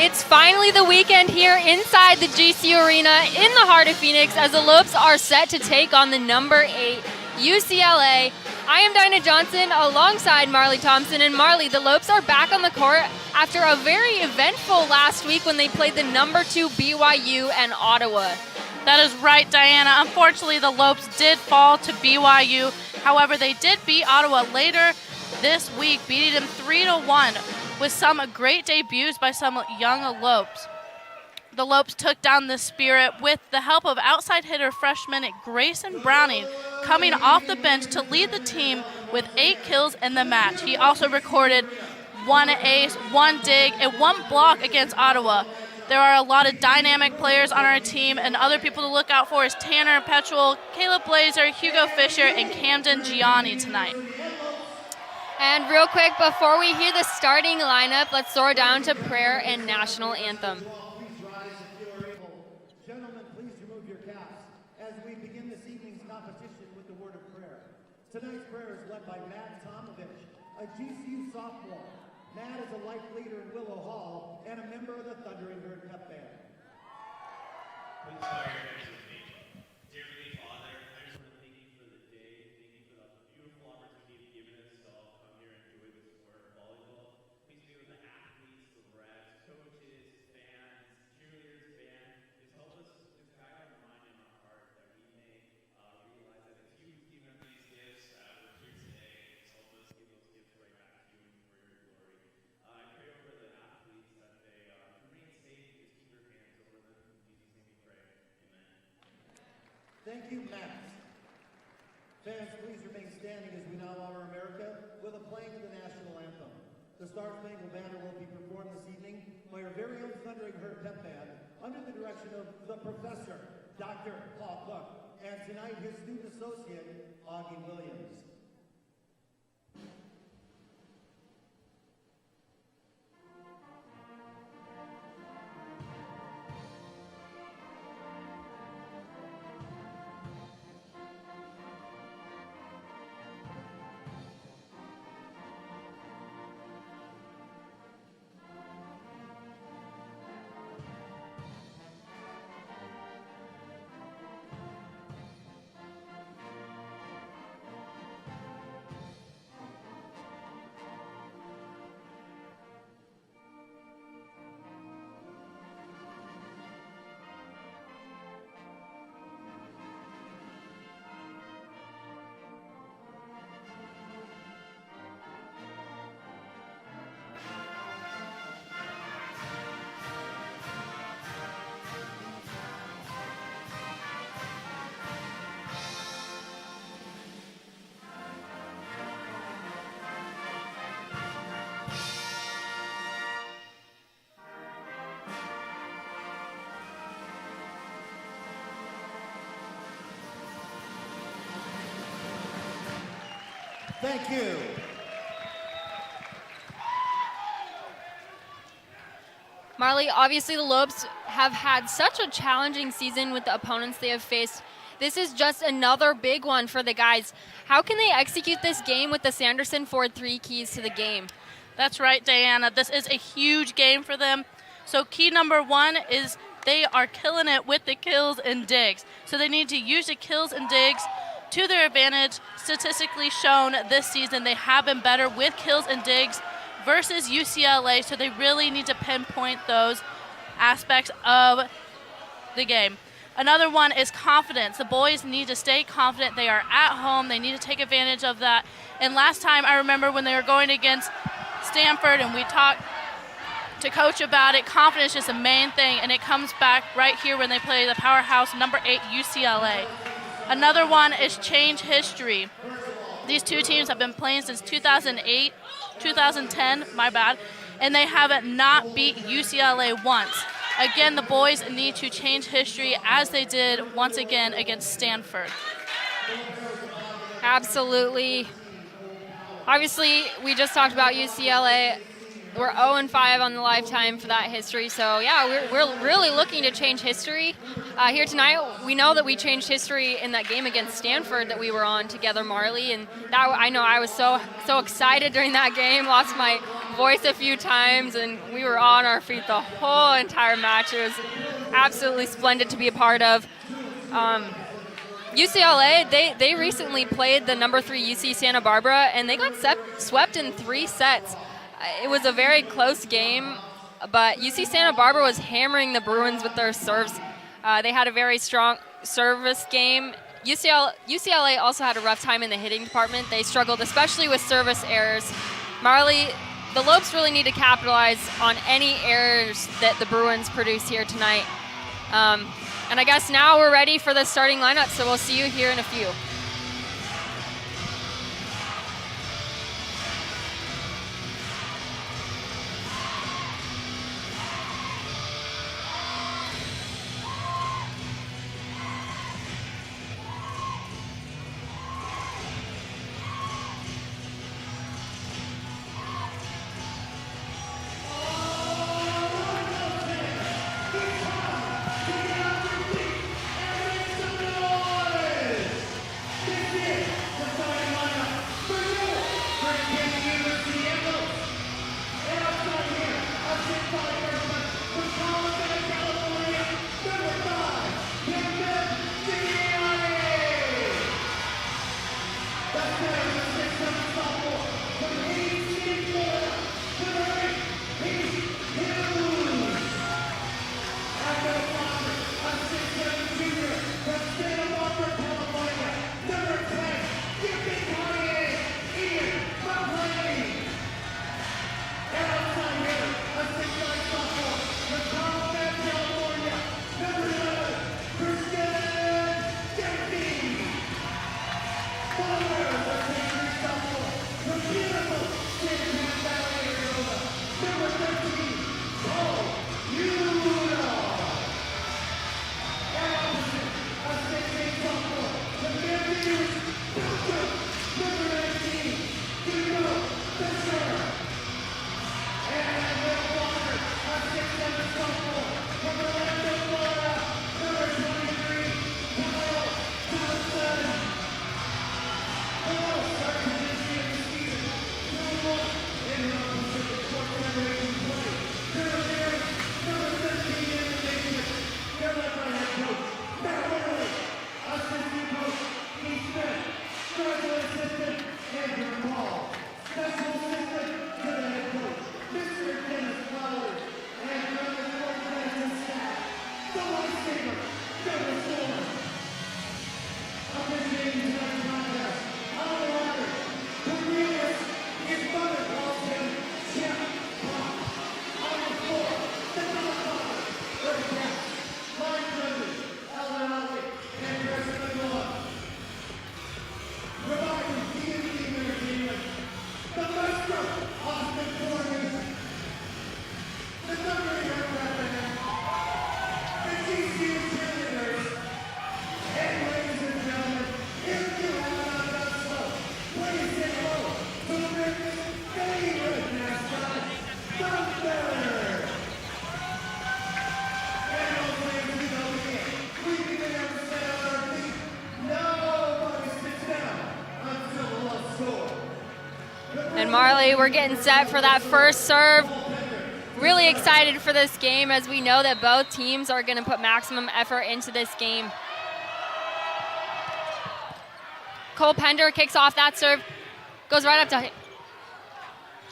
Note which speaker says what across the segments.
Speaker 1: It's finally the weekend here inside the GCU Arena in the heart of Phoenix as the Lopes are set to take on the number 8 UCLA. I am Dinah Johnson alongside Marley Thompson. And Marley, the Lopes are back on the court after a very eventful last week when they played the number 2 BYU and Ottawa.
Speaker 2: That is right, Diana. Unfortunately, the Lopes did fall to BYU. However, they did beat Ottawa later this week, beating them 3-1 with some great debuts by some young Lopes. The Lopes took down the Spirit with the help of outside hitter freshman Grayson Browning coming off the bench to lead the team with 8 kills in the match. He also recorded 1 ace, 1 dig, and 1 block against Ottawa. There are a lot of dynamic players on our team, and other people to look out for is Tanner Petrol, Caleb Blazer, Hugo Fisher, and Camden Gianni tonight.
Speaker 1: And real quick, before we hear the starting lineup, let's throw down to prayer and national anthem.
Speaker 3: Gentlemen, please remove your caps as we begin this evening's competition with the word of prayer. Tonight's prayer is led by Matt Tomovich, a GCU sophomore. Matt is a life leader in Willow Hall and a member of the Thundering Herd Pep Band.
Speaker 4: Please bow your heads with me. Dear Heavenly Father, I just want to thank you for the day. Thank you for the beautiful opportunity you've given us to all come here and enjoy this sport of volleyball. Please be with the athletes, the refs, coaches, fans, cheerleaders, band. Just help us just guide our mind and our heart that we may realize that it's you who's given us these gifts. We're here today. Just help us give those gifts right back to you for your glory. I pray over the athletes that they remain safe. Just keep your hands over them. In Jesus' name we pray. Amen.
Speaker 3: Thank you, Matt. Fans, please remain standing as we now honor America with a playing of the national anthem. The Star Spangled Banner will be performed this evening by our very own Thundering Herd Pep Band under the direction of the Professor, Dr. Paul Cook, and tonight his student associate, Augie Williams. Thank you.
Speaker 1: Marley, obviously the Lopes have had such a challenging season with the opponents they have faced. This is just another big one for the guys. How can they execute this game with the Sanderson Ford 3 keys to the game?
Speaker 2: That's right, Diana. This is a huge game for them. So key number 1 is they are killing it with the kills and digs. So they need to use the kills and digs to their advantage. Statistically shown this season, they have been better with kills and digs versus UCLA, so they really need to pinpoint those aspects of the game. Another one is confidence. The boys need to stay confident. They are at home. They need to take advantage of that. And last time, I remember when they were going against Stanford and we talked to coach about it, confidence is the main thing, and it comes back right here when they play the powerhouse number 8 UCLA. Another one is change history. These two teams have been playing since 2010, and they have not beat UCLA once. Again, the boys need to change history as they did once again against Stanford.
Speaker 1: Absolutely. Obviously, we just talked about UCLA. We're 0-5 on the lifetime for that history. So, yeah, we're really looking to change history. Here tonight, we know that we changed history in that game against Stanford that we were on together, Marley. And that, I know I was so excited during that game. Lost my voice a few times, and we were on our feet the whole entire match. It was absolutely splendid to be a part of. UCLA, they recently played the number 3 UC Santa Barbara, and they got swept in 3 sets. It was a very close game, but UC Santa Barbara was hammering the Bruins with their serves. They had a very strong service game. UCLA also had a rough time in the hitting department. They struggled, especially with service errors. Marley, the Lopes really need to capitalize on any errors that the Bruins produce here tonight. And I guess now we're ready for the starting lineup, so we'll see you here in a few. And Marley, we're getting set for that first serve. Really excited for this game, as we know that both teams are going to put maximum effort into this game. Cole Pender kicks off that serve, goes right up to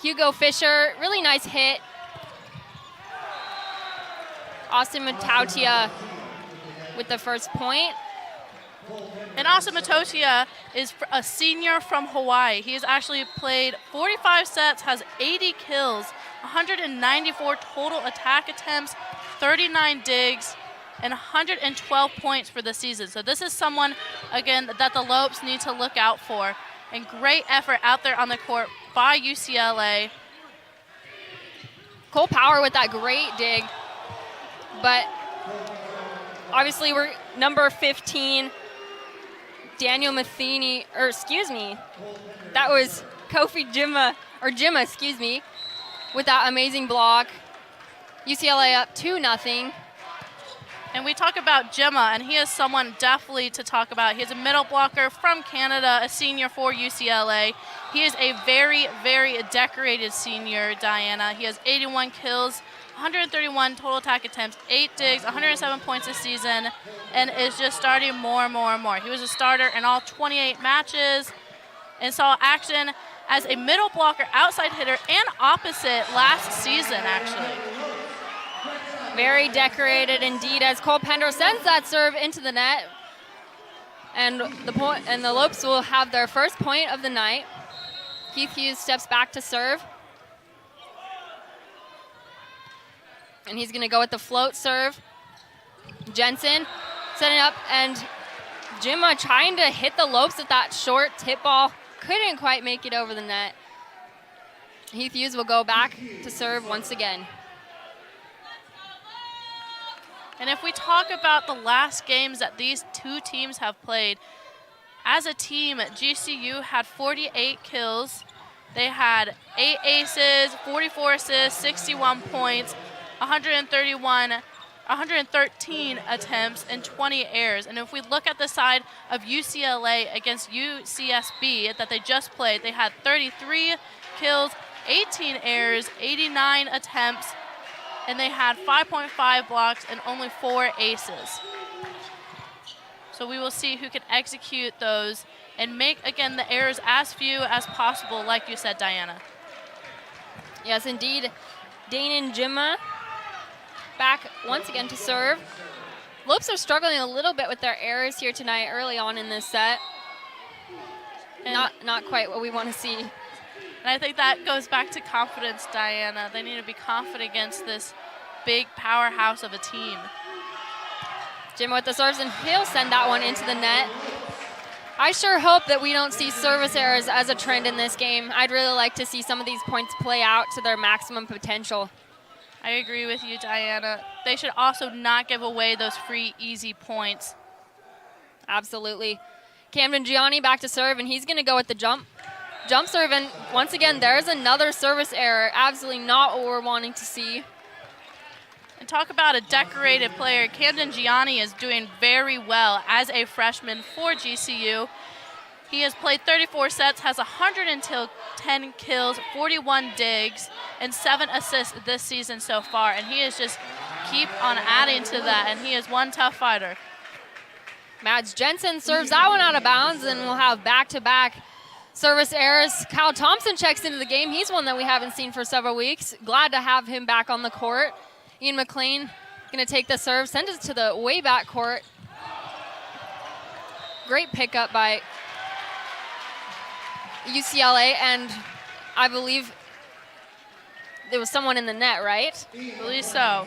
Speaker 1: Hugo Fisher. Really nice hit. Austin Matautia with the first point.
Speaker 2: And Austin Matautia is a senior from Hawaii. He has actually played 45 sets, has 80 kills, 194 total attack attempts, 39 digs, and 112 points for the season. So this is someone, again, that the Lopes need to look out for. And great effort out there on the court by UCLA.
Speaker 1: Cole Power with that great dig. But obviously we're number 15, Daniel Matheny, or excuse me, that was Kofi Jimma, excuse me, with that amazing block. UCLA up 2-0.
Speaker 2: And we talk about Jimma, and he is someone definitely to talk about. He's a middle blocker from Canada, a senior for UCLA. He is a very, very decorated senior, Diana. He has 81 kills, 131 total attack attempts, 8 digs, 107 points this season, and is just starting more and more and more. He was a starter in all 28 matches and saw action as a middle blocker, outside hitter, and opposite last season, actually.
Speaker 1: Very decorated indeed as Cole Pender sends that serve into the net. And the Lopes will have their first point of the night. Keith Hughes steps back to serve. And he's going to go with the float serve. Jensen setting up, and Jimma trying to hit the Lopes with that short tip ball. Couldn't quite make it over the net. Heath Hughes will go back to serve once again.
Speaker 2: And if we talk about the last games that these two teams have played, as a team, GCU had 48 kills. They had 8 aces, 44 assists, 61 points, 113 attempts, and 20 errors. And if we look at the side of UCLA against UCSB that they just played, they had 33 kills, 18 errors, 89 attempts, and they had 5.5 blocks and only 4 aces. So we will see who can execute those and make, again, the errors as few as possible, like you said, Diana.
Speaker 1: Yes, indeed. Dane and Jimma back once again to serve. Lopes are struggling a little bit with their errors here tonight early on in this set. Not quite what we want to see.
Speaker 2: And I think that goes back to confidence, Diana. They need to be confident against this big powerhouse of a team.
Speaker 1: Jimma with the serves, and he'll send that one into the net. I sure hope that we don't see service errors as a trend in this game. I'd really like to see some of these points play out to their maximum potential.
Speaker 2: I agree with you, Diana. They should also not give away those free, easy points.
Speaker 1: Absolutely. Camden Gianni back to serve, and he's going to go with the jump serve. And once again, there's another service error. Absolutely not what we're wanting to see.
Speaker 2: And talk about a decorated player. Camden Gianni is doing very well as a freshman for GCU. He has played 34 sets, has 110 kills, 41 digs, and 7 assists this season so far. And he is just keep on adding to that, and he is one tough fighter.
Speaker 1: Mads Jensen serves that one out of bounds, and we'll have back-to-back service errors. Kyle Thompson checks into the game. He's one that we haven't seen for several weeks. Glad to have him back on the court. Ian McLean going to take the serve, send it to the way back court. Great pickup by UCLA, and I believe there was someone in the net, right?
Speaker 2: I believe so.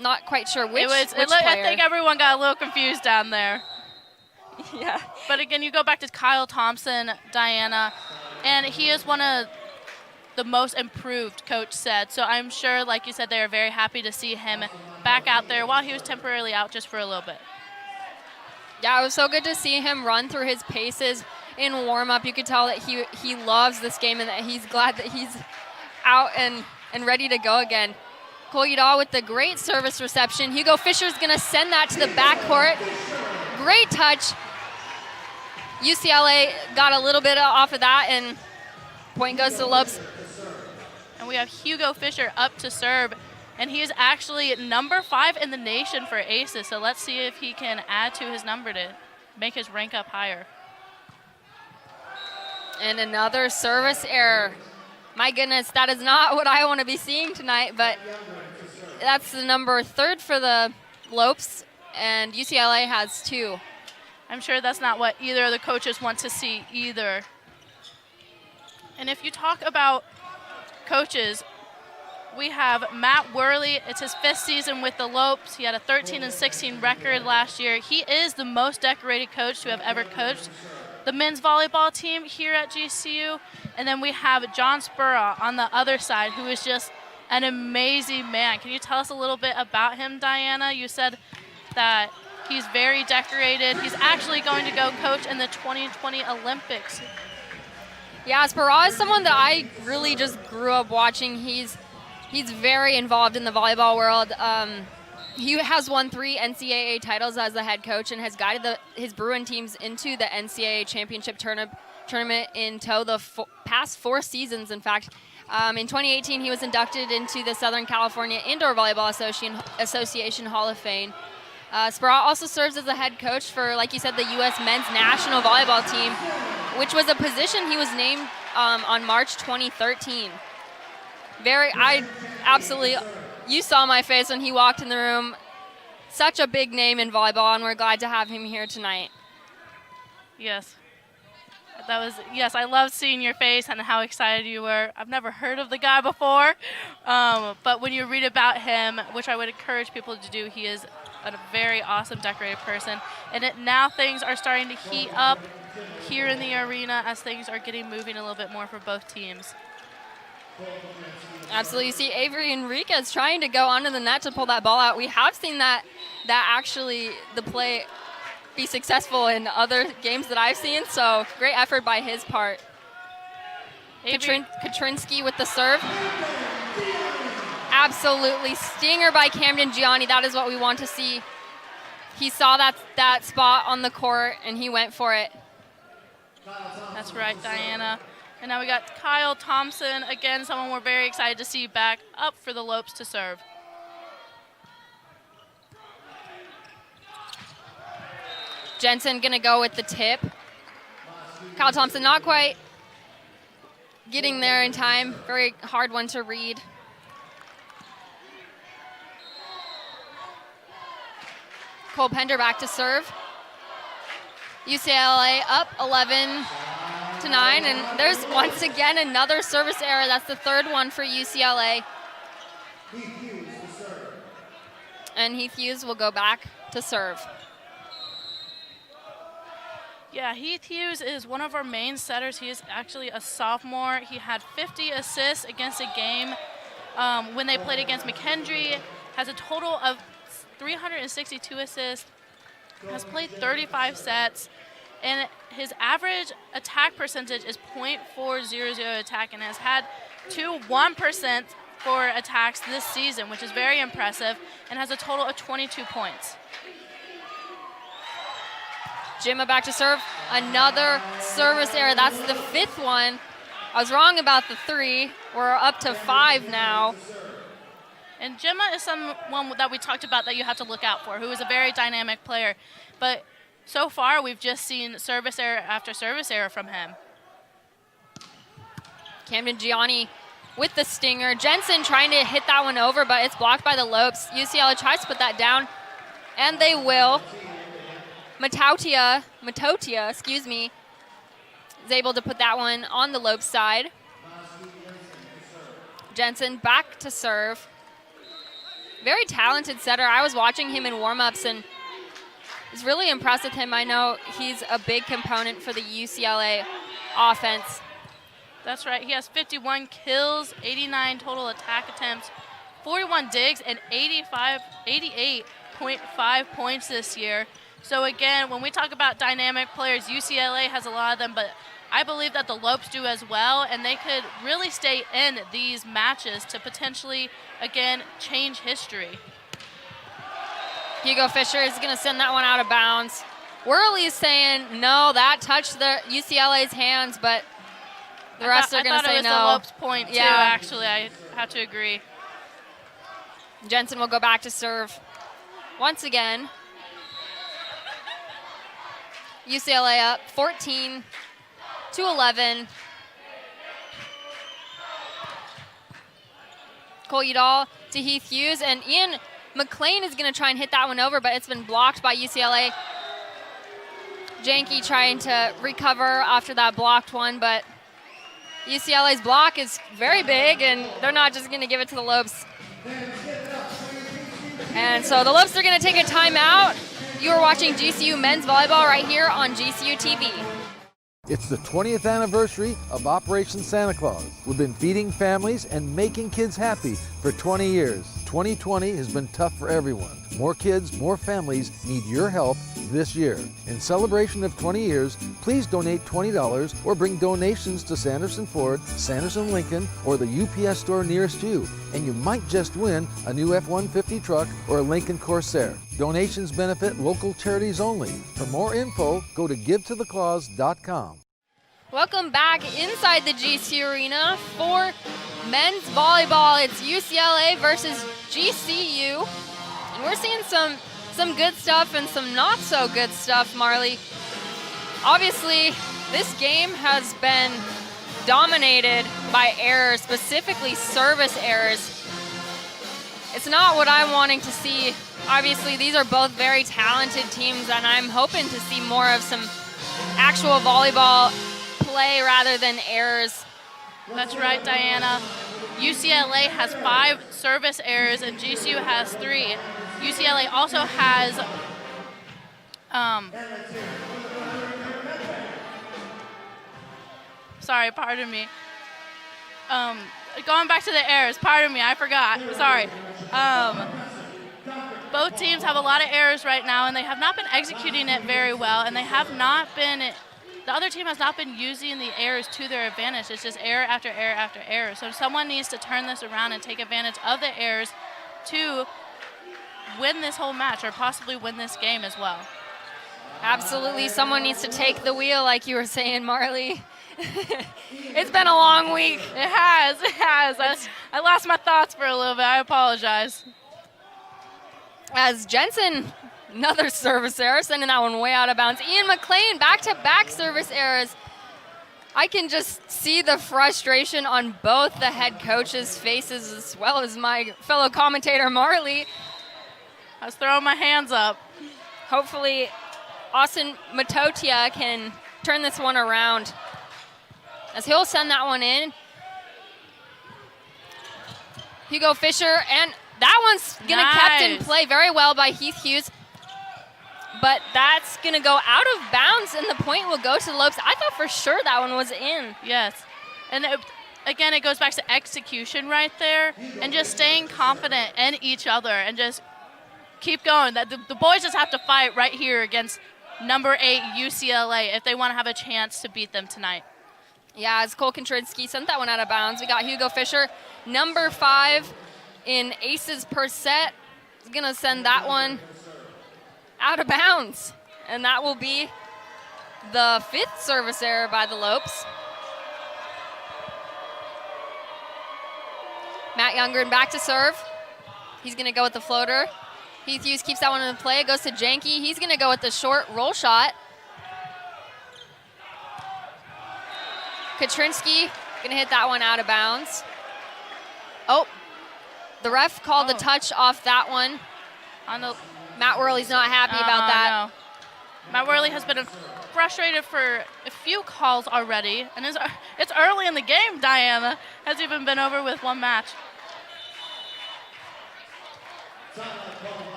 Speaker 1: Not quite sure which
Speaker 2: player. I think everyone got a little confused down there.
Speaker 1: Yeah.
Speaker 2: But again, you go back to Kyle Thompson, Diana, and he is one of the most improved, coach said. So I'm sure, like you said, they are very happy to see him back out there while he was temporarily out just for a little bit.
Speaker 1: Yeah, it was so good to see him run through his paces in warm-up. You could tell that he loves this game and that he's glad that he's out and ready to go again. Cole Udall with the great service reception. Hugo Fisher's going to send that to the backcourt. Great touch. UCLA got a little bit off of that, and point goes to Lopes.
Speaker 2: And we have Hugo Fisher up to serve, and he is actually number 5 in the nation for aces. So let's see if he can add to his number to make his rank up higher.
Speaker 1: And another service error. My goodness, that is not what I want to be seeing tonight, but that's the number 3rd for the Lopes, and UCLA has 2.
Speaker 2: I'm sure that's not what either of the coaches want to see either. And if you talk about coaches, we have Matt Worley. It's his 5th season with the Lopes. He had a 13-16 record last year. He is the most decorated coach to have ever coached the men's volleyball team here at GCU. And then we have John Spurra on the other side, who is just an amazing man. Can you tell us a little bit about him, Diana? You said that he's very decorated. He's actually going to go coach in the 2020 Olympics.
Speaker 1: Yeah, Spurra is someone that I really just grew up watching. He's very involved in the volleyball world. He has won 3 NCAA titles as the head coach and has guided his Bruin teams into the NCAA championship tournament in tow the past 4 seasons, in fact. In 2018, he was inducted into the Southern California Indoor Volleyball Association Hall of Fame. Sprout also serves as the head coach for, like you said, the U.S. men's national volleyball team, which was a position he was named on March 2013. You saw my face when he walked in the room. Such a big name in volleyball, and we're glad to have him here tonight.
Speaker 2: Yes. Yes, I loved seeing your face and how excited you were. I've never heard of the guy before, but when you read about him, which I would encourage people to do, he is a very awesome decorated person. And now things are starting to heat up here in the arena as things are getting moving a little bit more for both teams.
Speaker 1: Absolutely. You see Avery Enriquez trying to go onto the net to pull that ball out. We have seen that actually the play be successful in other games that I've seen, so great effort by his part. Katrinsky with the serve. Absolutely. Stinger by Camden Gianni. That is what we want to see. He saw that spot on the court, and he went for it.
Speaker 2: That's right, Diana. And now we got Kyle Thompson, again, someone we're very excited to see back up for the Lopes to serve.
Speaker 1: Jensen gonna go with the tip. Kyle Thompson not quite getting there in time. Very hard one to read. Cole Pender back to serve. UCLA up 11-9, and there's once again another service error. That's the 3rd one for UCLA. And Heath Hughes will go back to serve.
Speaker 2: Yeah, Heath Hughes is one of our main setters. He is actually a sophomore. He had 50 assists against a game when they played against McKendree. Has a total of 362 assists. Has played 35 sets. And his average attack percentage is .400 attack, and has had 1% for attacks this season, which is very impressive, and has a total of 22 points.
Speaker 1: Jimma back to serve. Another service error. That's the 5th one. I was wrong about the 3. We're up to 5 now.
Speaker 2: And Jimma is someone that we talked about that you have to look out for, who is a very dynamic player. But so far, we've just seen service error after service error from him.
Speaker 1: Camden Gianni with the stinger. Jensen trying to hit that one over, but it's blocked by the Lopes. UCLA tries to put that down, and they will. Matotia, is able to put that one on the Lopes side. Jensen back to serve. Very talented setter. I was watching him in warm-ups and was really impressed with him. I know he's a big component for the UCLA offense.
Speaker 2: That's right. He has 51 kills, 89 total attack attempts, 41 digs, and 88.5 points this year. So again, when we talk about dynamic players, UCLA has a lot of them, but I believe that the Lopes do as well, and they could really stay in these matches to potentially, again, change history.
Speaker 1: Hugo Fisher is going to send that one out of bounds. Worley's saying, no, that touched the UCLA's hands, but the rest are going to say no.
Speaker 2: I thought it was the Lopes point, too, actually. I have to agree.
Speaker 1: Jensen will go back to serve once again. UCLA up 14-11. Cole Udall to Heath Hughes, and Ian McLean is going to try and hit that one over, but it's been blocked by UCLA. Janke trying to recover after that blocked one, but UCLA's block is very big, and they're not just going to give it to the Lopes. And so the Lopes are going to take a timeout. You are watching GCU men's volleyball right here on GCU TV.
Speaker 5: It's the 20th anniversary of Operation Santa Claus. We've been feeding families and making kids happy for 20 years. 2020 has been tough for everyone. More kids, more families need your help this year. In celebration of 20 years, please donate $20 or bring donations to Sanderson Ford, Sanderson Lincoln, or the UPS store nearest you, and you might just win a new F-150 truck or a Lincoln Corsair. Donations benefit local charities only. For more info, go to givetotheclaus.com.
Speaker 1: Welcome back inside the GCU Arena for men's volleyball. It's UCLA versus GCU. And we're seeing some good stuff and some not so good stuff, Marley. Obviously, this game has been dominated by errors, specifically service errors. It's not what I'm wanting to see. Obviously, these are both very talented teams, and I'm hoping to see more of some actual volleyball play rather than errors.
Speaker 2: That's right, Diana. UCLA has 5 service errors and GCU has 3. UCLA also has sorry, pardon me. Going back to the errors, pardon me, I forgot. Sorry. Both teams have a lot of errors right now, and they have not been executing it very well, and they have not been, the other team has not been using the errors to their advantage. It's just error after error after error. So someone needs to turn this around and take advantage of the errors to win this whole match or possibly win this game as well.
Speaker 1: Absolutely, someone needs to take the wheel, like you were saying, Marley. It's been a long week.
Speaker 2: It has. I lost my thoughts for a little bit. I apologize.
Speaker 1: As Jensen, another service error, sending that one way out of bounds. Ian McLean, back-to-back service errors. I can just see the frustration on both the head coaches' faces as well as my fellow commentator, Marley.
Speaker 2: I was throwing my hands up.
Speaker 1: Hopefully, Austin Matotia can turn this one around, as he'll send that one in. Hugo Fisher, and that one's gonna kept in play very well by Heath Hughes, but that's gonna go out of bounds, and the point will go to the Lopes. I thought for sure that one was in.
Speaker 2: Yes, and again, it goes back to execution right there, and just staying confident in each other, and just keep going. The boys just have to fight right here against number 8 UCLA if they want to have a chance to beat them tonight.
Speaker 1: Yeah, as Cole Kontrinsky sent that one out of bounds. We got Hugo Fisher, number 5 in aces per set. He's gonna send that one out of bounds. And that will be the 5th service error by the Lopes. Matt Youngren back to serve. He's gonna go with the floater. Heath Hughes keeps that one in play. It goes to Janke. He's gonna go with the short roll shot. Kontrinsky gonna hit that one out of bounds. Oh, the ref called the touch off that one. Matt Worley's not happy about that.
Speaker 2: No. Matt Worley has been frustrated for a few calls already, and it's early in the game, Diana. Has even been over with one match.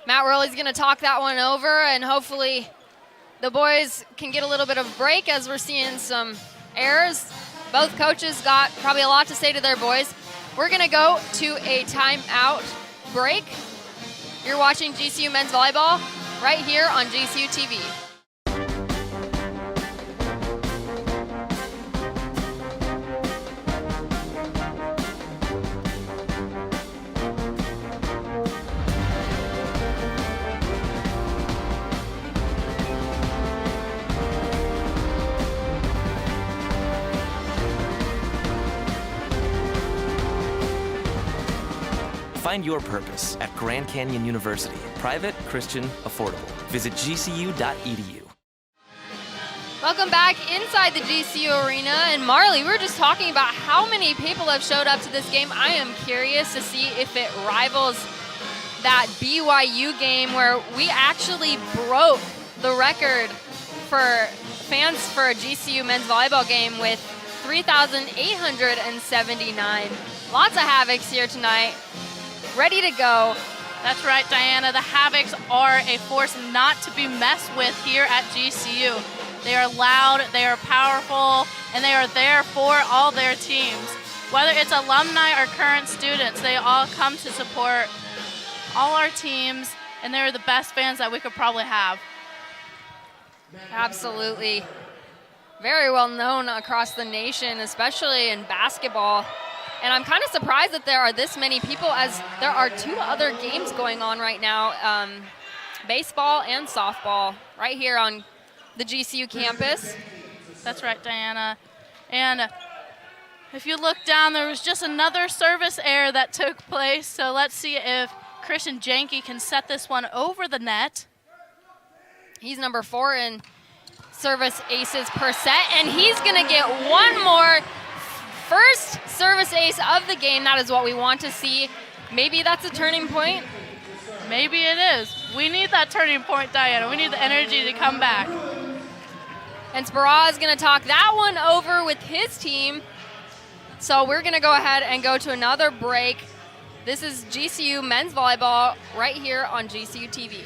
Speaker 1: Matt Worley's gonna talk that one over, and hopefully the boys can get a little bit of a break as we're seeing some errors. Both coaches got probably a lot to say to their boys. We're gonna go to a timeout break. You're watching GCU Men's Volleyball right here on GCU TV.
Speaker 6: Find your purpose at Grand Canyon University. Private, Christian, affordable. Visit gcu.edu.
Speaker 1: Welcome back inside the GCU Arena. And Marley, we were just talking about how many people have showed up to this game. I am curious to see if it rivals that BYU game where we actually broke the record for fans for a GCU men's volleyball game with 3,879. Lots of Havocs here tonight. Ready to go.
Speaker 2: That's right, Diana. The Havocs are a force not to be messed with here at GCU. They are loud, they are powerful, and they are there for all their teams. Whether it's alumni or current students, they all come to support all our teams, and they're the best fans that we could probably have.
Speaker 1: Absolutely. Very well known across the nation, especially in basketball. And I'm kind of surprised that there are this many people, as there are 2 other games going on right now, baseball and softball, right here on the GCU campus.
Speaker 2: That's right, Diana. And if you look down, there was just another service error that took place. So let's see if Christian Janke can set this one over the net.
Speaker 1: He's number 4 in service aces per set, and he's going to get one more first service ace of the game. That is what we want to see. Maybe that's a turning point.
Speaker 2: Maybe it is. We need that turning point, Diana. We need the energy to come back.
Speaker 1: And Sparra is going to talk that one over with his team. So we're going to go ahead and go to another break. This is GCU men's volleyball right here on GCU TV.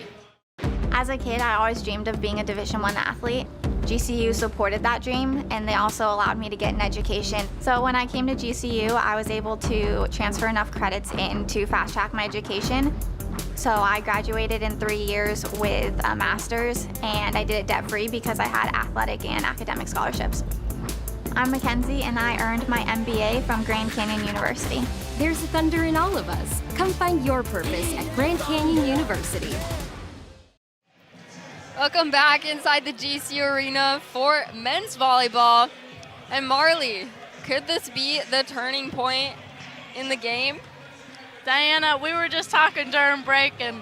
Speaker 7: As a kid, I always dreamed of being a Division I athlete. GCU supported that dream, and they also allowed me to get an education. So when I came to GCU, I was able to transfer enough credits in to fast track my education. So I graduated in 3 years with a master's, and I did it debt-free because I had athletic and academic scholarships. I'm Mackenzie, and I earned my MBA from Grand Canyon University.
Speaker 8: There's thunder in all of us. Come find your purpose at Grand Canyon University.
Speaker 1: Welcome back inside the GCU Arena for men's volleyball. And Marley, could this be the turning point in the game?
Speaker 2: Diana, we were just talking during break, and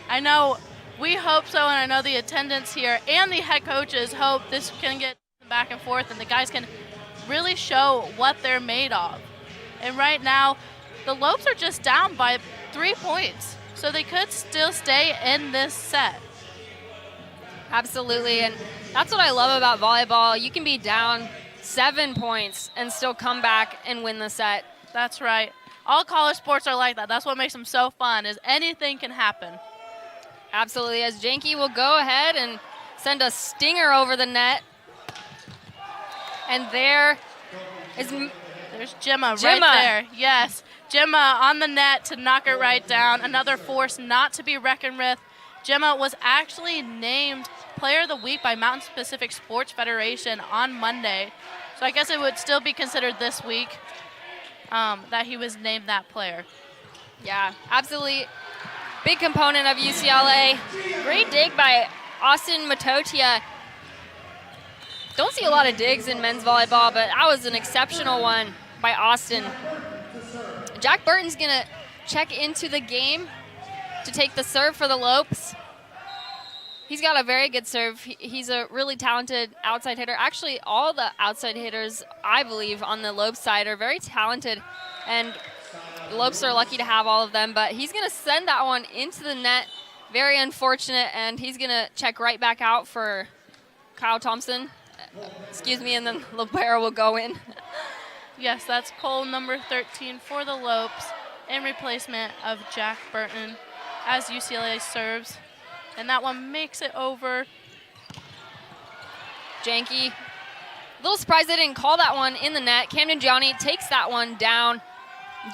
Speaker 2: I know we hope so, and I know the attendance here and the head coaches hope this can get back and forth and the guys can really show what they're made of. And right now, the Lopes are just down by 3 points, so they could still stay in this set.
Speaker 1: Absolutely, and that's what I love about volleyball. You can be down 7 points and still come back and win the set.
Speaker 2: That's right. All college sports are like that. That's what makes them so fun, is anything can happen.
Speaker 1: Absolutely, as Janke will go ahead and send a stinger over the net. And there's
Speaker 2: Gemma right there. Yes, Gemma on the net to knock it right down. Another force not to be reckoned with. Gemma was actually named Player of the Week by Mountain Pacific Sports Federation on Monday. So I guess it would still be considered this week that he was named that player.
Speaker 1: Yeah, absolutely. Big component of UCLA. Great dig by Austin Matotia. Don't see a lot of digs in men's volleyball, but that was an exceptional one by Austin. Jack Burton's going to check into the game to take the serve for the Lopes. He's got a very good serve. He's a really talented outside hitter. Actually, all the outside hitters, I believe, on the Lopes side are very talented, and the Lopes are lucky to have all of them, but he's going to send that one into the net. Very unfortunate, and he's going to check right back out for Kyle Thompson. Excuse me, and then Libero will go in.
Speaker 2: Yes, that's Cole, number 13 for the Lopes, in replacement of Jack Burton as UCLA serves. And that one makes it over.
Speaker 1: Janke, a little surprised they didn't call that one in the net. Camden Gianni takes that one down.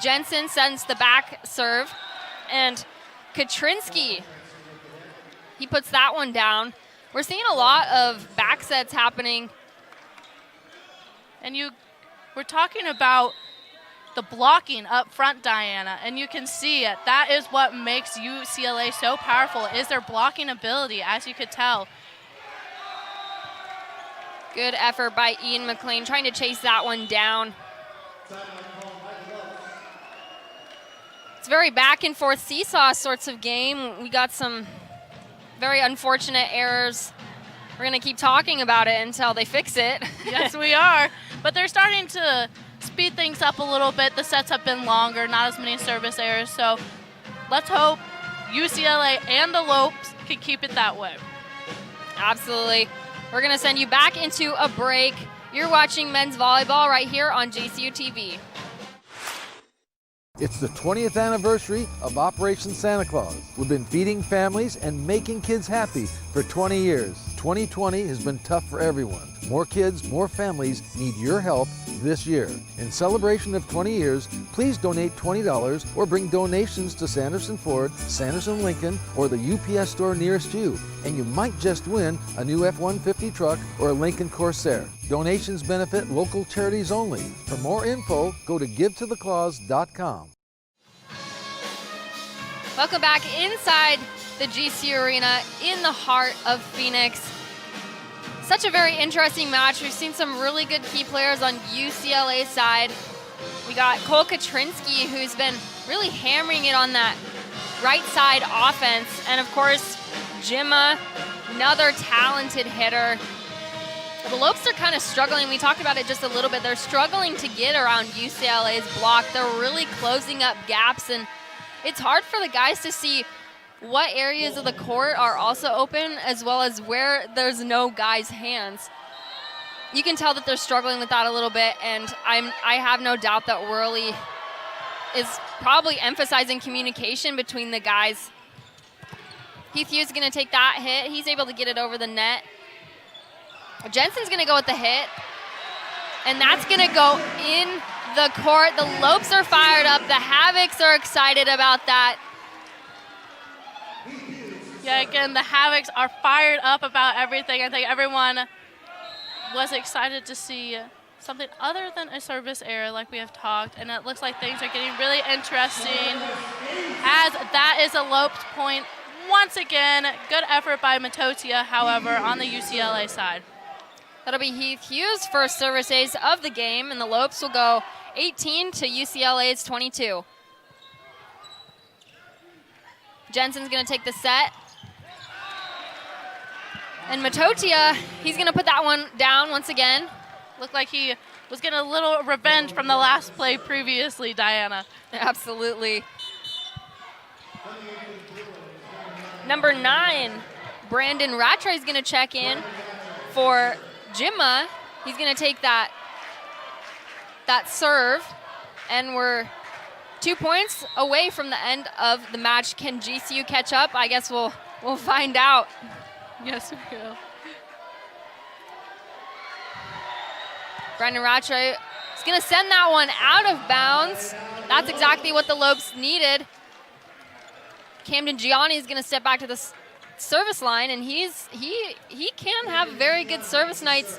Speaker 1: Jensen sends the back serve. And Katrinsky, he puts that one down. We're seeing a lot of back sets happening.
Speaker 2: And we're talking about the blocking up front, Diana, and you can see it. That is what makes UCLA so powerful, is their blocking ability, as you could tell.
Speaker 1: Good effort by Ian McLean, trying to chase that one down. It's very back and forth seesaw sorts of game. We got some very unfortunate errors. We're going to keep talking about it until they fix it.
Speaker 2: Yes, we are. But they're starting to speed things up a little bit. The sets have been longer, not as many service errors. So let's hope UCLA and the Lopes can keep it that way.
Speaker 1: Absolutely. We're going to send you back into a break. You're watching men's volleyball right here on GCU TV.
Speaker 5: It's the 20th anniversary of Operation Santa Claus. We've been feeding families and making kids happy for 20 years. 2020 has been tough for everyone. More kids, more families need your help this year. In celebration of 20 years, please donate $20 or bring donations to Sanderson Ford, Sanderson Lincoln, or the UPS store nearest you, and you might just win a new F-150 truck or a Lincoln Corsair. Donations benefit local charities only. For more info, go to givetotheclaus.com.
Speaker 1: Welcome back inside the GCU Arena in the heart of Phoenix. Such a very interesting match. We've seen some really good key players on UCLA's side. We got Cole Katrinsky, who's been really hammering it on that right side offense. And of course, Jimma, another talented hitter. The Lopes are kind of struggling. We talked about it just a little bit. They're struggling to get around UCLA's block. They're really closing up gaps, and it's hard for the guys to see what areas of the court are also open, as well as where there's no guys' hands. You can tell that they're struggling with that a little bit, and I have no doubt that Worley is probably emphasizing communication between the guys. Heath Hughes is going to take that hit. He's able to get it over the net. Jensen's going to go with the hit, and that's going to go in the court. The Lopes are fired up. The Havocs are excited about that.
Speaker 2: Yeah, again, the Havocs are fired up about everything. I think everyone was excited to see something other than a service error like we have talked, and it looks like things are getting really interesting as that is a Lopes point. Once again, good effort by Matotia, however, on the UCLA side.
Speaker 1: That'll be Heath Hughes' first service ace of the game, and the Lopes will go 18 to UCLA's 22. Jensen's going to take the set. And Matotia, he's going to put that one down once again.
Speaker 2: Looked like he was getting a little revenge from the last play previously, Diana.
Speaker 1: Absolutely. Number 9, Brandon Rattray is going to check in for Jimma. He's going to take that serve, and we're 2 points away from the end of the match. Can GCU catch up? I guess we'll find out.
Speaker 2: Yes, we will.
Speaker 1: Brandon Rattray is going to send that one out of bounds. That's exactly what the Lopes needed. Camden Gianni is going to step back to the service line, and he can have very good service nights.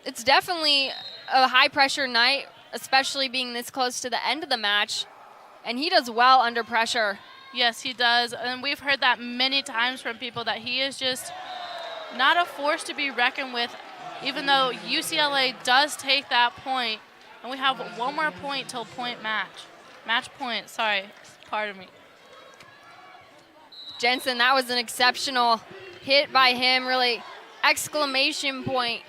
Speaker 1: It's definitely a high-pressure night, especially being this close to the end of the match, and he does well under pressure.
Speaker 2: Yes, he does, and we've heard that many times from people that he is just not a force to be reckoned with, even though UCLA does take that point, and we have one more point till point match. Match point, sorry, pardon me.
Speaker 1: Jensen, that was an exceptional hit by him, really exclamation point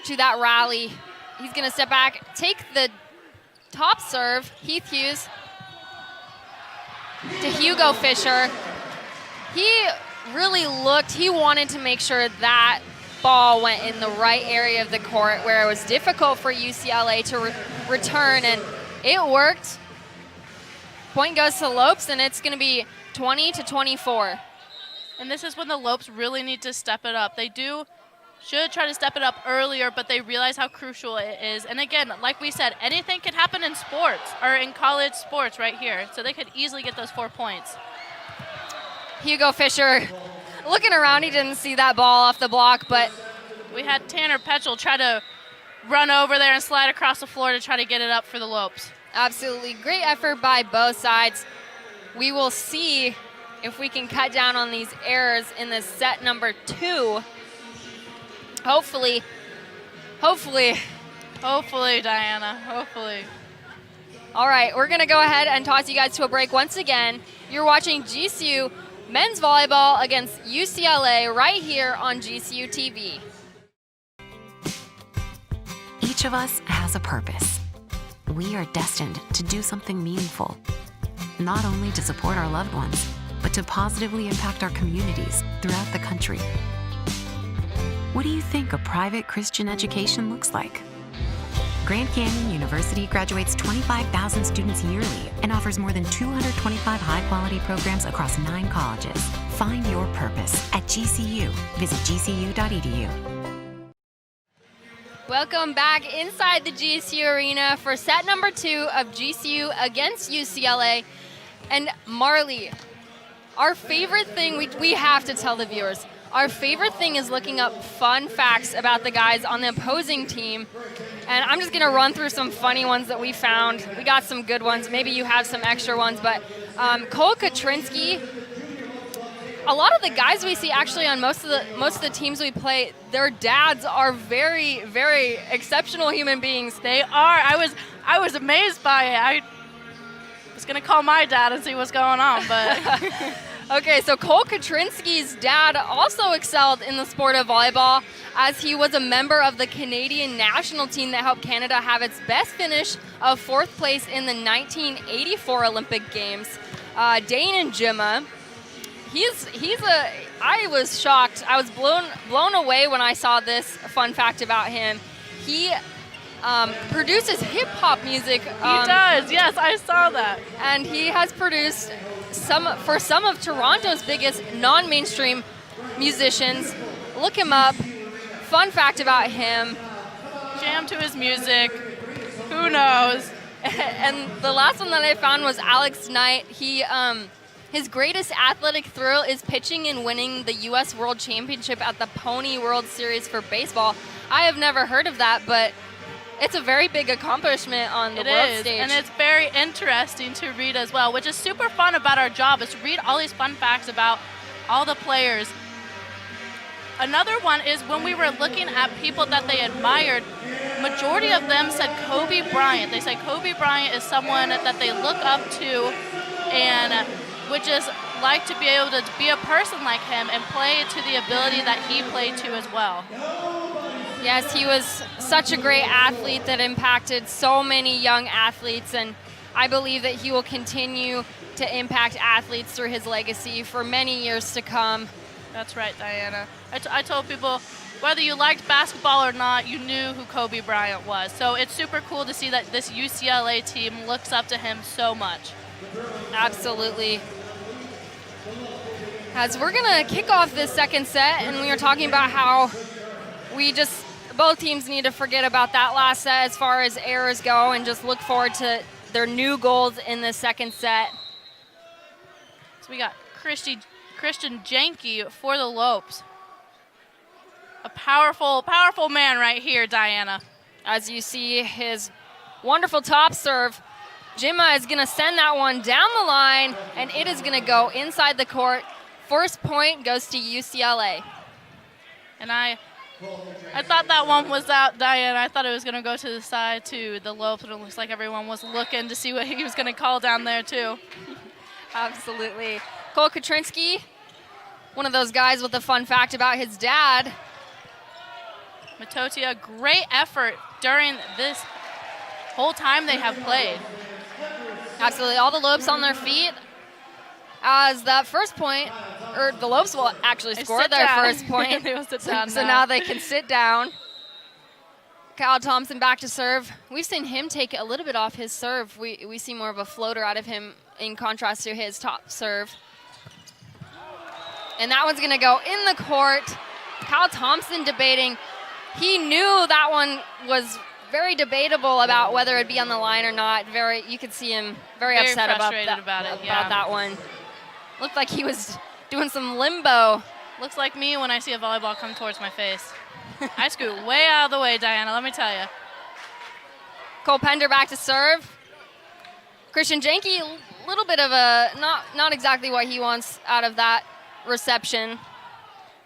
Speaker 1: to that rally. He's going to step back, take the top serve, Heath Hughes, to Hugo Fisher. He really looked, he wanted to make sure that ball went in the right area of the court where it was difficult for UCLA to return, and it worked. Point goes to Lopes, and it's going to be 20-24.
Speaker 2: And this is when the Lopes really need to step it up. They should try to step it up earlier, but they realize how crucial it is. And again, like we said, anything can happen in sports, or in college sports right here. So they could easily get those 4 points.
Speaker 1: Hugo Fisher looking around, he didn't see that ball off the block, but
Speaker 2: we had Tanner Petchel try to run over there and slide across the floor to try to get it up for the Lopes.
Speaker 1: Absolutely. Great effort by both sides. We will see if we can cut down on these errors in the set number 2. Hopefully,
Speaker 2: Diana, hopefully.
Speaker 1: All right, we're going to go ahead and toss you guys to a break once again. You're watching GCU men's volleyball against UCLA right here on GCU TV.
Speaker 9: Each of us has a purpose. We are destined to do something meaningful, not only to support our loved ones, but to positively impact our communities throughout the country. What do you think a private Christian education looks like? Grand Canyon University graduates 25,000 students yearly and offers more than 225 high-quality programs across 9 colleges. Find your purpose at GCU. Visit gcu.edu.
Speaker 1: Welcome back inside the GCU arena for set number 2 of GCU against UCLA. And Marley, our favorite thing, we have to tell the viewers, our favorite thing is looking up fun facts about the guys on the opposing team. And I'm just going to run through some funny ones that we found. We got some good ones. Maybe you have some extra ones. But Cole Katrinsky a lot of the guys we see actually on most of the teams we play, their dads are very, very exceptional human beings.
Speaker 2: They are. I was amazed by it. I was going to call my dad and see what's going on, but
Speaker 1: Okay, so Cole Katrinsky's dad also excelled in the sport of volleyball, as he was a member of the Canadian national team that helped Canada have its best finish of 4th place in the 1984 Olympic Games. Dane and Gemma, I was shocked. I was blown away when I saw this fun fact about him. He produces hip-hop music.
Speaker 2: He does, yes, I saw that.
Speaker 1: And he has produced some of Toronto's biggest non-mainstream musicians. Look him up. Fun fact about him.
Speaker 2: Jam to his music. Who knows?
Speaker 1: And the last one that I found was Alex Knight. His greatest athletic thrill is pitching and winning the U.S. World Championship at the Pony World Series for baseball. I have never heard of that, but it's a very big accomplishment on the world stage.
Speaker 2: And it's very interesting to read as well, which is super fun about our job, is to read all these fun facts about all the players. Another one is when we were looking at people that they admired, majority of them said Kobe Bryant. They said Kobe Bryant is someone that they look up to and would just like to be able to be a person like him and play to the ability that he played to as well.
Speaker 1: Yes, he was such a great athlete that impacted so many young athletes, and I believe that he will continue to impact athletes through his legacy for many years to come.
Speaker 2: That's right, Diana. I told people, whether you liked basketball or not, you knew who Kobe Bryant was. So it's super cool to see that this UCLA team looks up to him so much.
Speaker 1: Absolutely. As we're going to kick off this second set, and we were talking about how both teams need to forget about that last set as far as errors go and just look forward to their new goals in the second set.
Speaker 2: So we got Christian Janke for the Lopes. A powerful, powerful man right here, Diana.
Speaker 1: As you see his wonderful top serve, Gemma is going to send that one down the line, and it is going to go inside the court. First point goes to UCLA.
Speaker 2: And I thought that one was out, Diana. I thought it was going to go to the side to the Lopes, but it looks like everyone was looking to see what he was going to call down there, too.
Speaker 1: Absolutely. Cole Katrinsky, one of those guys with a fun fact about his dad.
Speaker 2: Matotia, great effort during this whole time they have played.
Speaker 1: Absolutely. All the Lopes on their feet. As that first point, or the Lopes will actually score their first point.
Speaker 2: They will sit down
Speaker 1: so now they can sit down. Kyle Thompson back to serve. We've seen him take a little bit off his serve. We see more of a floater out of him in contrast to his top serve. And that one's going to go in the court. Kyle Thompson debating. He knew that one was very debatable about whether it'd be on the line or not. You could see him very upset about that one. Looked like he was doing some limbo.
Speaker 2: Looks like me when I see a volleyball come towards my face. I scoot way out of the way, Diana, let me tell you.
Speaker 1: Cole Pender back to serve. Christian Janke, a little bit of a, not exactly what he wants out of that reception.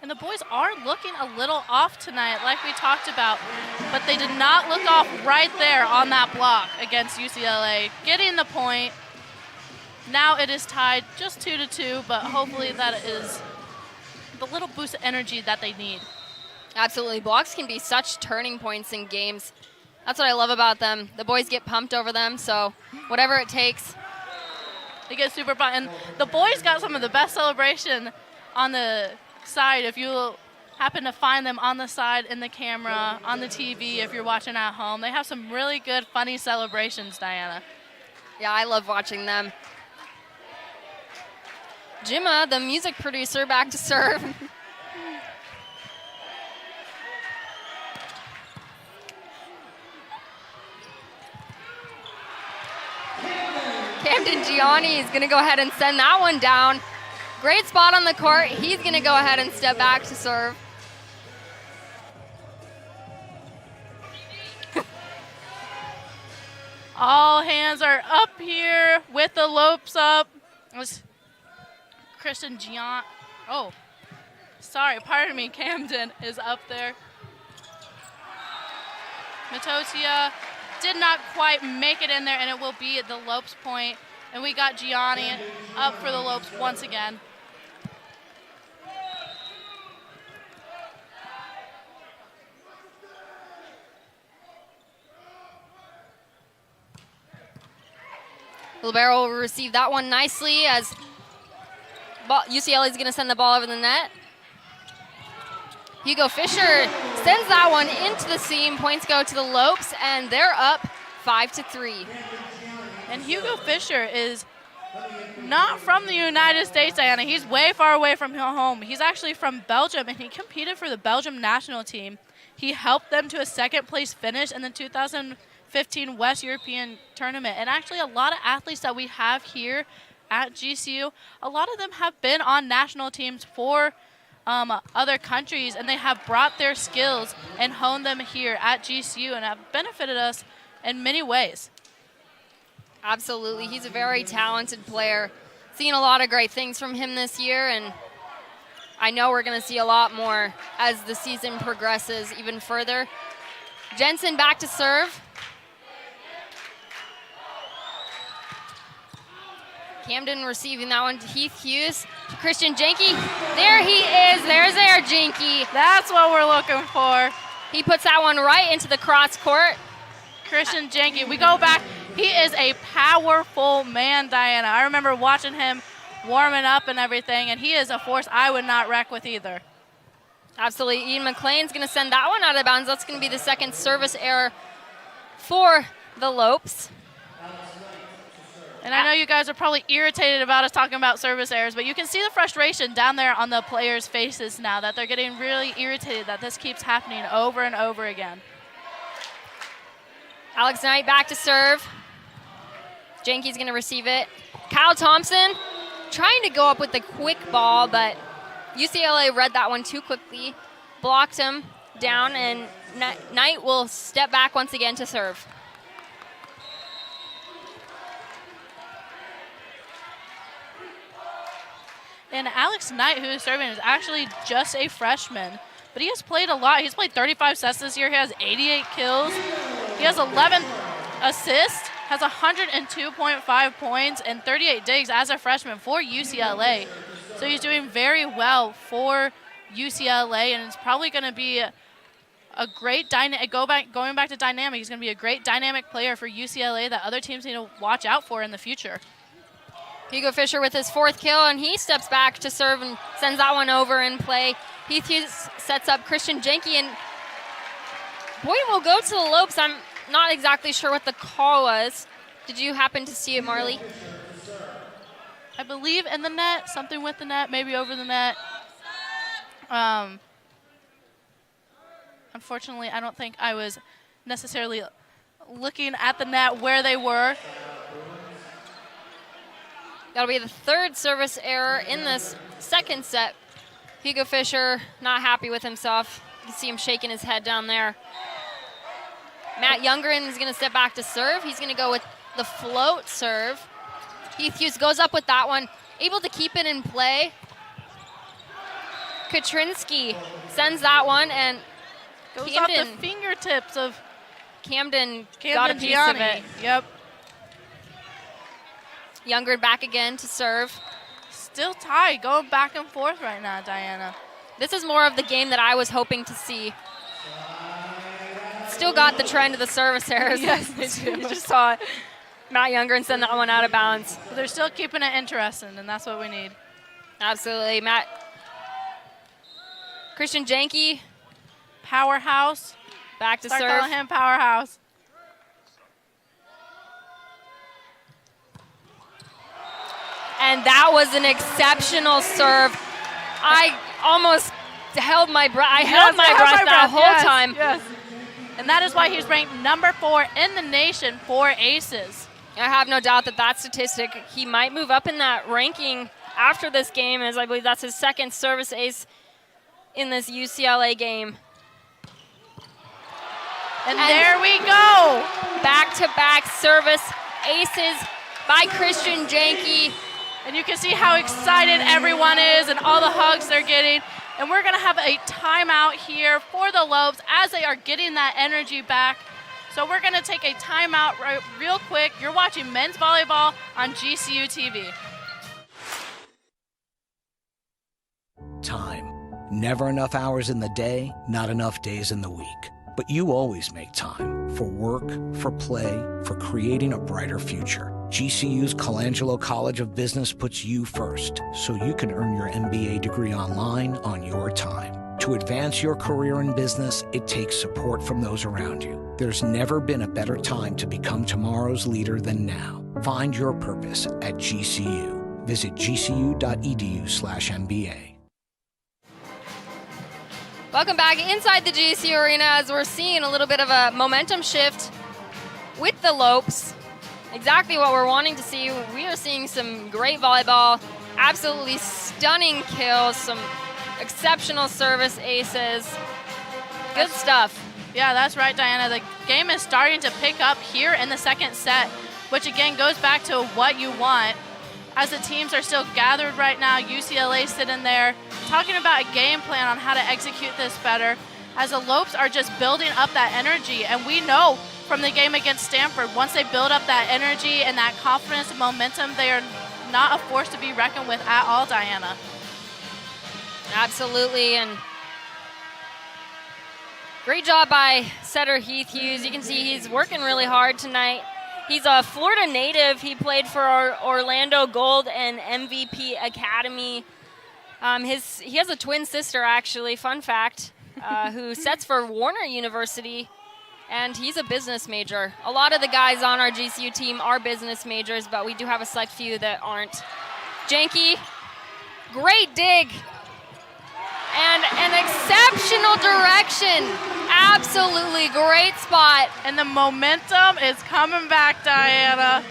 Speaker 2: And the boys are looking a little off tonight, like we talked about, but they did not look off right there on that block against UCLA, getting the point. Now it is tied just 2-2, but hopefully that is the little boost of energy that they need.
Speaker 1: Absolutely. Blocks can be such turning points in games. That's what I love about them. The boys get pumped over them, so whatever it takes.
Speaker 2: They get super pumped. And the boys got some of the best celebration on the side. If you happen to find them on the side, in the camera, on the TV, if you're watching at home, they have some really good, funny celebrations, Diana.
Speaker 1: Yeah, I love watching them. Gemma, the music producer, back to serve. Camden Gianni is going to go ahead and send that one down. Great spot on the court. He's going to go ahead and step back to serve.
Speaker 2: All hands are up here with the Lopes up. It was Oh, sorry, pardon me, Camden is up there. Matosia did not quite make it in there, and it will be at the Lopes point. And we got Gianni up for the Lopes once again.
Speaker 1: Libero will receive that one nicely as UCLA is going to send the ball over the net. Hugo Fisher sends that one into the seam. Points go to the Lopes, and they're up 5-3.
Speaker 2: And Hugo Fisher is not from the United States, Diana. He's way far away from home. He's actually from Belgium, and he competed for the Belgium national team. He helped them to a second-place finish in the 2015 West European tournament. And actually, a lot of athletes that we have here at GCU, a lot of them have been on national teams for other countries, and they have brought their skills and honed them here at GCU and have benefited us in many ways.
Speaker 1: Absolutely. He's a very talented player. Seen a lot of great things from him this year, and I know we're going to see a lot more as the season progresses even further. Jensen back to serve. Camden receiving that one to Heath Hughes. Christian Jenke. There he is. There's our Jenke.
Speaker 2: That's what we're looking for.
Speaker 1: He puts that one right into the cross court.
Speaker 2: Christian Jenke. We go back. He is a powerful man, Diana. I remember watching him warming up and everything, and he is a force I would not wreck with either.
Speaker 1: Absolutely. Ian McLean's going to send that one out of bounds. That's going to be the second service error for the Lopes.
Speaker 2: And I know you guys are probably irritated about us talking about service errors, but you can see the frustration down there on the players' faces now that they're getting really irritated that this keeps happening over and over again.
Speaker 1: Alex Knight back to serve. Jenke's going to receive it. Kyle Thompson trying to go up with the quick ball, but UCLA read that one too quickly, blocked him down, and Knight will step back once again to serve.
Speaker 2: And Alex Knight, who is serving, is actually just a freshman, but he has played a lot. He's played 35 sets this year. He has 88 kills. He has 11 assists, has 102.5 points, and 38 digs as a freshman for UCLA. So he's doing very well for UCLA, and it's probably going to be a great going back to dynamic. He's going to be a great dynamic player for UCLA that other teams need to watch out for in the future.
Speaker 1: Hugo Fisher with his fourth kill, and he steps back to serve and sends that one over in play. Heath Hughes sets up Christian Jenke, and point will go to the Lopes. I'm not exactly sure what the call was. Did you happen to see it, Marley?
Speaker 2: I believe in the net, something with the net, maybe over the net. Unfortunately, I don't think I was necessarily looking at the net where they were.
Speaker 1: That'll be the third service error in this second set. Hugo Fisher not happy with himself. You can see him shaking his head down there. Matt Youngren is going to step back to serve. He's going to go with the float serve. Heath Hughes goes up with that one, able to keep it in play. Katrinsky sends that one, and
Speaker 2: goes off the fingertips of
Speaker 1: Camden got a piece of it.
Speaker 2: Yep.
Speaker 1: Youngren back again to serve.
Speaker 2: Still tied, going back and forth right now, Diana.
Speaker 1: This is more of the game that I was hoping to see. Still got the trend of the service errors.
Speaker 2: Yes,
Speaker 1: you just saw it. Matt Youngren send that one out of bounds.
Speaker 2: But they're still keeping it interesting, and that's what we need.
Speaker 1: Absolutely, Matt. Christian Jenke.
Speaker 2: Powerhouse.
Speaker 1: Back to serve.
Speaker 2: Start calling him Powerhouse.
Speaker 1: And that was an exceptional serve. I almost held my breath. I held my breath that whole time.
Speaker 2: Yes. And that is why he's ranked number 4 in the nation for aces.
Speaker 1: I have no doubt that statistic, he might move up in that ranking after this game, as I believe that's his second service ace in this UCLA game.
Speaker 2: And there we go.
Speaker 1: Back-to-back service aces by Christian Jenke.
Speaker 2: And you can see how excited everyone is and all the hugs they're getting. And we're going to have a timeout here for the Lopes as they are getting that energy back. So we're going to take a timeout real quick. You're watching men's volleyball on GCU TV.
Speaker 10: Time. Never enough hours in the day, not enough days in the week. But you always make time for work, for play, for creating a brighter future. GCU's Colangelo College of Business puts you first, so you can earn your MBA degree online on your time. To advance your career in business, it takes support from those around you. There's never been a better time to become tomorrow's leader than now. Find your purpose at GCU. Visit gcu.edu/MBA.
Speaker 1: Welcome back inside the GCU Arena as we're seeing a little bit of a momentum shift with the Lopes. Exactly what we're wanting to see. We are seeing some great volleyball, absolutely stunning kills, some exceptional service aces. Good stuff.
Speaker 2: Yeah, that's right, Diana. The game is starting to pick up here in the second set, which again goes back to what you want. As the teams are still gathered right now, UCLA sitting there talking about a game plan on how to execute this better, as the Lopes are just building up that energy. And we know from the game against Stanford, once they build up that energy and that confidence and momentum, they are not a force to be reckoned with at all, Diana.
Speaker 1: Absolutely, and great job by setter Heath Hughes. You can see he's working really hard tonight. He's a Florida native. He played for our Orlando Gold and MVP Academy. He has a twin sister, actually, fun fact, who sets for Warner University, and he's a business major. A lot of the guys on our GCU team are business majors, but we do have a select few that aren't. Janke, great dig, and an exceptional direction. Absolutely great spot.
Speaker 2: And the momentum is coming back, Diana.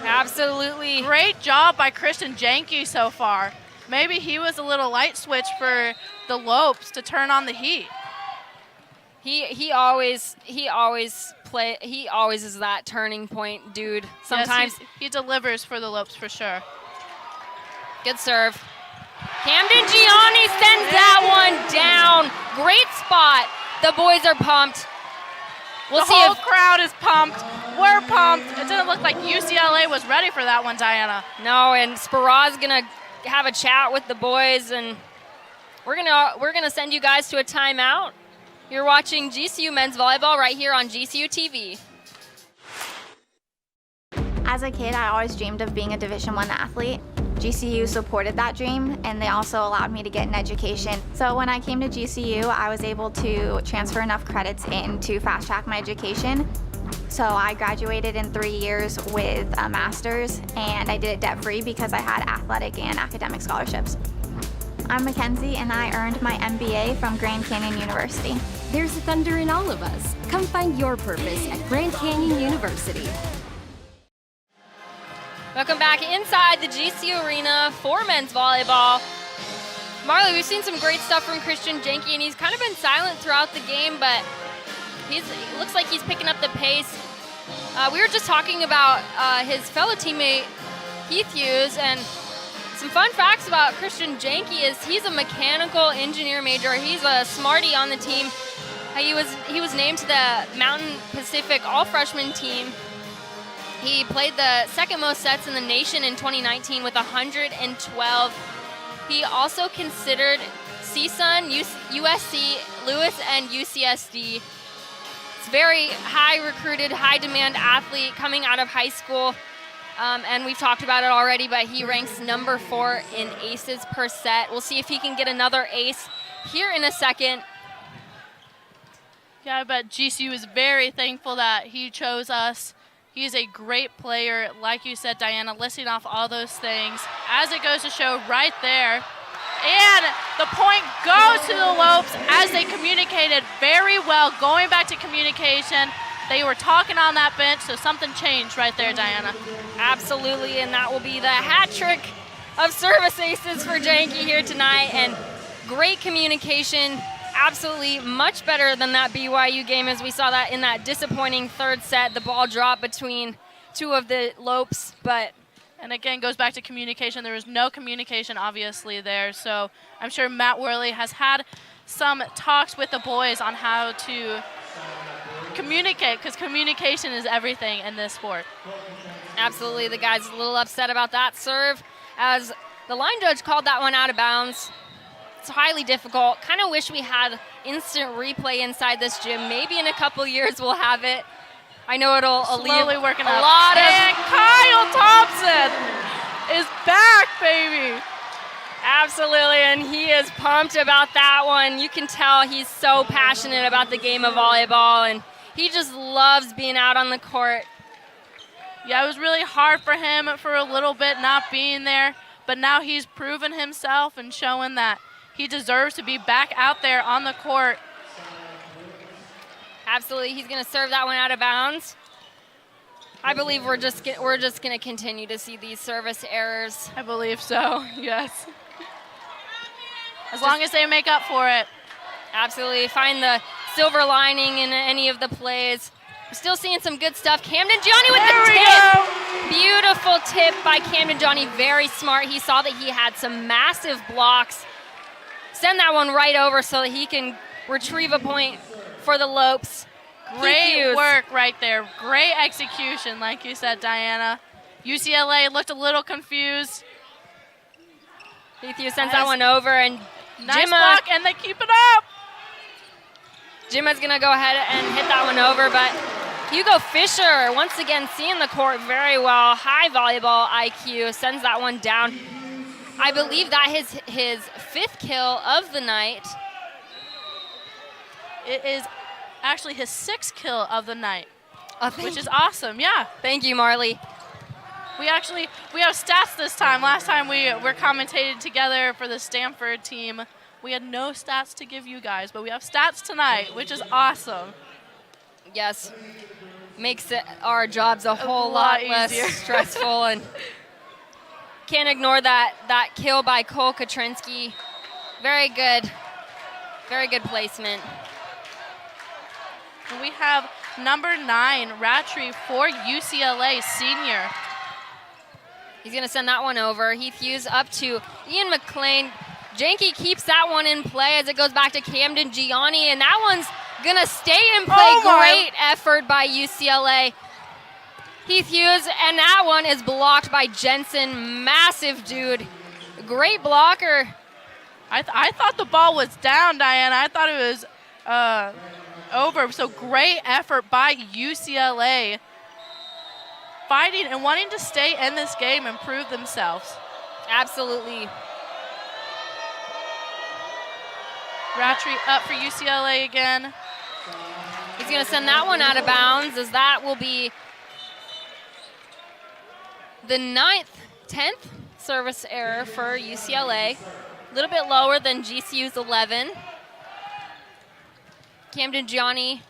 Speaker 1: Absolutely.
Speaker 2: Great job by Christian Janke so far. Maybe he was a little light switch for the Lopes to turn on the heat.
Speaker 1: He always is that turning point dude. Sometimes
Speaker 2: yes, he delivers for the Lopes for sure.
Speaker 1: Good serve. Camden Gianni sends that one down. Great spot. The boys are pumped. We'll see
Speaker 2: the whole
Speaker 1: if
Speaker 2: crowd is pumped. We're pumped. It didn't look like UCLA was ready for that one, Diana.
Speaker 1: No, and Sparaz's gonna have a chat with the boys, and we're gonna send you guys to a timeout. You're watching GCU men's volleyball right here on GCU TV.
Speaker 7: As a kid, I always dreamed of being a Division I athlete. GCU supported that dream, and they also allowed me to get an education. So when I came to GCU, I was able to transfer enough credits in to fast track my education. So I graduated in 3 years with a master's, and I did it debt-free because I had athletic and academic scholarships. I'm Mackenzie, and I earned my MBA from Grand Canyon University.
Speaker 8: There's thunder in all of us. Come find your purpose at Grand Canyon University.
Speaker 1: Welcome back inside the GCU Arena for men's volleyball. Marley, we've seen some great stuff from Christian Janke, and he's kind of been silent throughout the game, but it looks like he's picking up the pace. We were just talking about his fellow teammate Heath Hughes, and some fun facts about Christian Janke is he's a mechanical engineer major. He's a smarty on the team. He was named to the Mountain Pacific All-Freshman team. He played the second most sets in the nation in 2019 with 112. He also considered CSUN, USC, Lewis, and UCSD. It's very high recruited, high demand athlete coming out of high school. And we've talked about it already, but he ranks number 4 in aces per set. We'll see if he can get another ace here in a second.
Speaker 2: Yeah, I bet GCU is very thankful that he chose us. He's a great player, like you said, Diana, listing off all those things. As it goes to show right there. And the point goes to the Lopes as they communicated very well. Going back to communication, they were talking on that bench, so something changed right there, Diana.
Speaker 1: Absolutely, and that will be the hat trick of service aces for Janke here tonight. And great communication. Absolutely much better than that BYU game, as we saw that in that disappointing third set. The ball dropped between two of the Lopes, but
Speaker 2: And again, goes back to communication. There was no communication, obviously, there. So I'm sure Matt Worley has had some talks with the boys on how to communicate, because communication is everything in this sport.
Speaker 1: Absolutely. The guy's a little upset about that serve, as the line judge called that one out of bounds. It's highly difficult. Kind of wish we had instant replay inside this gym. Maybe in a couple years we'll have it. I know it'll
Speaker 2: slowly
Speaker 1: alleviate
Speaker 2: working
Speaker 1: a
Speaker 2: up.
Speaker 1: lot
Speaker 2: And Kyle Thompson is back, baby.
Speaker 1: Absolutely, and he is pumped about that one. You can tell he's so passionate about the game of volleyball, and he just loves being out on the court.
Speaker 2: Yeah, it was really hard for him for a little bit not being there, but now he's proven himself and showing that he deserves to be back out there on the court.
Speaker 1: Absolutely, he's going to serve that one out of bounds. I believe we're just going to continue to see these service errors.
Speaker 2: I believe so, yes. As long as they make up for it.
Speaker 1: Absolutely, find the silver lining in any of the plays. We're still seeing some good stuff. Camden Gianni with the tip. Beautiful tip by Camden Gianni, very smart. He saw that he had some massive blocks. Send that one right over so that he can retrieve a point for the Lopes.
Speaker 2: Great work right there. Great execution, like you said, Diana. UCLA looked a little confused.
Speaker 1: Heath Hughes sends that one over, and
Speaker 2: nice block, and they keep it up.
Speaker 1: Jimma's going to go ahead and hit that one over, but Hugo Fisher, once again, seeing the court very well. High volleyball IQ, sends that one down. I believe that is his 5th kill of the night.
Speaker 2: It is actually his 6th kill of the night, which is
Speaker 1: you.
Speaker 2: awesome, yeah.
Speaker 1: Thank you, Marley.
Speaker 2: We have stats this time. Last time we were commentated together for the Stanford team. We had no stats to give you guys, but we have stats tonight, which is awesome.
Speaker 1: Yes, makes our jobs a whole lot less stressful, and can't ignore that kill by Cole Katrinsky. Very good placement.
Speaker 2: And we have number 9, Rattry for UCLA, senior.
Speaker 1: He's going to send that one over. Heath Hughes up to Ian McLean. Janke keeps that one in play as it goes back to Camden Gianni, and that one's going to stay in play. Great effort by UCLA. Heath Hughes, and that one is blocked by Jensen. Massive dude. Great blocker.
Speaker 2: I thought the ball was down, Diana. I thought it was over. So great effort by UCLA. Fighting and wanting to stay in this game and prove themselves.
Speaker 1: Absolutely.
Speaker 2: Rattry up for UCLA again.
Speaker 1: He's going to send that one out of bounds, as that will be the 10th service error for UCLA. A little bit lower than GCU's 11. Camden Gianni,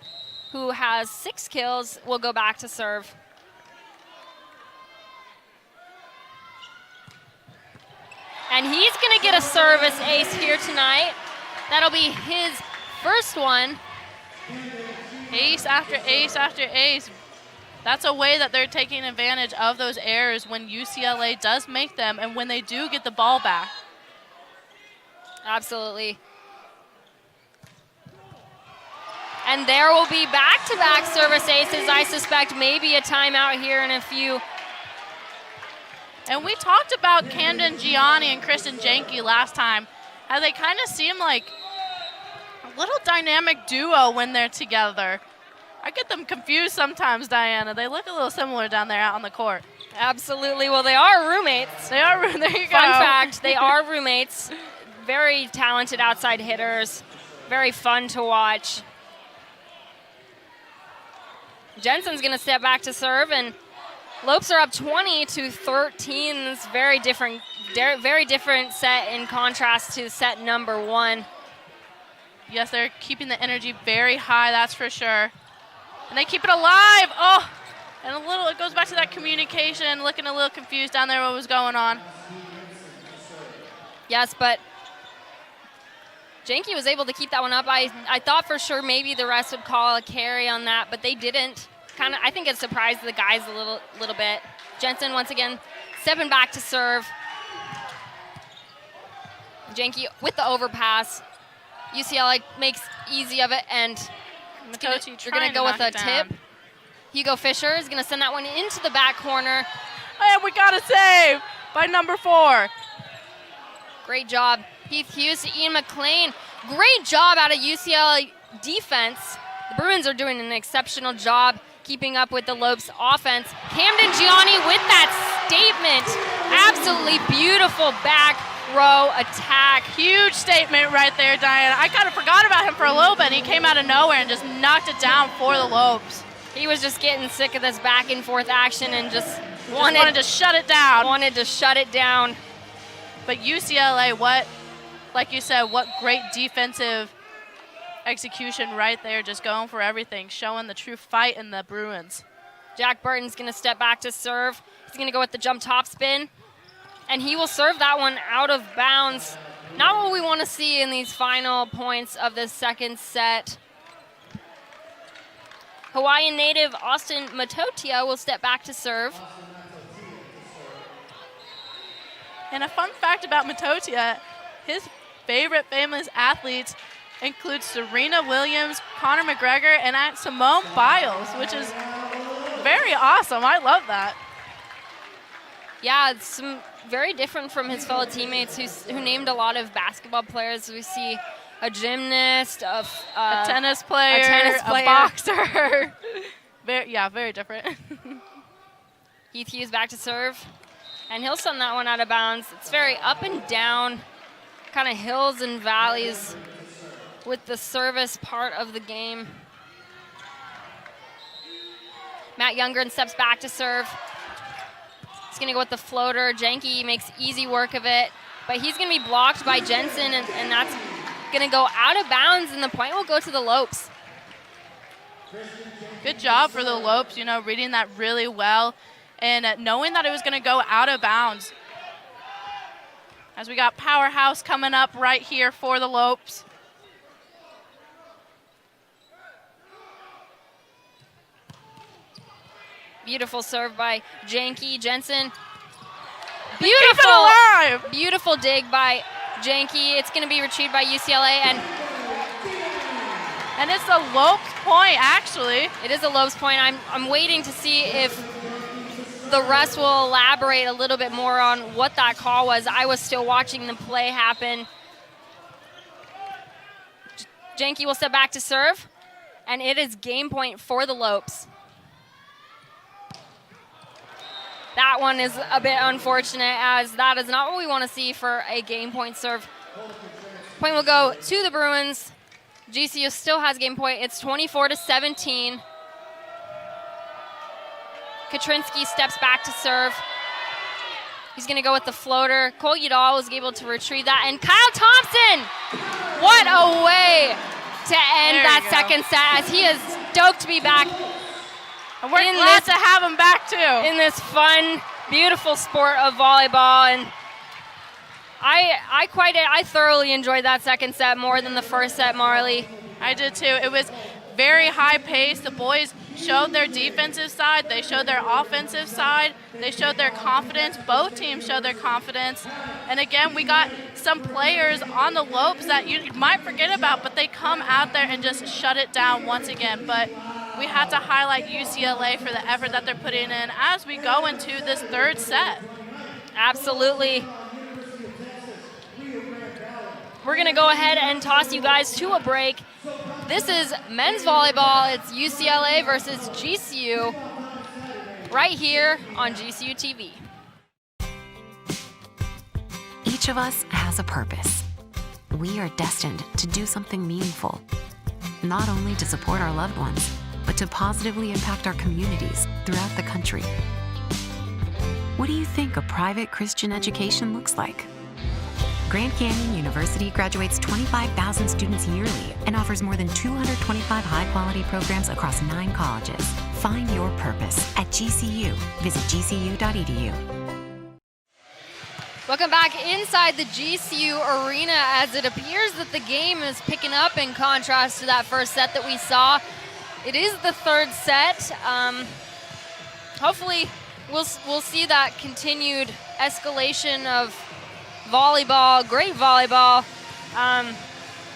Speaker 1: who has 6 kills, will go back to serve. And he's going to get a service ace here tonight. That'll be his first one.
Speaker 2: Ace after ace after ace. That's a way that they're taking advantage of those errors when UCLA does make them and when they do get the ball back.
Speaker 1: Absolutely. And there will be back-to-back service aces. I suspect maybe a timeout here in a few.
Speaker 2: And we talked about Camden Gianni and Kristen Janke last time, how they kind of seem like a little dynamic duo when they're together. I get them confused sometimes, Diana. They look a little similar down there out on the court.
Speaker 1: Absolutely. Well, they are roommates.
Speaker 2: They are. There you go.
Speaker 1: Fun fact, they are roommates. Very talented outside hitters. Very fun to watch. Jensen's going to step back to serve, and Lopes are up 20-13. It's very different set in contrast to set number 1.
Speaker 2: Yes, they're keeping the energy very high, that's for sure. And they keep it alive. Oh, and it goes back to that communication, looking a little confused down there what was going on.
Speaker 1: Yes, but Janke was able to keep that one up. I thought for sure maybe the rest would call a carry on that, but they didn't. I think it surprised the guys a little bit. Jensen once again stepping back to serve. Janke with the overpass. UCLA makes easy of it, and they're going to go with a tip. Hugo Fisher is going to send that one into the back corner.
Speaker 2: And we got a save by number 4.
Speaker 1: Great job. Heath Hughes to Ian McLean. Great job out of UCLA defense. The Bruins are doing an exceptional job keeping up with the Lopes offense. Camden Gianni with that statement. Absolutely beautiful back row attack.
Speaker 2: Huge statement right there, Diana. I kind of forgot about him for a little bit. He came out of nowhere and just knocked it down for the Lopes.
Speaker 1: He was just getting sick of this back and forth action and just
Speaker 2: wanted to shut it down.
Speaker 1: Wanted to shut it down.
Speaker 2: But UCLA, like you said, what great defensive execution right there, just going for everything, showing the true fight in the Bruins.
Speaker 1: Jack Burton's going to step back to serve. He's going to go with the jump top spin, and he will serve that one out of bounds. Not what we want to see in these final points of this second set. Hawaiian native Austin Matotia will step back to serve.
Speaker 2: And a fun fact about Matotia, his favorite famous athletes include Serena Williams, Conor McGregor, and Simone Biles, which is very awesome. I love that.
Speaker 1: Yeah, it's some very different from his fellow teammates who named a lot of basketball players. We see a gymnast, a
Speaker 2: tennis player, a boxer. Very different.
Speaker 1: Heath Hughes back to serve, and he'll send that one out of bounds. It's very up and down, kind of hills and valleys with the service part of the game. Matt Youngren steps back to serve. He's going to go with the floater. Janke makes easy work of it, but he's going to be blocked by Jensen, and that's going to go out of bounds, and the point will go to the Lopes.
Speaker 2: Good job for the Lopes, reading that really well and knowing that it was going to go out of bounds. As we got Powerhouse coming up right here for the Lopes.
Speaker 1: Beautiful serve by Janke. Jensen. Beautiful dig by Janke. It's going to be retrieved by UCLA,
Speaker 2: and it's a Lopes point, actually.
Speaker 1: It is a Lopes point. I'm waiting to see if the rest will elaborate a little bit more on what that call was. I was still watching the play happen. Janke will step back to serve, and it is game point for the Lopes. That one is a bit unfortunate, as that is not what we want to see for a game point serve. Point will go to the Bruins. GCU still has game point. It's 24-17. Katrinsky steps back to serve. He's going to go with the floater. Cole Udall was able to retrieve that. And Kyle Thompson! What a way to end that second set, as he is stoked to be back.
Speaker 2: And we're glad to have him back, too.
Speaker 1: In this fun, beautiful sport of volleyball. And I thoroughly enjoyed that second set more than the first set, Marley.
Speaker 2: I did, too. It was very high pace. The boys showed their defensive side. They showed their offensive side. They showed their confidence. Both teams showed their confidence. And again, we got some players on the Lopes that you might forget about, but they come out there and just shut it down once again. But we had to highlight UCLA for the effort that they're putting in as we go into this third set.
Speaker 1: Absolutely. We're going to go ahead and toss you guys to a break. This is men's volleyball. It's UCLA versus GCU right here on GCU TV.
Speaker 9: Each of us has a purpose. We are destined to do something meaningful, not only to support our loved ones, but to positively impact our communities throughout the country. What do you think a private Christian education looks like? Grand Canyon University graduates 25,000 students yearly and offers more than 225 high-quality programs across 9 colleges. Find your purpose at GCU. Visit gcu.edu.
Speaker 1: Welcome back inside the GCU arena, as it appears that the game is picking up in contrast to that first set that we saw. It is the third set. Hopefully we'll see that continued escalation of volleyball, great volleyball.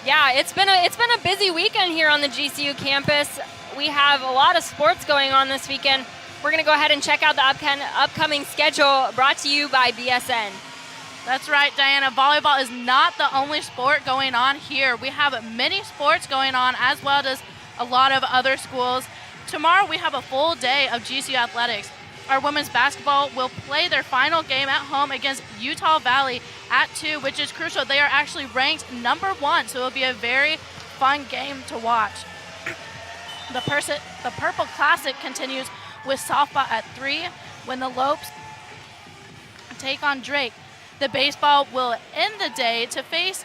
Speaker 1: Yeah, it's been a busy weekend here on the GCU campus. We have a lot of sports going on this weekend. We're going to go ahead and check out the upcoming schedule brought to you by BSN.
Speaker 2: That's right, Diana. Volleyball is not the only sport going on here. We have many sports going on as well as a lot of other schools. Tomorrow we have a full day of GCU athletics. Our women's basketball will play their final game at home against Utah Valley at 2, which is crucial. They are actually ranked number 1, so it'll be a very fun game to watch. The Purple Classic continues with softball at 3 when the Lopes take on Drake. The baseball will end the day to face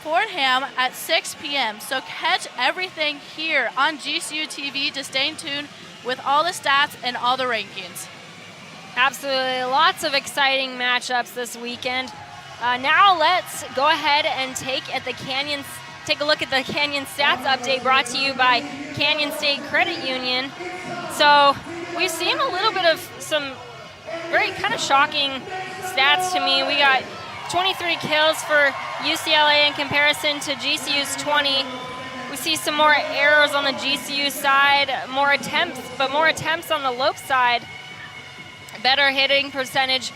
Speaker 2: Fordham at 6 p.m. So catch everything here on GCU TV to stay tuned with all the stats and all the rankings.
Speaker 1: Absolutely. Lots of exciting matchups this weekend. Now let's go ahead and take a look at the Canyon Stats update brought to you by Canyon State Credit Union. So we've seen a little bit of some very kind of shocking stats to me. We got 23 kills for UCLA in comparison to GCU's 20. We see some more errors on the GCU side, more attempts on the Lope side. Better hitting percentage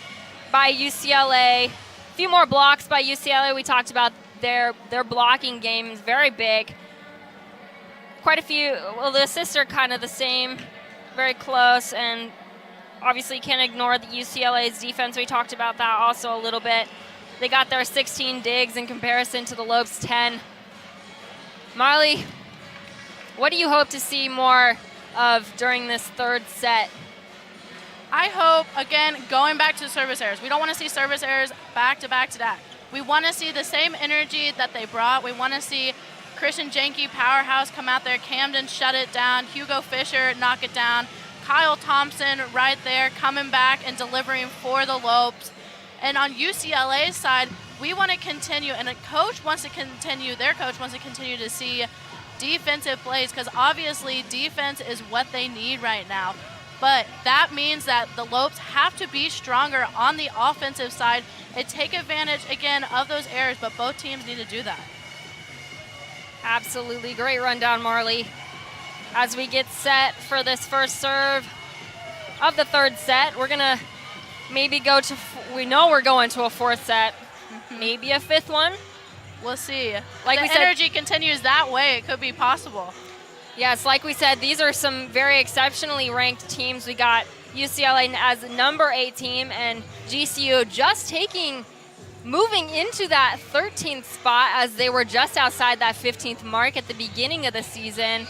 Speaker 1: by UCLA. A few more blocks by UCLA. We talked about their blocking game is very big. Quite a few, well, the assists are kind of the same, very close, and obviously can't ignore the UCLA's defense. We talked about that also a little bit. They got their 16 digs in comparison to the Lopes' 10. Marley, what do you hope to see more of during this third set?
Speaker 2: I hope, again, going back to service errors. We don't want to see service errors back to back to back. We want to see the same energy that they brought. We want to see Christian Jenke, powerhouse, come out there. Camden shut it down. Hugo Fisher knock it down. Kyle Thompson right there coming back and delivering for the Lopes. And on UCLA's side, we want to continue, and their coach wants to continue to see defensive plays, because obviously defense is what they need right now. But that means that the Lopes have to be stronger on the offensive side and take advantage, again, of those errors, but both teams need to do that.
Speaker 1: Absolutely. Great rundown, Marley. As we get set for this first serve of the third set, we're going to maybe we know we're going to a fourth set, maybe a fifth one.
Speaker 2: We'll see.
Speaker 1: Like
Speaker 2: the energy continues that way, it could be possible.
Speaker 1: Yes, like we said, these are some very exceptionally ranked teams. We got UCLA as number 8 team and GCU just moving into that 13th spot as they were just outside that 15th mark at the beginning of the season.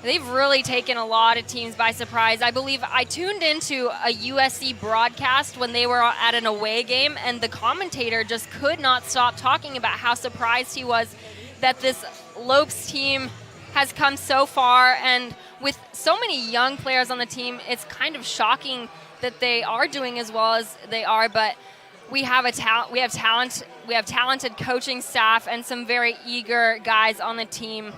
Speaker 1: They've really taken a lot of teams by surprise. I believe I tuned into a USC broadcast when they were at an away game, and the commentator just could not stop talking about how surprised he was that this Lopes team has come so far. And with so many young players on the team, it's kind of shocking that they are doing as well as they are. But we have talented coaching staff and some very eager guys on the team.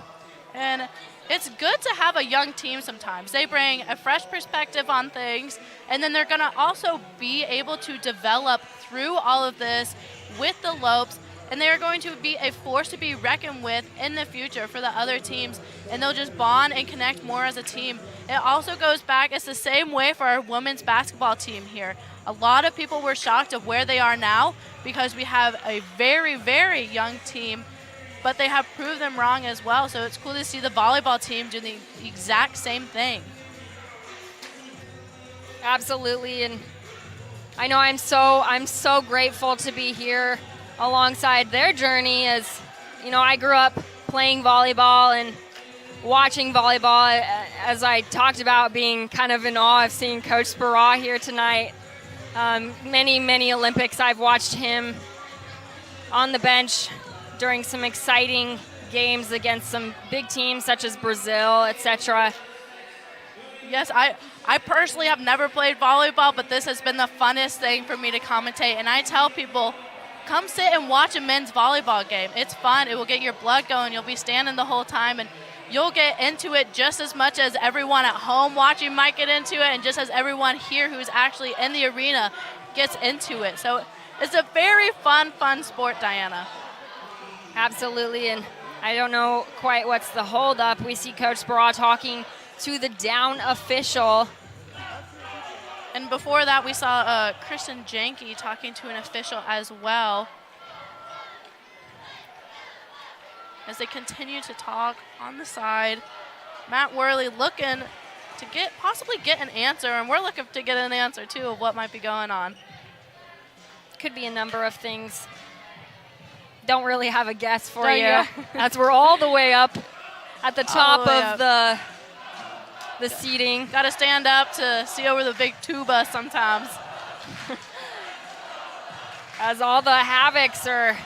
Speaker 2: And it's good to have a young team sometimes. They bring a fresh perspective on things, and then they're going to also be able to develop through all of this with the Lopes, and they're going to be a force to be reckoned with in the future for the other teams, and they'll just bond and connect more as a team. It also goes back, it's the same way for our women's basketball team here. A lot of people were shocked of where they are now because we have a very, very young team, but they have proved them wrong as well. So it's cool to see the volleyball team do the exact same thing.
Speaker 1: Absolutely, and I know I'm so grateful to be here alongside their journey. As you know, I grew up playing volleyball and watching volleyball, as I talked about being kind of in awe of seeing Coach Speraw here tonight. Many Olympics I've watched him on the bench during some exciting games against some big teams such as Brazil, etc.
Speaker 2: Yes, I personally have never played volleyball, but this has been the funnest thing for me to commentate. And I tell people, come sit and watch a men's volleyball game. It's fun. It will get your blood going. You'll be standing the whole time. And you'll get into it just as much as everyone at home watching might get into it, and just as everyone here who's actually in the arena gets into it. So it's a very fun sport, Diana.
Speaker 1: Absolutely, and I don't know quite what's the holdup. We see Coach Sparrow talking to the down official.
Speaker 2: And before that, we saw Kristen Janke talking to an official as well. As they continue to talk on the side, Matt Worley looking to possibly get an answer, and we're looking to get an answer too of what might be going on.
Speaker 1: Could be a number of things. Don't really have a guess for you. As we're all the way up at the top of the seating.
Speaker 2: Got to stand up to see over the big tuba sometimes.
Speaker 1: As all the Havocs are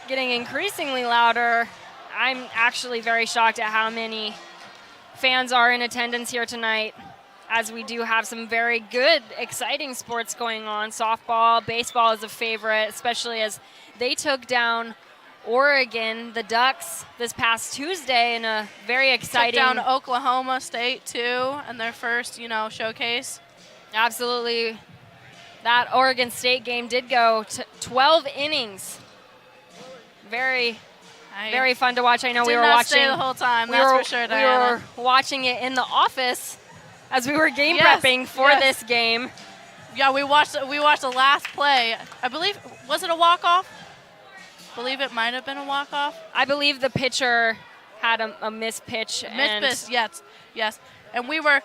Speaker 1: getting increasingly louder, I'm actually very shocked at how many fans are in attendance here tonight, as we do have some very good, exciting sports going on. Softball, baseball is a favorite, especially as they took down Oregon, the Ducks, this past Tuesday in a very exciting.
Speaker 2: Took down Oklahoma State too in their first, showcase.
Speaker 1: Absolutely. That Oregon State game did go to 12 innings. Very fun to watch. I know we were watching
Speaker 2: stay the whole time. That's for sure, Diana.
Speaker 1: We were watching it in the office as we were game prepping for this game.
Speaker 2: Yeah, we watched the last play. I believe, was it a walk-off? I believe it might have been a walk-off.
Speaker 1: I believe the pitcher had a missed pitch.
Speaker 2: Yes. And we were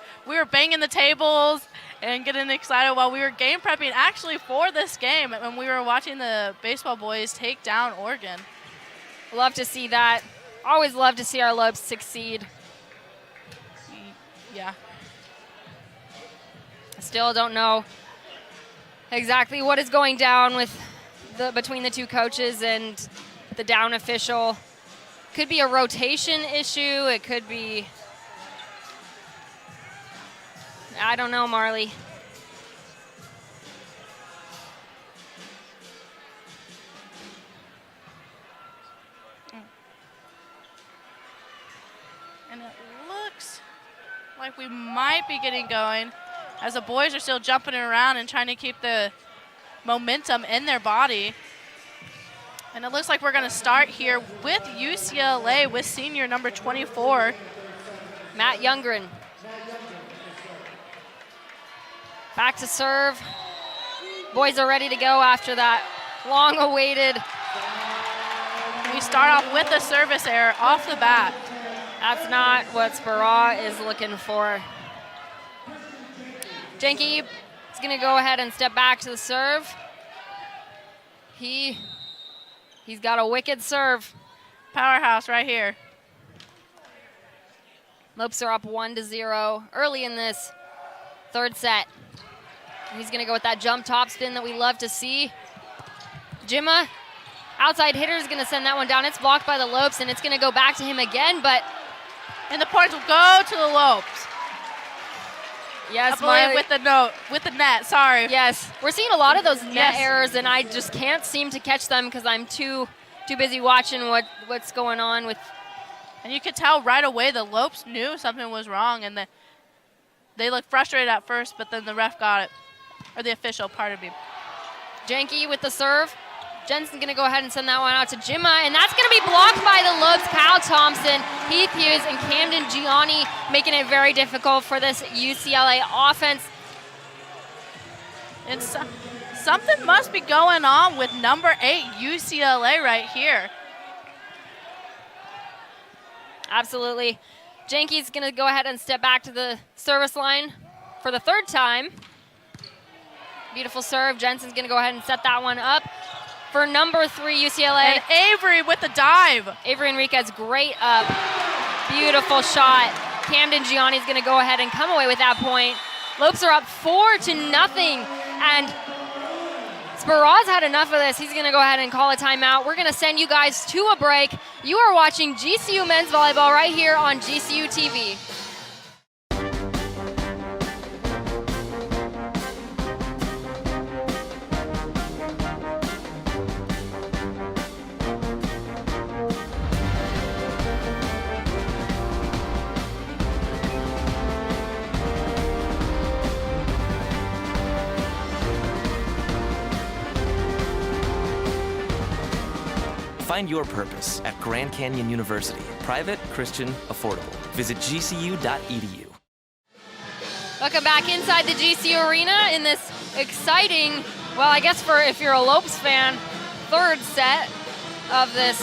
Speaker 2: banging the tables and getting excited while we were game prepping actually for this game, when we were watching the baseball boys take down Oregon.
Speaker 1: Love to see that. Always love to see our Lopes succeed.
Speaker 2: Yeah.
Speaker 1: Still don't know exactly what is going down between the two coaches and the down official. Could be a rotation issue. It could be, I don't know, Marley.
Speaker 2: And it looks like we might be getting going, as the boys are still jumping around and trying to keep the momentum in their body. And it looks like we're going to start here with UCLA with senior number 24,
Speaker 1: Matt Youngren. Back to serve. Boys are ready to go after that long-awaited.
Speaker 2: We start off with a service error off the bat.
Speaker 1: That's not what Sparrow is looking for. Janke is going to go ahead and step back to the serve. He's got a wicked serve.
Speaker 2: Powerhouse right here.
Speaker 1: Lopes are up 1-0 early in this third set. He's going to go with that jump top spin that we love to see. Jimma, outside hitter, is going to send that one down. It's blocked by the Lopes, and it's going to go back to him again, but...
Speaker 2: And the points will go to the Lopes.
Speaker 1: Yes,
Speaker 2: Marley, with the net, sorry.
Speaker 1: Yes, we're seeing a lot of those net errors, and I just can't seem to catch them because I'm too busy watching what's going on with.
Speaker 2: And you could tell right away the Lopes knew something was wrong, and they looked frustrated at first, but then the ref got it, or the official, pardon me.
Speaker 1: Janke with the serve. Jensen going to go ahead and send that one out to Jimma, and that's going to be blocked by the Lopes. Kyle Thompson, Heath Hughes, and Camden Gianni making it very difficult for this UCLA offense.
Speaker 2: And something must be going on with number 8 UCLA right here.
Speaker 1: Absolutely. Janke's going to go ahead and step back to the service line for the third time. Beautiful serve. Jensen's going to go ahead and set that one up for number 3 UCLA.
Speaker 2: And Avery with the dive.
Speaker 1: Avery Enriquez, great up. Beautiful shot. Camden Gianni's going to go ahead and come away with that point. Lopes are up 4-0, and Sparrow's had enough of this. He's going to go ahead and call a timeout. We're going to send you guys to a break. You are watching GCU Men's Volleyball right here on GCU TV.
Speaker 6: Find your purpose at Grand Canyon University. Private, Christian, affordable. Visit gcu.edu.
Speaker 1: Welcome back inside the GCU Arena in this exciting, well, I guess for if you're a Lopes fan, third set of this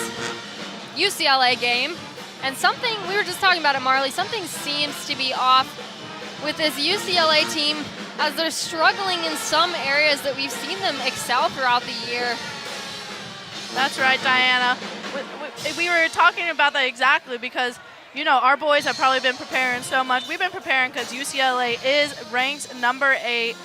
Speaker 1: UCLA game. And something, we were just talking about it, Marley, something seems to be off with this UCLA team as they're struggling in some areas that we've seen them excel throughout the year.
Speaker 2: That's right, Diana. We were talking about that exactly because, you know, our boys have probably been preparing so much. We've been preparing because UCLA is ranked number 8.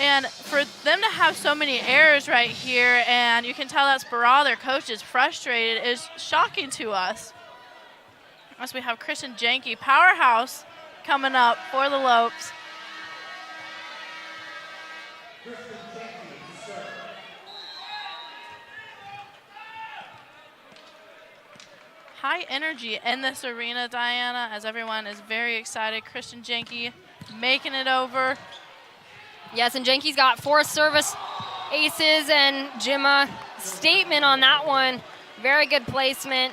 Speaker 2: And for them to have so many errors right here, and you can tell that Sparrow, their coach, is frustrated, is shocking to us. As we have Christian Jenke, powerhouse, coming up for the Lopes. High energy in this arena, Diana, as everyone is very excited. Christian Jenke making it over.
Speaker 1: Yes, and Jenke's got 4 service aces, and Jimma statement on that one. Very good placement.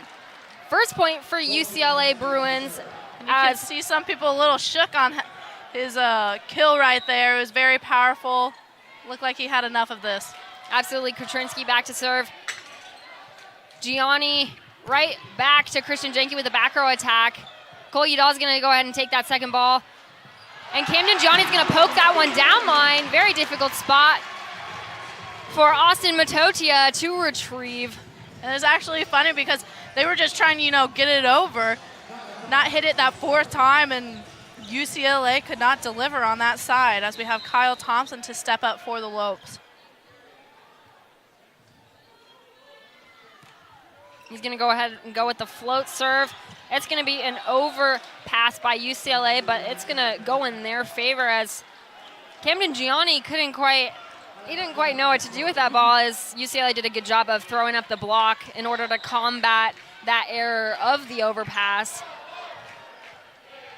Speaker 1: First point for UCLA Bruins.
Speaker 2: And you can see some people a little shook on his kill right there. It was very powerful. Looked like he had enough of this.
Speaker 1: Absolutely, Katrinsky back to serve. Gianni right back to Christian Jenke with a back row attack. Cole Udall's going to go ahead and take that second ball. And Camden Gianni's going to poke that one down line. Very difficult spot for Austin Matotia to retrieve.
Speaker 2: And it's actually funny because they were just trying to, you know, get it over, not hit it that 4th time, and UCLA could not deliver on that side as we have Kyle Thompson to step up for the Lopes.
Speaker 1: He's going to go ahead and go with the float serve. It's going to be an overpass by UCLA, but it's going to go in their favor as Camden Gianni didn't quite know what to do with that ball, as UCLA did a good job of throwing up the block in order to combat that error of the overpass.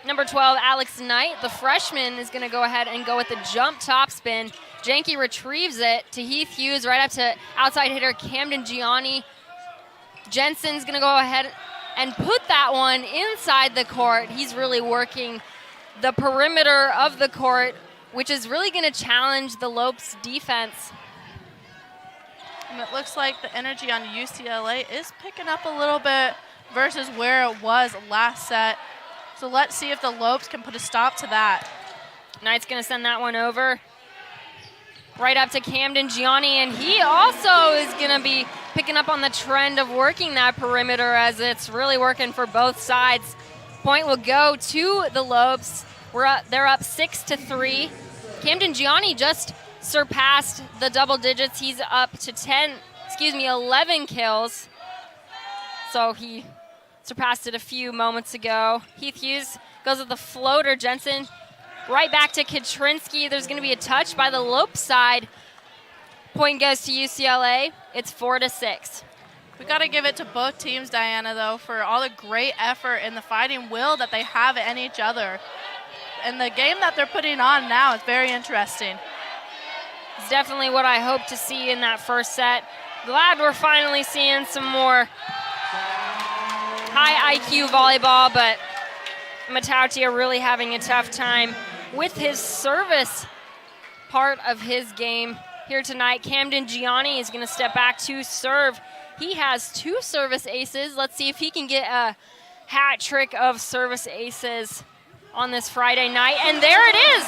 Speaker 1: Number 12, Alex Knight, the freshman, is going to go ahead and go with the jump topspin. Jenke retrieves it to Heath Hughes, right up to outside hitter Camden Gianni. Jensen's going to go ahead and put that one inside the court. He's really working the perimeter of the court, which is really going to challenge the Lopes defense.
Speaker 2: And it looks like the energy on UCLA is picking up a little bit versus where it was last set. So let's see if the Lopes can put a stop to that.
Speaker 1: Knight's going to send that one over right up to Camden Gianni, and he also is going to be picking up on the trend of working that perimeter, as it's really working for both sides. Point will go to the Lopes. They're up 6-3. Camden Gianni just surpassed the double digits. He's up to 11 kills. So he surpassed it a few moments ago. Heath Hughes goes with the floater. Jensen right back to Katrinsky. There's going to be a touch by the Lopes side. Point goes to UCLA. It's 4-6.
Speaker 2: We got to give it to both teams, Diana, though, for all the great effort and the fighting will that they have in each other. And the game that they're putting on now is very interesting.
Speaker 1: It's definitely what I hope to see in that first set. Glad we're finally seeing some more high IQ volleyball, but Matautia really having a tough time with his service part of his game here tonight. Camden Gianni is going to step back to serve. He has 2 service aces. Let's see if he can get a hat trick of service aces on this Friday night. And there it is.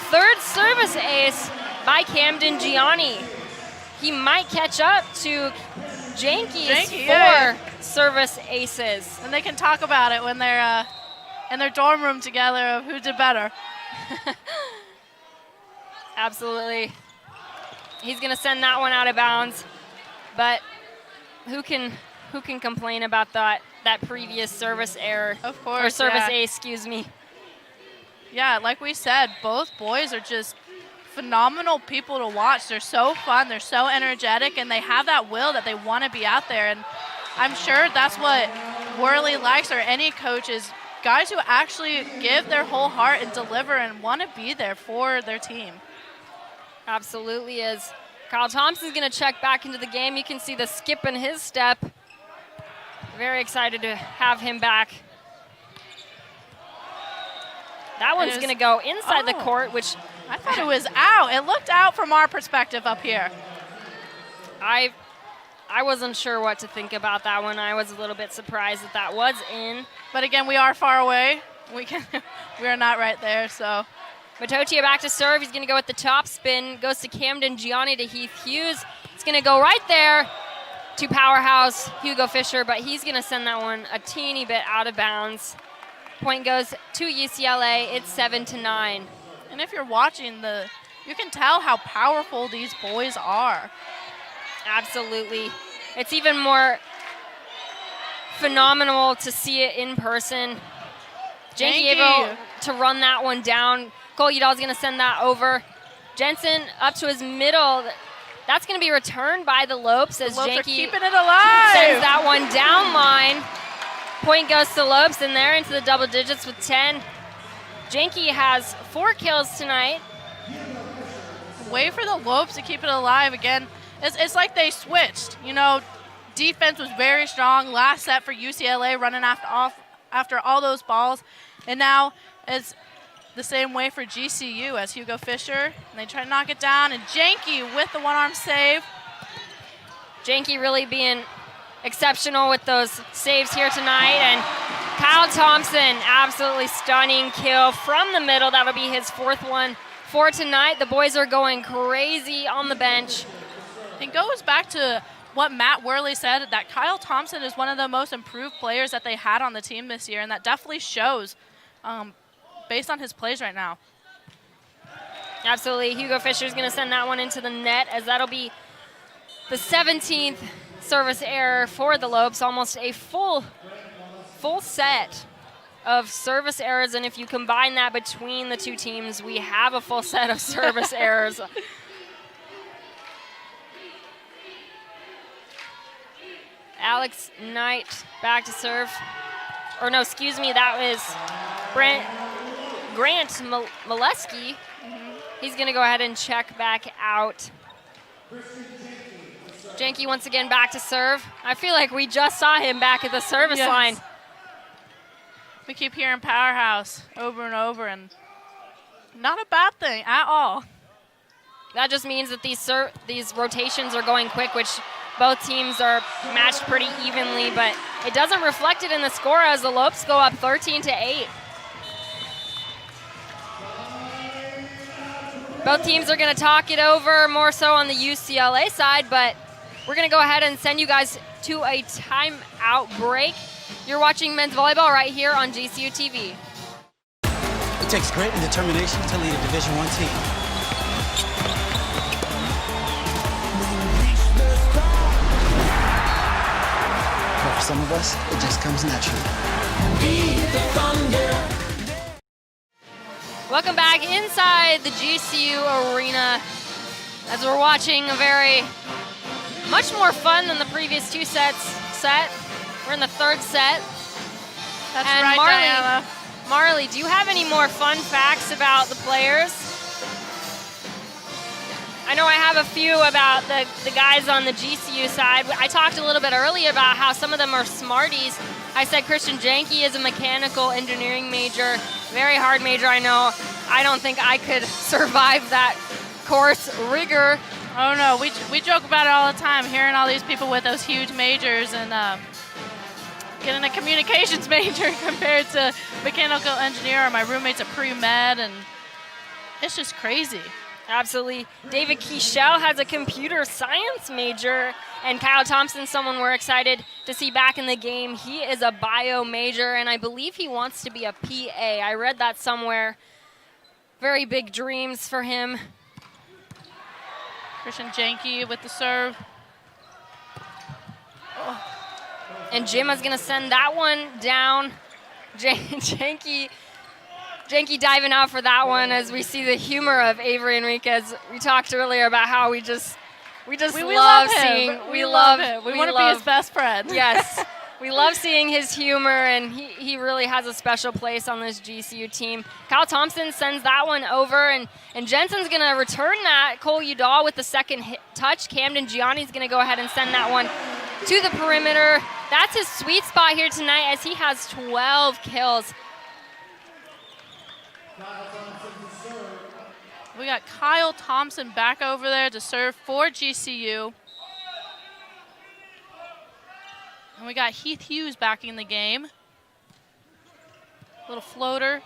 Speaker 1: 3rd service ace by Camden Gianni. He might catch up to Jenke's 4 service aces.
Speaker 2: And they can talk about it when they're in their dorm room together of who did better.
Speaker 1: Absolutely. He's going to send that one out of bounds. But who can complain about that previous service error?
Speaker 2: Of course,
Speaker 1: or service ace, excuse me.
Speaker 2: Yeah, like we said, both boys are just phenomenal people to watch. They're so fun, they're so energetic, and they have that will that they want to be out there. And I'm sure that's what Worley likes, or any coach, is guys who actually give their whole heart and deliver and want to be there for their team.
Speaker 1: Absolutely is. Kyle Thompson's going to check back into the game. You can see the skip in his step. Very excited to have him back. That one's going to go inside the court, which
Speaker 2: I thought it was out. It looked out from our perspective up here.
Speaker 1: I wasn't sure what to think about that one. I was a little bit surprised that was in.
Speaker 2: But again, we are far away. We are not right there, so.
Speaker 1: Matotia back to serve. He's going to go with the top spin. Goes to Camden Gianni to Heath Hughes. It's going to go right there to powerhouse Hugo Fisher, but he's going to send that one a teeny bit out of bounds. Point goes to UCLA. It's 7-9.
Speaker 2: And if you're watching you can tell how powerful these boys are.
Speaker 1: Absolutely. It's even more phenomenal to see it in person. Janky able to run that one down. Cole Udall's going to send that over. Jensen up to his middle. That's going to be returned by the Lopes as
Speaker 2: Lopes
Speaker 1: Janky
Speaker 2: are keeping it alive.
Speaker 1: sends that one down line. Point goes to Lopes, and they're into the double digits with 10. Janky has 4 kills tonight.
Speaker 2: Way for the Lopes to keep it alive again. It's like they switched. You know, defense was very strong last set for UCLA, running after all those balls. And now it's the same way for GCU as Hugo Fisher. And they try to knock it down, and Janky with the one-arm save.
Speaker 1: Janky really being exceptional with those saves here tonight. And Kyle Thompson, absolutely stunning kill from the middle. That'll be his 4th one for tonight. The boys are going crazy on the bench.
Speaker 2: It goes back to what Matt Worley said, that Kyle Thompson is one of the most improved players that they had on the team this year, and that definitely shows based on his plays right now.
Speaker 1: Absolutely. Hugo Fisher's going to send that one into the net, as that'll be the 17th service error for the Lopes, almost a full set of service errors, and if you combine that between the two teams, we have a full set of service errors. Alex Knight back to serve. Or no, excuse me, that was Grant Molesky. He's going to go ahead and check back out. Janky once again back to serve. I feel like we just saw him back at the service line.
Speaker 2: We keep hearing powerhouse over and over, and not a bad thing at all.
Speaker 1: That just means that these rotations are going quick, which both teams are matched pretty evenly, but it doesn't reflect it in the score as the Lopes go up 13-8. Both teams are going to talk it over more so on the UCLA side, but we're going to go ahead and send you guys to a timeout break. You're watching men's volleyball right here on GCU TV.
Speaker 11: It takes grit and determination to lead a Division I team. But for some of us, it just comes naturally.
Speaker 1: Welcome back inside the GCU arena as we're watching a very much more fun than the previous 2 sets. We're in the 3rd set.
Speaker 2: That's
Speaker 1: and
Speaker 2: right, Diana.
Speaker 1: Marley, do you have any more fun facts about the players? I know I have a few about the guys on the GCU side. I talked a little bit earlier about how some of them are smarties. I said Christian Janky is a mechanical engineering major. Very hard major, I know. I don't think I could survive that course rigor.
Speaker 2: Oh no, we joke about it all the time, hearing all these people with those huge majors and getting a communications major compared to mechanical engineer. My roommate's a pre-med, and it's just crazy.
Speaker 1: Absolutely. David Keichel has a computer science major, and Kyle Thompson, someone we're excited to see back in the game. He is a bio major, and I believe he wants to be a PA. I read that somewhere. Very big dreams for him.
Speaker 2: Christian Janky with the serve.
Speaker 1: Oh. And Jim is going to send that one down. Janky diving out for that one as we see the humor of Avery Enriquez. We talked earlier about how we love seeing.
Speaker 2: We love him. We want to be his best friend.
Speaker 1: Yes. We love seeing his humor, and he really has a special place on this GCU team. Kyle Thompson sends that one over, and Jensen's going to return that. Cole Udall with the second touch. Camden Gianni's going to go ahead and send that one to the perimeter. That's his sweet spot here tonight as he has 12 kills.
Speaker 2: We got Kyle Thompson back over there to serve for GCU. And we got Heath Hughes back in the game. Little floater.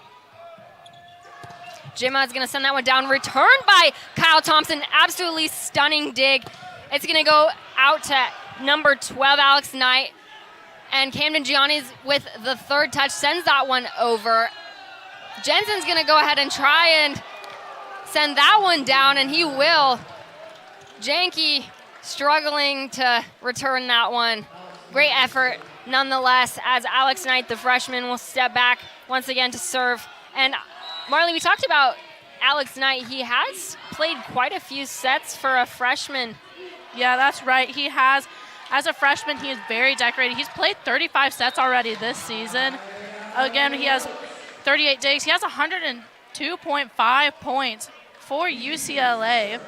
Speaker 1: Jimma is going to send that one down. Returned by Kyle Thompson. Absolutely stunning dig. It's going to go out to number 12, Alex Knight. And Camden Gianni's with the third touch sends that one over. Jensen's going to go ahead and try and send that one down, and he will. Janke struggling to return that one. Great effort nonetheless, as Alex Knight, the freshman, will step back once again to serve. And Marley, we talked about Alex Knight. He has played quite a few sets for a freshman.
Speaker 2: Yeah, that's right. He has. As a freshman, he is very decorated. He's played 35 sets already this season. Again, he has 38 digs. He has 102.5 points for UCLA.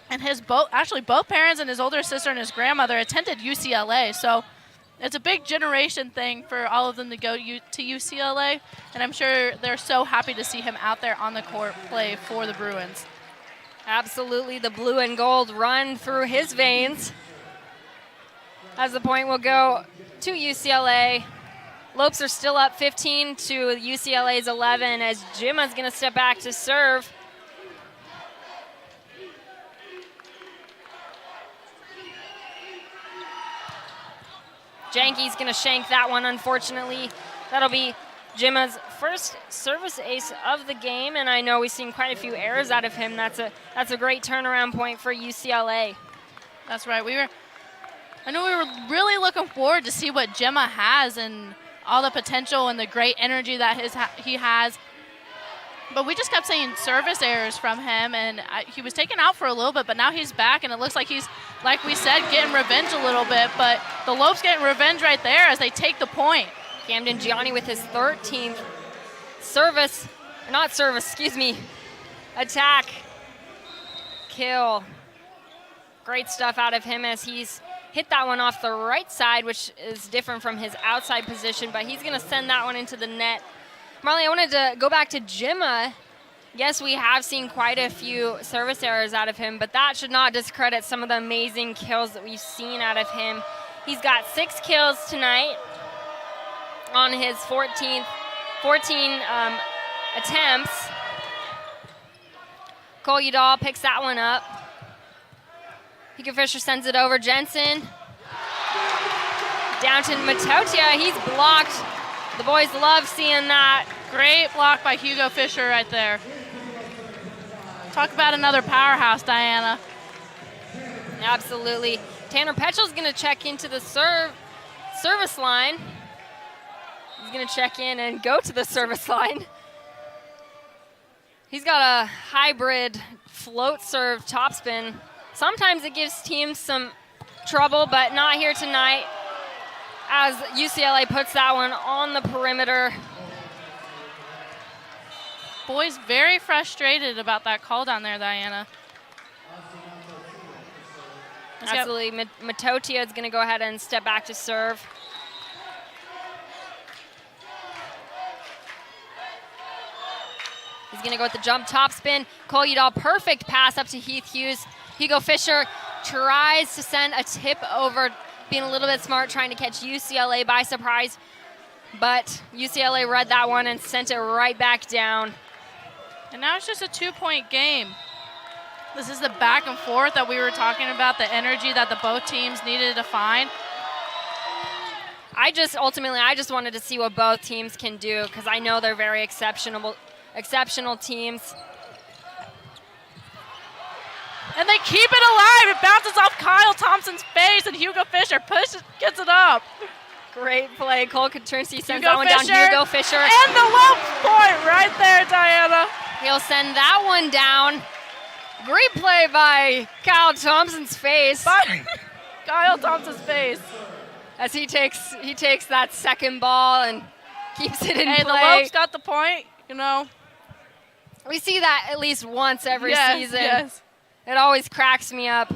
Speaker 2: And both parents and his older sister and his grandmother attended UCLA. So it's a big generation thing for all of them to go to UCLA. And I'm sure they're so happy to see him out there on the court play for the Bruins.
Speaker 1: Absolutely, the blue and gold run through his veins. As the point will go to UCLA. Lopes are still up 15 to UCLA's 11 as Jimma's going to step back to serve. Janke's going to shank that one, unfortunately. That'll be Jimma's first service ace of the game, and I know we've seen quite a few errors out of him. That's a great turnaround point for UCLA.
Speaker 2: That's right. I know we were really looking forward to see what Jimma has and all the potential and the great energy that he has. But we just kept seeing service errors from him, and he was taken out for a little bit, but now he's back, and it looks like he's, like we said, getting revenge a little bit. But the Lopes getting revenge right there as they take the point.
Speaker 1: Camden Gianni with his 13th attack kill. Great stuff out of him as he's hit that one off the right side, which is different from his outside position, but he's going to send that one into the net. Marley, I wanted to go back to Jimma. Yes, we have seen quite a few service errors out of him, but that should not discredit some of the amazing kills that we've seen out of him. He's got 6 kills tonight on his 14 attempts. Cole Udall picks that one up. Hugo Fisher sends it over. Jensen. Down to Matotia. He's blocked. The boys love seeing that.
Speaker 2: Great block by Hugo Fisher right there. Talk about another powerhouse, Diana.
Speaker 1: Absolutely. Tanner Petchell's going to check into the service line. He's going to check in and go to the service line. He's got a hybrid float serve topspin. Sometimes it gives teams some trouble, but not here tonight as UCLA puts that one on the perimeter.
Speaker 2: Boys very frustrated about that call down there, Diana.
Speaker 1: Absolutely. Matotia is going to go ahead and step back to serve. He's going to go with the jump topspin. Cole Udall, perfect pass up to Heath Hughes. Hugo Fisher tries to send a tip over, being a little bit smart, trying to catch UCLA by surprise. But UCLA read that one and sent it right back down.
Speaker 2: And now it's just a 2-point game. This is the back and forth that we were talking about, the energy that the both teams needed to find.
Speaker 1: I just wanted to see what both teams can do because I know they're very exceptional teams.
Speaker 2: And they keep it alive. It bounces off Kyle Thompson's face, and Hugo Fisher gets it up.
Speaker 1: Great play. Cole Coturnsey sends that one down. Hugo Fisher.
Speaker 2: And the Lopes point right there, Diana.
Speaker 1: He'll send that one down. Great play by Kyle Thompson's face.
Speaker 2: Kyle Thompson's face.
Speaker 1: as he takes that second ball and keeps it in
Speaker 2: Hey,
Speaker 1: play.
Speaker 2: the Lopes got the point, you know.
Speaker 1: We see that at least once every season.
Speaker 2: Yes.
Speaker 1: It always cracks me up.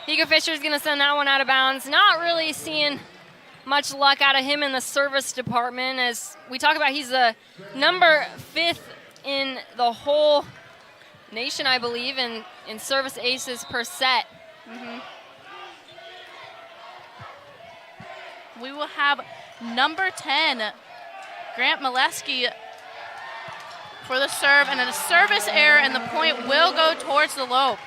Speaker 1: Higa Fisher's going to send that one out of bounds. Not really seeing much luck out of him in the service department. As we talk about, he's the number 5th in the whole nation, I believe, in service aces per set.
Speaker 2: We will have number 10, Grant Molesky, for the serve, and a service error, and the point will go towards the Lope.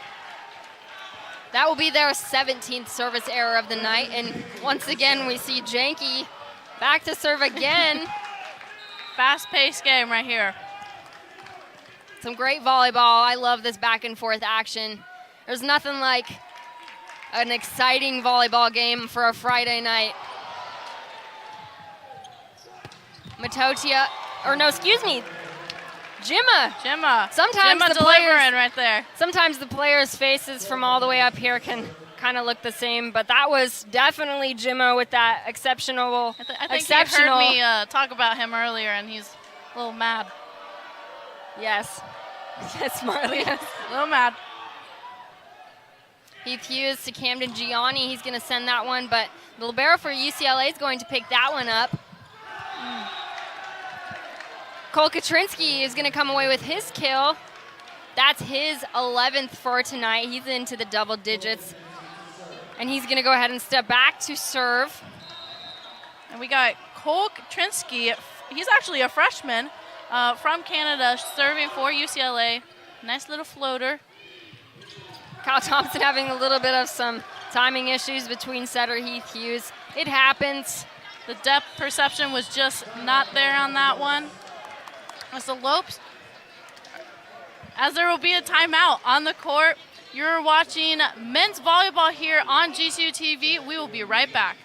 Speaker 1: That will be their 17th service error of the night. And once again, we see Janke back to serve again.
Speaker 2: Fast-paced game right here.
Speaker 1: Some great volleyball. I love this back and forth action. There's nothing like an exciting volleyball game for a Friday night. Matotia, or no, excuse me, Jimma. Sometimes
Speaker 2: Jimma
Speaker 1: the
Speaker 2: delivering
Speaker 1: players,
Speaker 2: right there.
Speaker 1: Sometimes the players' faces from all the way up here can kind of look the same, but that was definitely Jimma with that exceptional.
Speaker 2: I think he heard me talk about him earlier, and he's a little mad.
Speaker 1: Yes. Yes, Marley.
Speaker 2: A little mad.
Speaker 1: Heath Hughes to Camden Gianni. He's going to send that one, but the libero for UCLA is going to pick that one up. Cole Katrinsky is going to come away with his kill. That's his 11th for tonight. He's into the double digits. And he's going to go ahead and step back to serve.
Speaker 2: And we got Cole Katrinsky. He's actually a freshman from Canada, serving for UCLA. Nice little floater.
Speaker 1: Kyle Thompson having a little bit of some timing issues between setter Heath Hughes. It happens.
Speaker 2: The depth perception was just not there on that one. As the Lopes, as there will be a timeout on the court. You're watching men's volleyball here on GCU TV. We will be right back.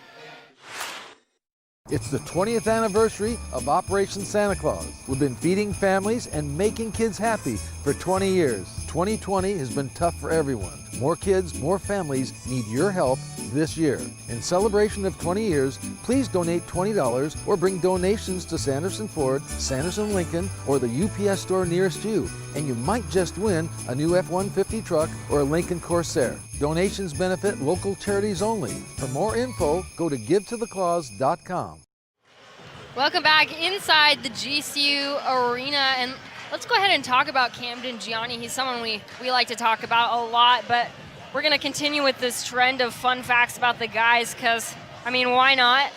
Speaker 5: It's the 20th anniversary of Operation Santa Claus. We've been feeding families and making kids happy for 20 years. 2020 has been tough for everyone. More kids, more families need your help this year. In celebration of 20 years, please donate $20 or bring donations to Sanderson Ford, Sanderson Lincoln, or the UPS store nearest you. And you might just win a new F-150 truck or a Lincoln Corsair. Donations benefit local charities only. For more info, go to givetotheclaus.com.
Speaker 1: Welcome back inside the GCU arena, and let's go ahead and talk about Camden Gianni. He's someone we like to talk about a lot, but we're going to continue with this trend of fun facts about the guys because, I mean, why not?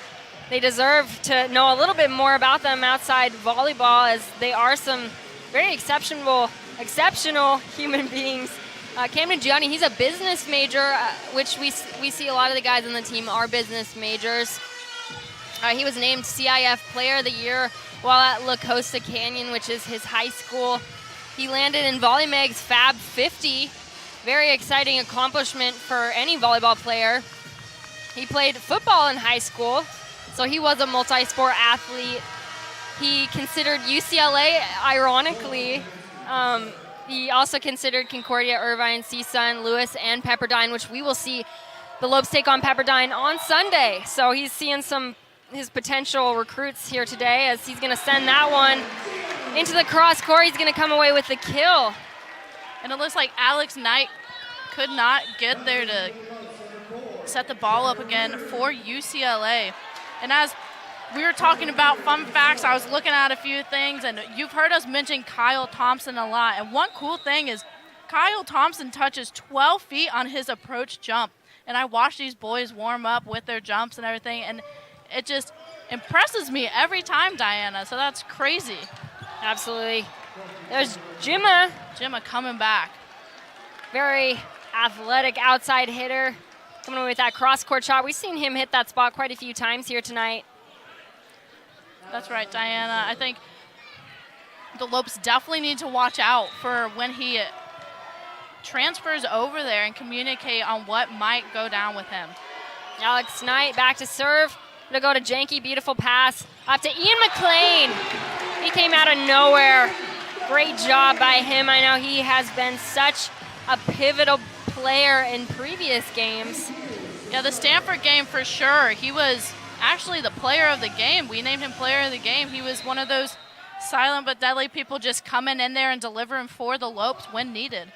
Speaker 1: They deserve to know a little bit more about them outside volleyball, as they are some very exceptional human beings. Camden Gianni, he's a business major, which we see a lot of the guys on the team are business majors. He was named CIF Player of the Year while at La Costa Canyon, which is his high school. He landed in Volleymag's Fab 50. Very exciting accomplishment for any volleyball player. He played football in high school, so he was a multi-sport athlete. He considered UCLA, ironically. He also considered Concordia, Irvine, CSUN, Lewis, and Pepperdine, which we will see the Lopes take on Pepperdine on Sunday. So he's seeing his potential recruits here today, as he's going to send that one into the cross court. He's going to come away with the kill.
Speaker 2: And it looks like Alex Knight could not get there to set the ball up again for UCLA. And as we were talking about fun facts, I was looking at a few things, and you've heard us mention Kyle Thompson a lot. And one cool thing is Kyle Thompson touches 12 feet on his approach jump. And I watch these boys warm up with their jumps and everything, and it just impresses me every time, Diana. So that's crazy.
Speaker 1: Absolutely. There's Jimma.
Speaker 2: Jimma coming back.
Speaker 1: Very athletic outside hitter. Coming away with that cross-court shot. We've seen him hit that spot quite a few times here tonight.
Speaker 2: That's right, Diana. I think the Lopes definitely need to watch out for when he transfers over there and communicate on what might go down with him.
Speaker 1: Alex Knight back to serve. Gonna go to Janke, beautiful pass. Up to Ian McLean. He came out of nowhere. Great job by him. I know he has been such a pivotal player in previous games.
Speaker 2: Yeah, the Stanford game for sure. He was actually the player of the game. We named him player of the game. He was one of those silent but deadly people just coming in there and delivering for the Lopes when needed.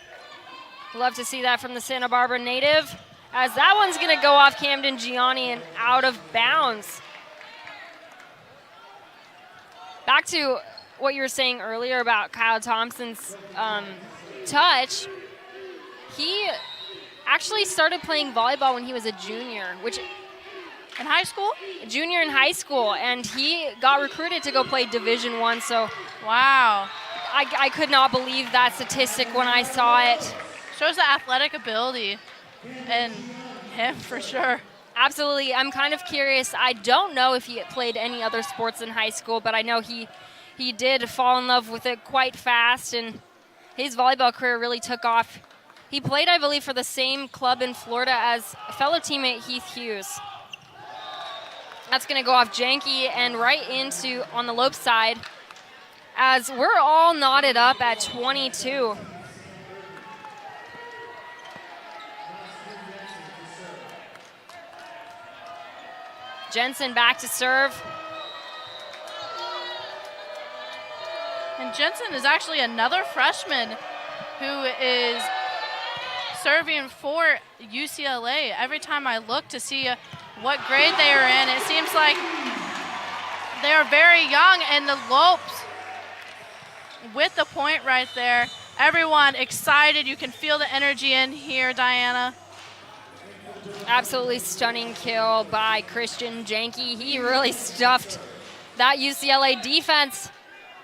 Speaker 1: Love to see that from the Santa Barbara native, as that one's going to go off Camden Gianni and out of bounds. Back to what you were saying earlier about Kyle Thompson's touch. He actually started playing volleyball when he was a junior, which
Speaker 2: in high school?
Speaker 1: Junior in high school, and he got recruited to go play Division I, so
Speaker 2: wow.
Speaker 1: I could not believe that statistic when I saw it.
Speaker 2: Shows the athletic ability in him for sure.
Speaker 1: Absolutely. I'm kind of curious. I don't know if he played any other sports in high school, but I know he did fall in love with it quite fast, and his volleyball career really took off. He played, I believe, for the same club in Florida as fellow teammate Heath Hughes. That's going to go off janky and right into on the Lope side, as we're all knotted up at 22. Jensen back to serve.
Speaker 2: And Jensen is actually another freshman who is serving for UCLA. Every time I look to see what grade they are in, it seems like they are very young, and the Lopes with the point right there. Everyone excited. You can feel the energy in here, Diana.
Speaker 1: Absolutely stunning kill by Christian Janke. He really stuffed that UCLA defense.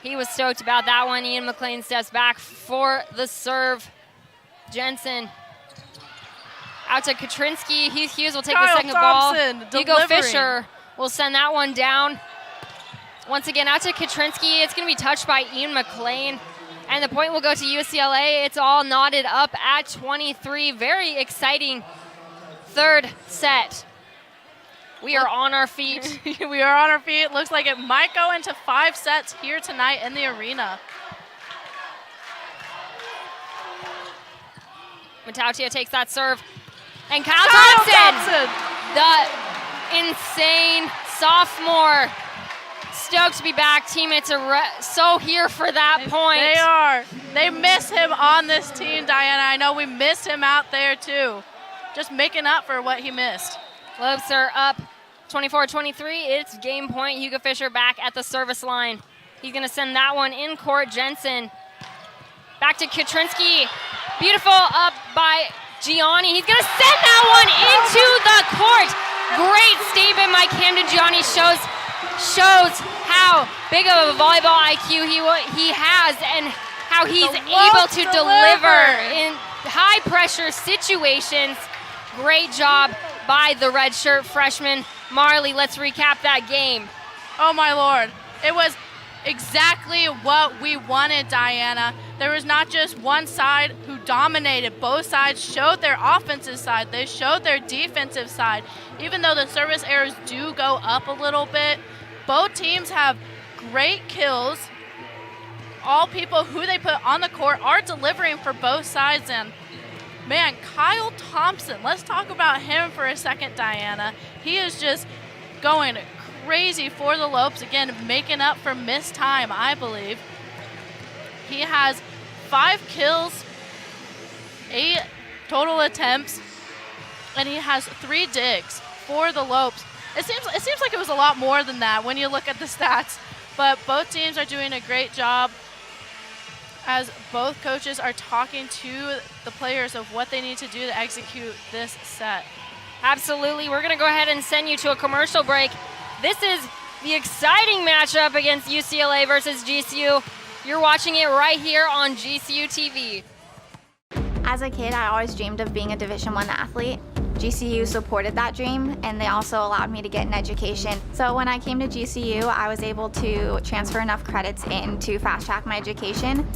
Speaker 1: He was stoked about that one. Ian McLean steps back for the serve. Jensen out to Katrinsky. Heath Hughes will take the second
Speaker 2: Thompson,
Speaker 1: ball. Hugo Fisher will send that one down. Once again, out to Katrinsky. It's going to be touched by Ian McLean. And the point will go to UCLA. It's all knotted up at 23. Very exciting third set. We are on our feet.
Speaker 2: We are on our feet. Looks like it might go into 5 sets here tonight in the arena.
Speaker 1: Matautia takes that serve. And Kyle Thompson, the insane sophomore. Stoked to be back. Teammates are so here for that point.
Speaker 2: They are. They miss him on this team, Diana. I know we missed him out there too. Just making up for what he missed.
Speaker 1: Lopes are up 24-23. It's game point. Hugo Fisher back at the service line. He's going to send that one in court. Jensen back to Katrinsky. Beautiful up by Gianni. He's going to send that one into the court. Great statement by Camden Gianni. Shows how big of a volleyball IQ he has and how he's able to deliver in high pressure situations. Great job by the redshirt freshman. Marley, let's recap that game.
Speaker 2: Oh my Lord. It was exactly what we wanted, Diana. There was not just one side who dominated. Both sides showed their offensive side. They showed their defensive side. Even though the service errors do go up a little bit, both teams have great kills. All people who they put on the court are delivering for both sides. And man, Kyle Thompson, let's talk about him for a second, Diana. He is just going crazy for the Lopes, again, making up for missed time, I believe. He has 5 kills, 8 total attempts, and he has 3 digs for the Lopes. It seems like it was a lot more than that when you look at the stats, but both teams are doing a great job as both coaches are talking to the players of what they need to do to execute this set.
Speaker 1: Absolutely. We're going to go ahead and send you to a commercial break. This is the exciting matchup against UCLA versus GCU. You're watching it right here on GCU TV.
Speaker 7: As a kid, I always dreamed of being a Division I athlete. GCU supported that dream, and they also allowed me to get an education. So when I came to GCU, I was able to transfer enough credits in to fast track my education.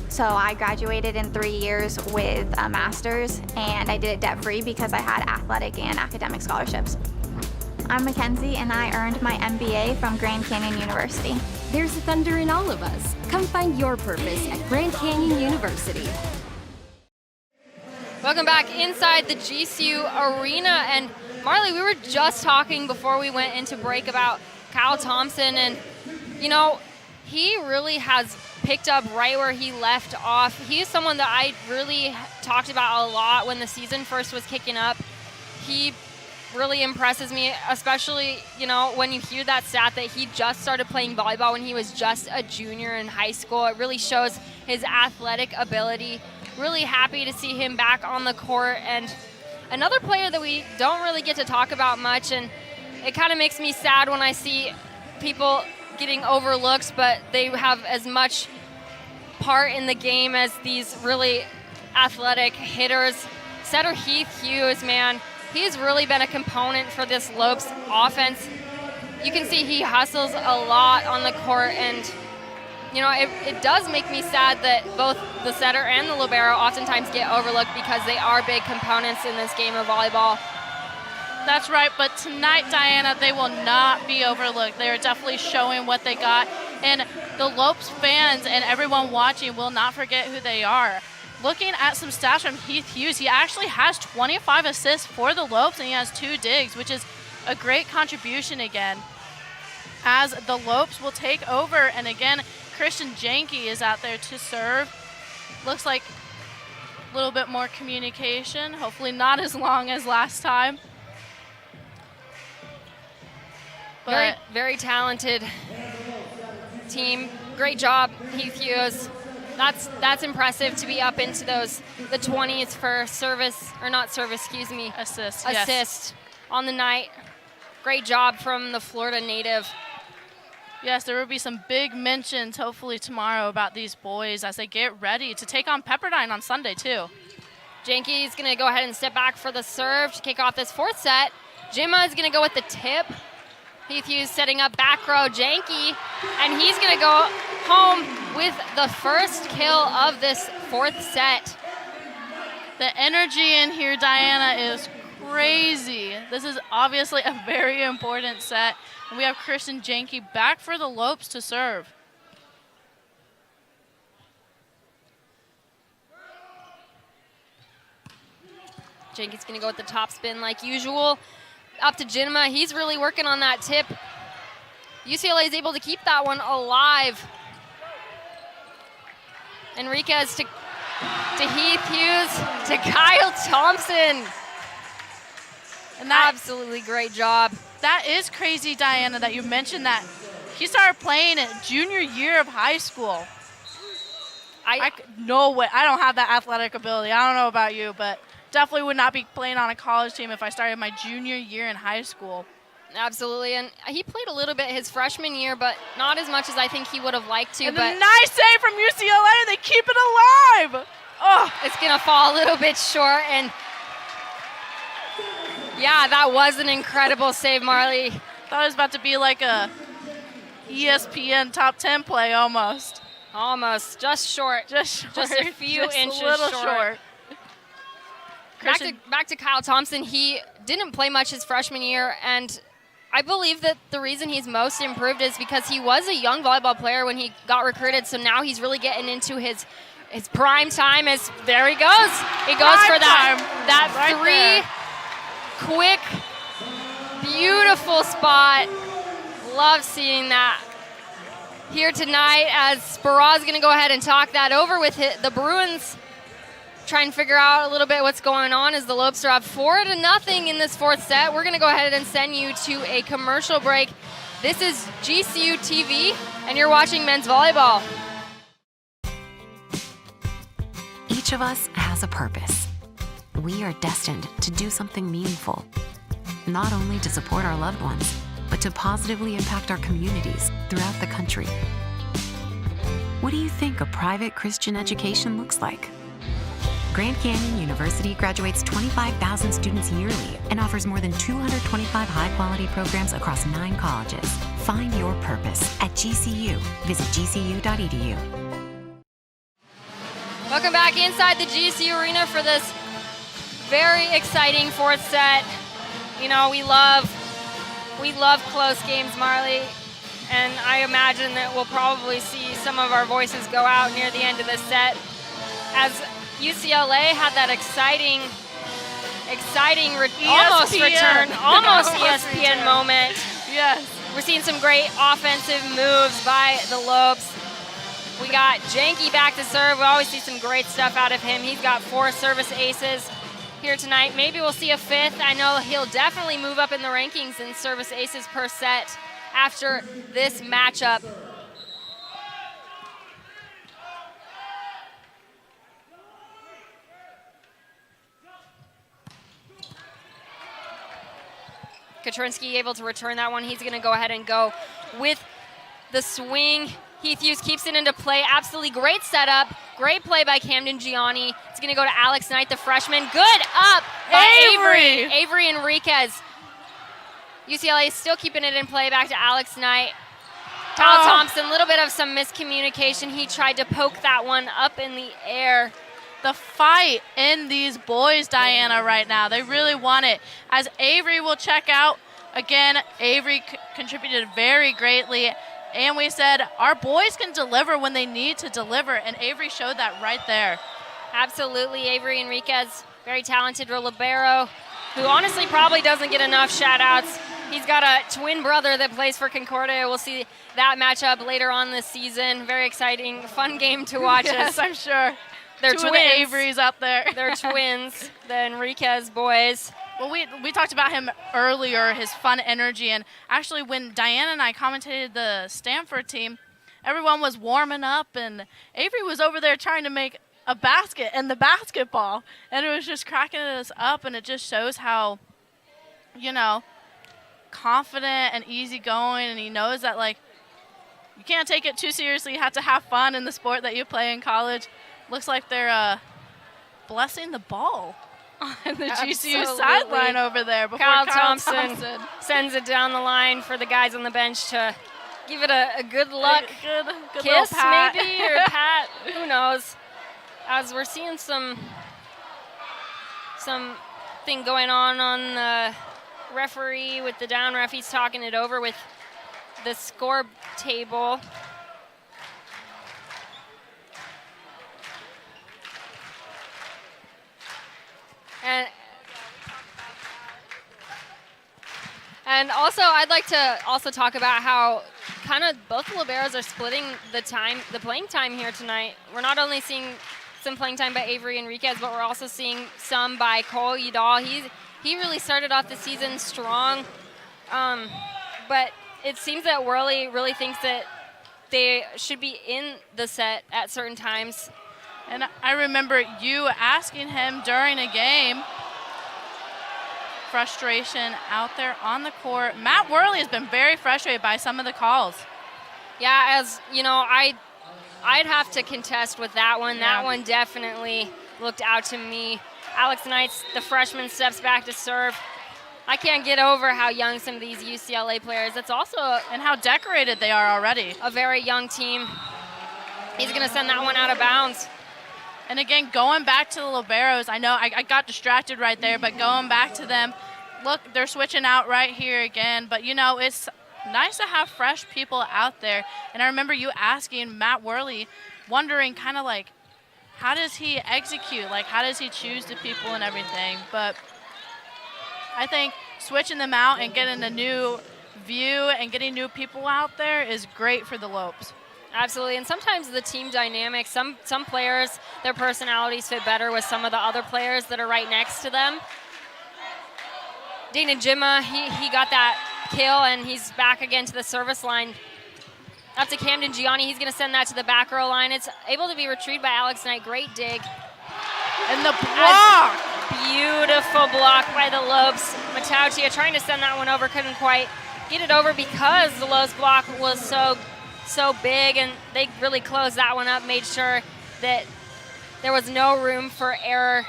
Speaker 7: So I graduated in 3 years with a master's, and I did it debt-free because I had athletic and academic scholarships. I'm Mackenzie, and I earned my MBA from Grand Canyon University.
Speaker 8: There's thunder in all of us. Come find your purpose at Grand Canyon University.
Speaker 1: Welcome back inside the GCU arena. And Marley, we were just talking before we went into break about Kyle Thompson, and you know, he really has picked up right where he left off. He is someone that I really talked about a lot when the season first was kicking up. He really impresses me, especially, you know, when you hear that stat that he just started playing volleyball when he was just a junior in high school. It really shows his athletic ability. Really happy to see him back on the court. And another player that we don't really get to talk about much, and it kind of makes me sad when I see people getting overlooked, but they have as much part in the game as these really athletic hitters. Setter Heath Hughes, man, he's really been a component for this Lopes offense. You can see he hustles a lot on the court, and you know, it does make me sad that both the setter and the libero oftentimes get overlooked because they are big components in this game of volleyball.
Speaker 2: That's right, but tonight, Diana, they will not be overlooked. They are definitely showing what they got, and the Lopes fans and everyone watching will not forget who they are. Looking at some stats from Heath Hughes, he actually has 25 assists for the Lopes, and he has 2 digs, which is a great contribution again. As the Lopes will take over, and again, Christian Janke is out there to serve. Looks like a little bit more communication, hopefully not as long as last time.
Speaker 1: Very, very talented team. Great job, Heath Hughes. That's impressive to be up into the 20s for service, or not service, excuse me.
Speaker 2: Assist,
Speaker 1: yes. On the night. Great job from the Florida native.
Speaker 2: Yes, there will be some big mentions hopefully tomorrow about these boys as they get ready to take on Pepperdine on Sunday too.
Speaker 1: Janke is going to go ahead and step back for the serve to kick off this 4th set. Jimma is going to go with the tip. Heath Hughes setting up back row Janke, and he's going to go home with the first kill of this 4th set.
Speaker 2: The energy in here, Diana, is crazy. This is obviously a very important set. And we have Christian Janke back for the Lopes to serve.
Speaker 1: Janke's going to go with the top spin like usual. Up to Jinma. He's really working on that tip. UCLA is able to keep that one alive. Enriquez to Heath Hughes to Kyle Thompson.
Speaker 2: And that,
Speaker 1: absolutely great job.
Speaker 2: That is crazy, Diana, that you mentioned that. He started playing at junior year of high school. No way. I don't have that athletic ability. I don't know about you, but definitely would not be playing on a college team if I started my junior year in high school.
Speaker 1: Absolutely, and he played a little bit his freshman year, but not as much as I think he would have liked to.
Speaker 2: And
Speaker 1: but
Speaker 2: a nice save from UCLA. They keep it alive. Oh,
Speaker 1: it's going to fall a little bit short, and yeah, that was an incredible save, Marley.
Speaker 2: Thought it was about to be like a ESPN top 10 play almost.
Speaker 1: Almost, just short. Just a few inches
Speaker 2: a little short.
Speaker 1: Back to Kyle Thompson. He didn't play much his freshman year, and I believe that the reason he's most improved is because he was a young volleyball player when he got recruited, so now he's really getting into his prime time. There he goes. He goes for that right 3 quick, beautiful spot. Love seeing that here tonight as Sparaz's going to go ahead and talk that over with the Bruins. Try and figure out a little bit what's going on as the Lopes are up 4-0 in this 4th set. We're going to go ahead and send you to a commercial break. This is GCU TV, and you're watching men's volleyball.
Speaker 9: Each of us has a purpose. We are destined to do something meaningful, not only to support our loved ones, but to positively impact our communities throughout the country. What do you think a private Christian education looks like? Grand Canyon University graduates 25,000 students yearly and offers more than 225 high-quality programs across 9 colleges. Find your purpose at GCU. Visit gcu.edu.
Speaker 1: Welcome back inside the GCU arena for this very exciting 4th set. You know, we love close games, Marley, and I imagine that we'll probably see some of our voices go out near the end of this set as UCLA had that exciting almost return, almost ESPN moment.
Speaker 2: Yes.
Speaker 1: We're seeing some great offensive moves by the Lopes. We got Janky back to serve. We always see some great stuff out of him. He's got 4 service aces here tonight. Maybe we'll see a 5th. I know he'll definitely move up in the rankings in service aces per set after this matchup. Katrinsky able to return that one. He's going to go ahead and go with the swing. Heath Hughes keeps it into play. Absolutely great setup. Great play by Camden Gianni. It's going to go to Alex Knight, the freshman. Good up by Avery. Avery Enriquez. UCLA is still keeping it in play. Back to Alex Knight. Kyle Thompson, a little bit of some miscommunication. He tried to poke that one up in the air.
Speaker 2: The fight in these boys, Diana, right now. They really want it. As Avery will check out, again, Avery contributed very greatly. And we said our boys can deliver when they need to deliver, and Avery showed that right there.
Speaker 1: Absolutely. Avery Enriquez, very talented libero, who honestly probably doesn't get enough shout-outs. He's got a twin brother that plays for Concordia. We'll see that matchup later on this season. Very exciting, fun game to watch.
Speaker 2: Yes, I'm sure.
Speaker 1: They're
Speaker 2: Two
Speaker 1: twins.
Speaker 2: of the Averys up there.
Speaker 1: They're twins, the Enriquez boys.
Speaker 2: Well, we talked about him earlier, his fun energy, and actually when Diana and I commentated the Stanford team, everyone was warming up, and Avery was over there trying to make a basket in the basketball, and it was just cracking us up, and it just shows how, confident and easygoing, and he knows that, you can't take it too seriously. You have to have fun in the sport that you play in college. Looks like they're blessing the ball on the GCU sideline over there before
Speaker 1: Kyle
Speaker 2: Thompson
Speaker 1: sends it down the line for the guys on the bench to give it a good luck
Speaker 2: good
Speaker 1: kiss,
Speaker 2: pat.
Speaker 1: maybe, or pat. Who knows? As we're seeing something going on the referee with the down ref. He's talking it over with the score table. And also, I'd like to also talk about how kind of both the liberos are splitting the playing time here tonight. We're not only seeing some playing time by Avery Enriquez, but we're also seeing some by Cole Udall. He really started off the season strong, but it seems that Worley really thinks that they should be in the set at certain times.
Speaker 2: And I remember you asking him during a game, frustration out there on the court. Matt Worley has been very frustrated by some of the calls.
Speaker 1: Yeah, as you know, I'd have to contest with that one.
Speaker 2: Yeah.
Speaker 1: That one definitely looked out to me. Alex Knight, the freshman, steps back to serve. I can't get over how young some of these UCLA players. It's also
Speaker 2: and how decorated they are already.
Speaker 1: A very young team. He's going to send that one out of bounds.
Speaker 2: And again, going back to the liberos, I know I got distracted right there, but going back to them, look, they're switching out right here again. But, it's nice to have fresh people out there. And I remember you asking Matt Worley, wondering kind of how does he execute? How does he choose the people and everything? But I think switching them out and getting a new view and getting new people out there is great for the Lopes.
Speaker 1: Absolutely, and sometimes the team dynamics, some players, their personalities fit better with some of the other players that are right next to them. Dana Jimma, he got that kill, and he's back again to the service line. Up to Camden Gianni, he's going to send that to the back row line. It's able to be retrieved by Alex Knight. Great dig.
Speaker 2: And the block!
Speaker 1: Beautiful block by the Lopes. Matautia trying to send that one over, couldn't quite get it over because the Lopes block was so big, and they really closed that one up, made sure that there was no room for error.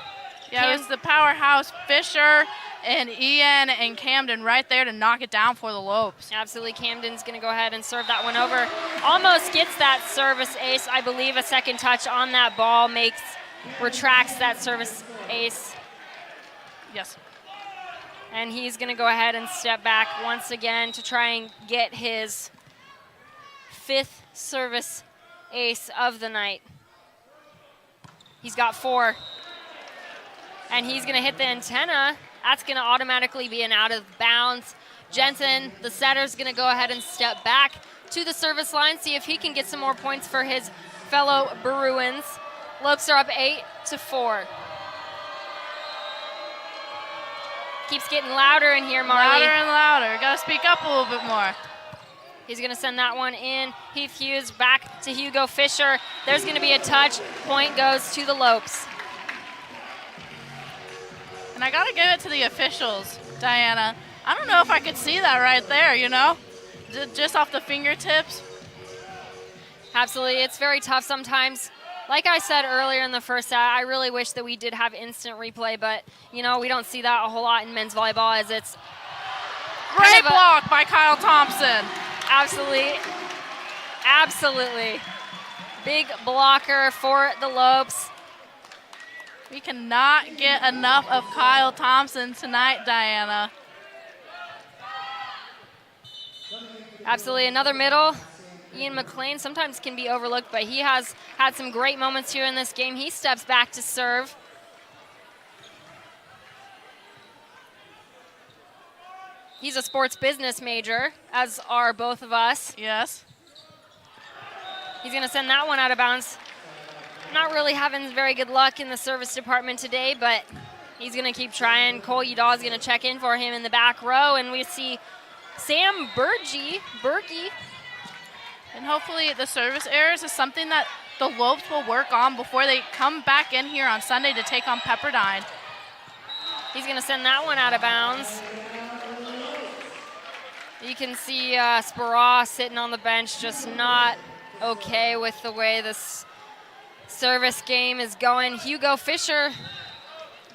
Speaker 2: Yeah, it was the powerhouse Fisher and Ian and Camden right there to knock it down for the Lopes.
Speaker 1: Absolutely, Camden's going to go ahead and serve that one over. Almost gets that service ace. I believe a second touch on that ball retracts that service ace.
Speaker 2: Yes.
Speaker 1: And he's going to go ahead and step back once again to try and get his 5th service ace of the night. He's got 4. And he's going to hit the antenna. That's going to automatically be an out of bounds. Jensen, the setter, is going to go ahead and step back to the service line, see if he can get some more points for his fellow Bruins. Lopes are up 8-4. Keeps getting louder in here, Marley.
Speaker 2: Louder and louder. Got to speak up a little bit more.
Speaker 1: He's going to send that one in. Heath Hughes back to Hugo Fisher. There's going to be a touch. Point goes to the Lopes.
Speaker 2: And I got to give it to the officials, Diana. I don't know if I could see that right there, you know? Just off the fingertips.
Speaker 1: Absolutely. It's very tough sometimes. Like I said earlier in the first set, I really wish that we did have instant replay, but, you know, we don't see that a whole lot in men's volleyball as it's
Speaker 2: Great block by Kyle Thompson.
Speaker 1: Absolutely. Absolutely. Big blocker for the Lopes.
Speaker 2: We cannot get enough of Kyle Thompson tonight, Diana.
Speaker 1: Absolutely. Another middle. Ian McLean sometimes can be overlooked, but he has had some great moments here in this game. He steps back to serve. He's a sports business major, as are both of us.
Speaker 2: Yes.
Speaker 1: He's going to send that one out of bounds. Not really having very good luck in the service department today, but he's going to keep trying. Cole Udall is going to check in for him in the back row, and we see Sam Berge.
Speaker 2: And hopefully the service errors is something that the Lopes will work on before they come back in here on Sunday to take on Pepperdine.
Speaker 1: He's going to send that one out of bounds. You can see Speraw sitting on the bench, just not okay with the way this service game is going. Hugo Fisher,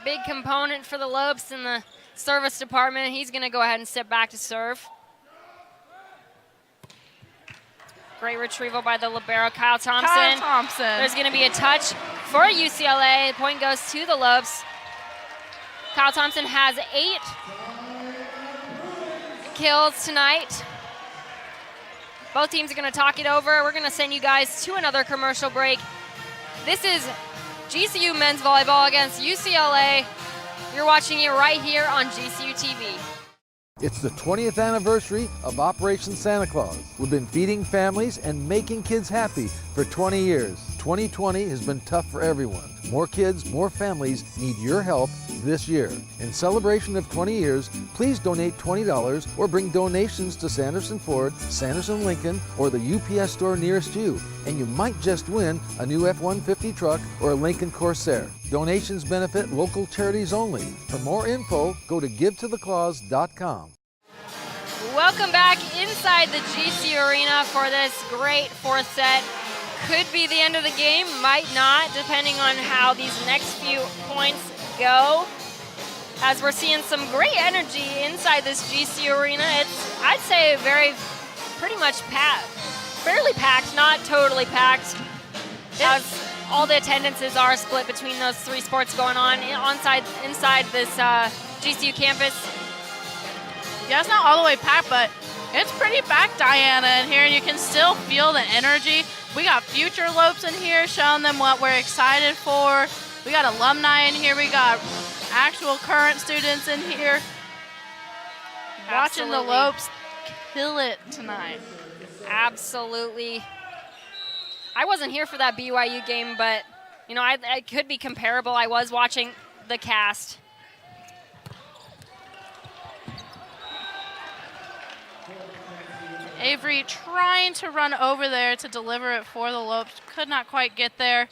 Speaker 1: big component for the Lopes in the service department. He's going to go ahead and step back to serve. Great retrieval by the libero, Kyle Thompson. There's going to be a touch for UCLA. The point goes to the Lopes. Kyle Thompson has 8 kills tonight. Both teams are going to talk it over. We're going to send you guys to another commercial break. This is GCU men's volleyball against UCLA. You're watching it right here on GCU TV.
Speaker 5: It's the 20th anniversary of Operation Santa Claus. We've been feeding families and making kids happy for 20 years. 2020 has been tough for everyone. More kids, more families need your help this year. In celebration of 20 years, please donate $20 or bring donations to Sanderson Ford, Sanderson Lincoln, or the UPS store nearest you, and you might just win a new F-150 truck or a Lincoln Corsair. Donations benefit local charities only. For more info, go to givetotheclaus.com.
Speaker 1: Welcome back inside the GCU Arena for this great fourth set. Could be the end of the game, might not, depending on how these next few points go. As we're seeing some great energy inside this GCU Arena. It's, I'd say, pretty much fairly packed, not totally packed, as all the attendances are split between those 3 sports going on inside this GCU campus.
Speaker 2: Yeah, it's not all the way packed, but it's pretty packed, Diana, in here, and you can still feel the energy. We got future Lopes in here showing them what we're excited for. We got alumni in here. We got actual current students in here. Watching the Lopes kill it tonight.
Speaker 1: Absolutely. I wasn't here for that BYU game, but, you know, I could be comparable. I was watching the cast.
Speaker 2: Avery trying to run over there to deliver it for the Lopes. Could not quite get there.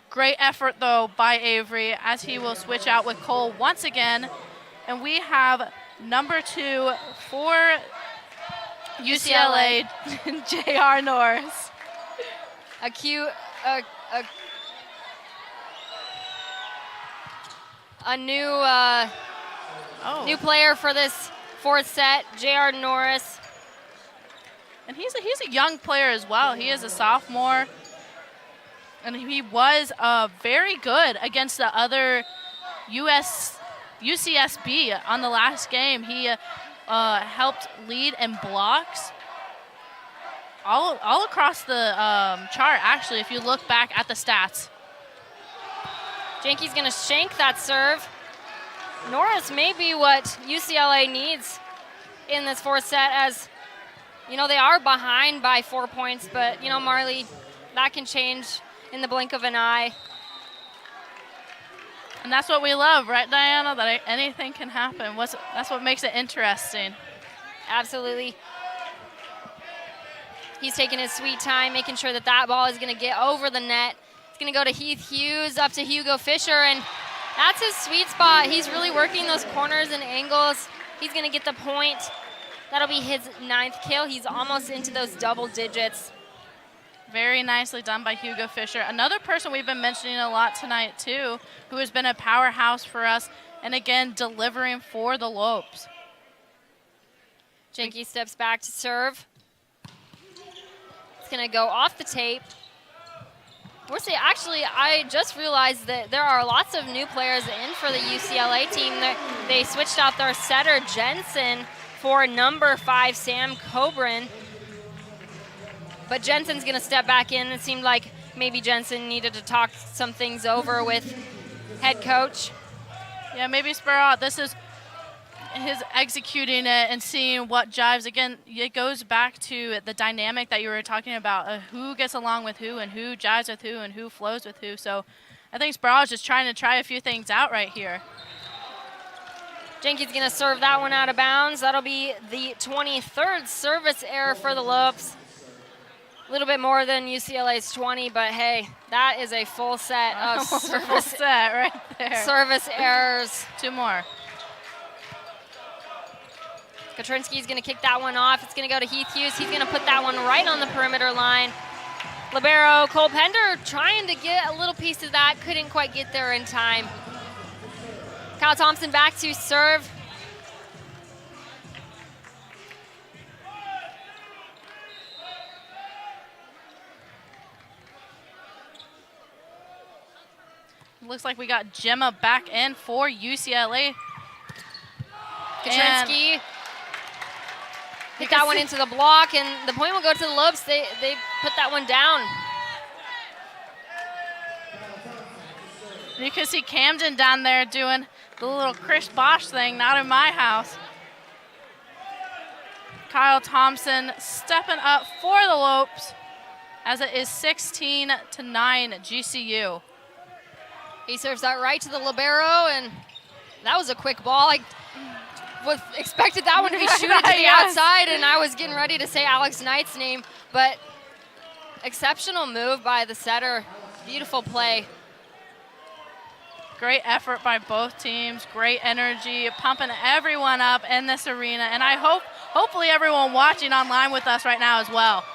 Speaker 2: Great effort, though, by Avery as he will switch out with Cole once again. And we have number 2 for UCLA, J.R. Norris.
Speaker 1: A new player for this fourth set, J.R. Norris.
Speaker 2: And he's a young player as well. He is a sophomore. And he was very good against the other UCSB on the last game. He helped lead in blocks all across the chart, actually, if you look back at the stats.
Speaker 1: Jenke's going to shank that serve. Norris may be what UCLA needs in this fourth set, as you know, they are behind by 4 points, but you know, Marley, that can change in the blink of an eye.
Speaker 2: And that's what we love, right, Diana? That anything can happen. That's what makes it interesting.
Speaker 1: Absolutely. He's taking his sweet time, making sure that that ball is going to get over the net. It's going to go to Heath Hughes, up to Hugo Fisher, and that's his sweet spot. He's really working those corners and angles. He's going to get the point. That'll be his 9th kill. He's almost into those double digits.
Speaker 2: Very nicely done by Hugo Fisher. Another person we've been mentioning a lot tonight, too, who has been a powerhouse for us, and again, delivering for the Lopes.
Speaker 1: Jenke steps back to serve. It's going to go off the tape. Actually, I just realized that there are lots of new players in for the UCLA team. They switched out their setter, Jensen, for number 5, Sam Coburn. But Jensen's going to step back in. It seemed like maybe Jensen needed to talk some things over with head coach.
Speaker 2: Yeah, maybe Sparrow, this is his executing it and seeing what jives. Again, it goes back to the dynamic that you were talking about, who gets along with who and who jives with who and who flows with who. So I think Sparrow is just trying to try a few things out right here.
Speaker 1: Jenke's going to serve that one out of bounds. That'll be the 23rd service error for the Lopes. A little bit more than UCLA's 20, but hey, that is a full set of service
Speaker 2: right there.
Speaker 1: Service errors.
Speaker 2: 2 more.
Speaker 1: Katrinsky's going to kick that one off. It's going to go to Heath Hughes. He's going to put that one right on the perimeter line. Libero Cole Pender trying to get a little piece of that, couldn't quite get there in time. Kyle Thompson back to serve.
Speaker 2: Looks like we got Gemma back in for UCLA.
Speaker 1: Katrinsky hit that one into the block, and the point will go to the Lopes. They put that one down.
Speaker 2: You can see Camden down there doing the little Chris Bosch thing, not in my house. Kyle Thompson stepping up for the Lopes as it is 16-9 GCU.
Speaker 1: He serves that right to the libero, and that was a quick ball. I expected that one to be shooting to the outside, and I was getting ready to say Alex Knight's name, but exceptional move by the setter. Beautiful play.
Speaker 2: Great effort by both teams, great energy, pumping everyone up in this arena, and I hopefully everyone watching online with us right now as well.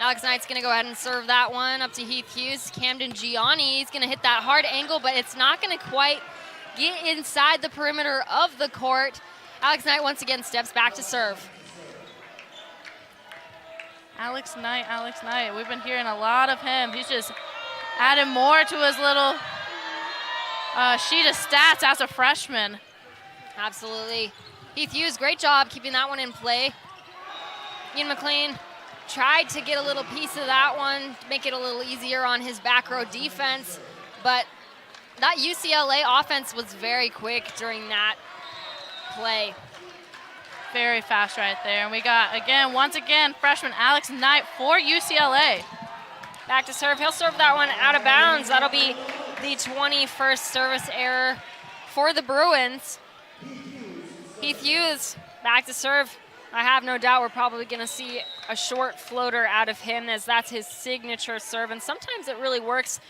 Speaker 1: Alex Knight's going to go ahead and serve that one up to Heath Hughes. Camden Gianni, he's going to hit that hard angle, but it's not going to quite get inside the perimeter of the court. Alex Knight once again steps back to serve.
Speaker 2: Alex Knight. We've been hearing a lot of him. He's just adding more to his little sheet of stats as a freshman.
Speaker 1: Absolutely. Heath Hughes, great job keeping that one in play. Ian McLean tried to get a little piece of that one to make it a little easier on his back row defense, but that UCLA offense was very quick during that play.
Speaker 2: Very fast right there. And we got, once again, freshman Alex Knight for UCLA.
Speaker 1: Back to serve. He'll serve that one out of bounds. That'll be the 21st service error for the Bruins. Heath Hughes back to serve. I have no doubt we're probably going to see a short floater out of him, as that's his signature serve, and sometimes it really works.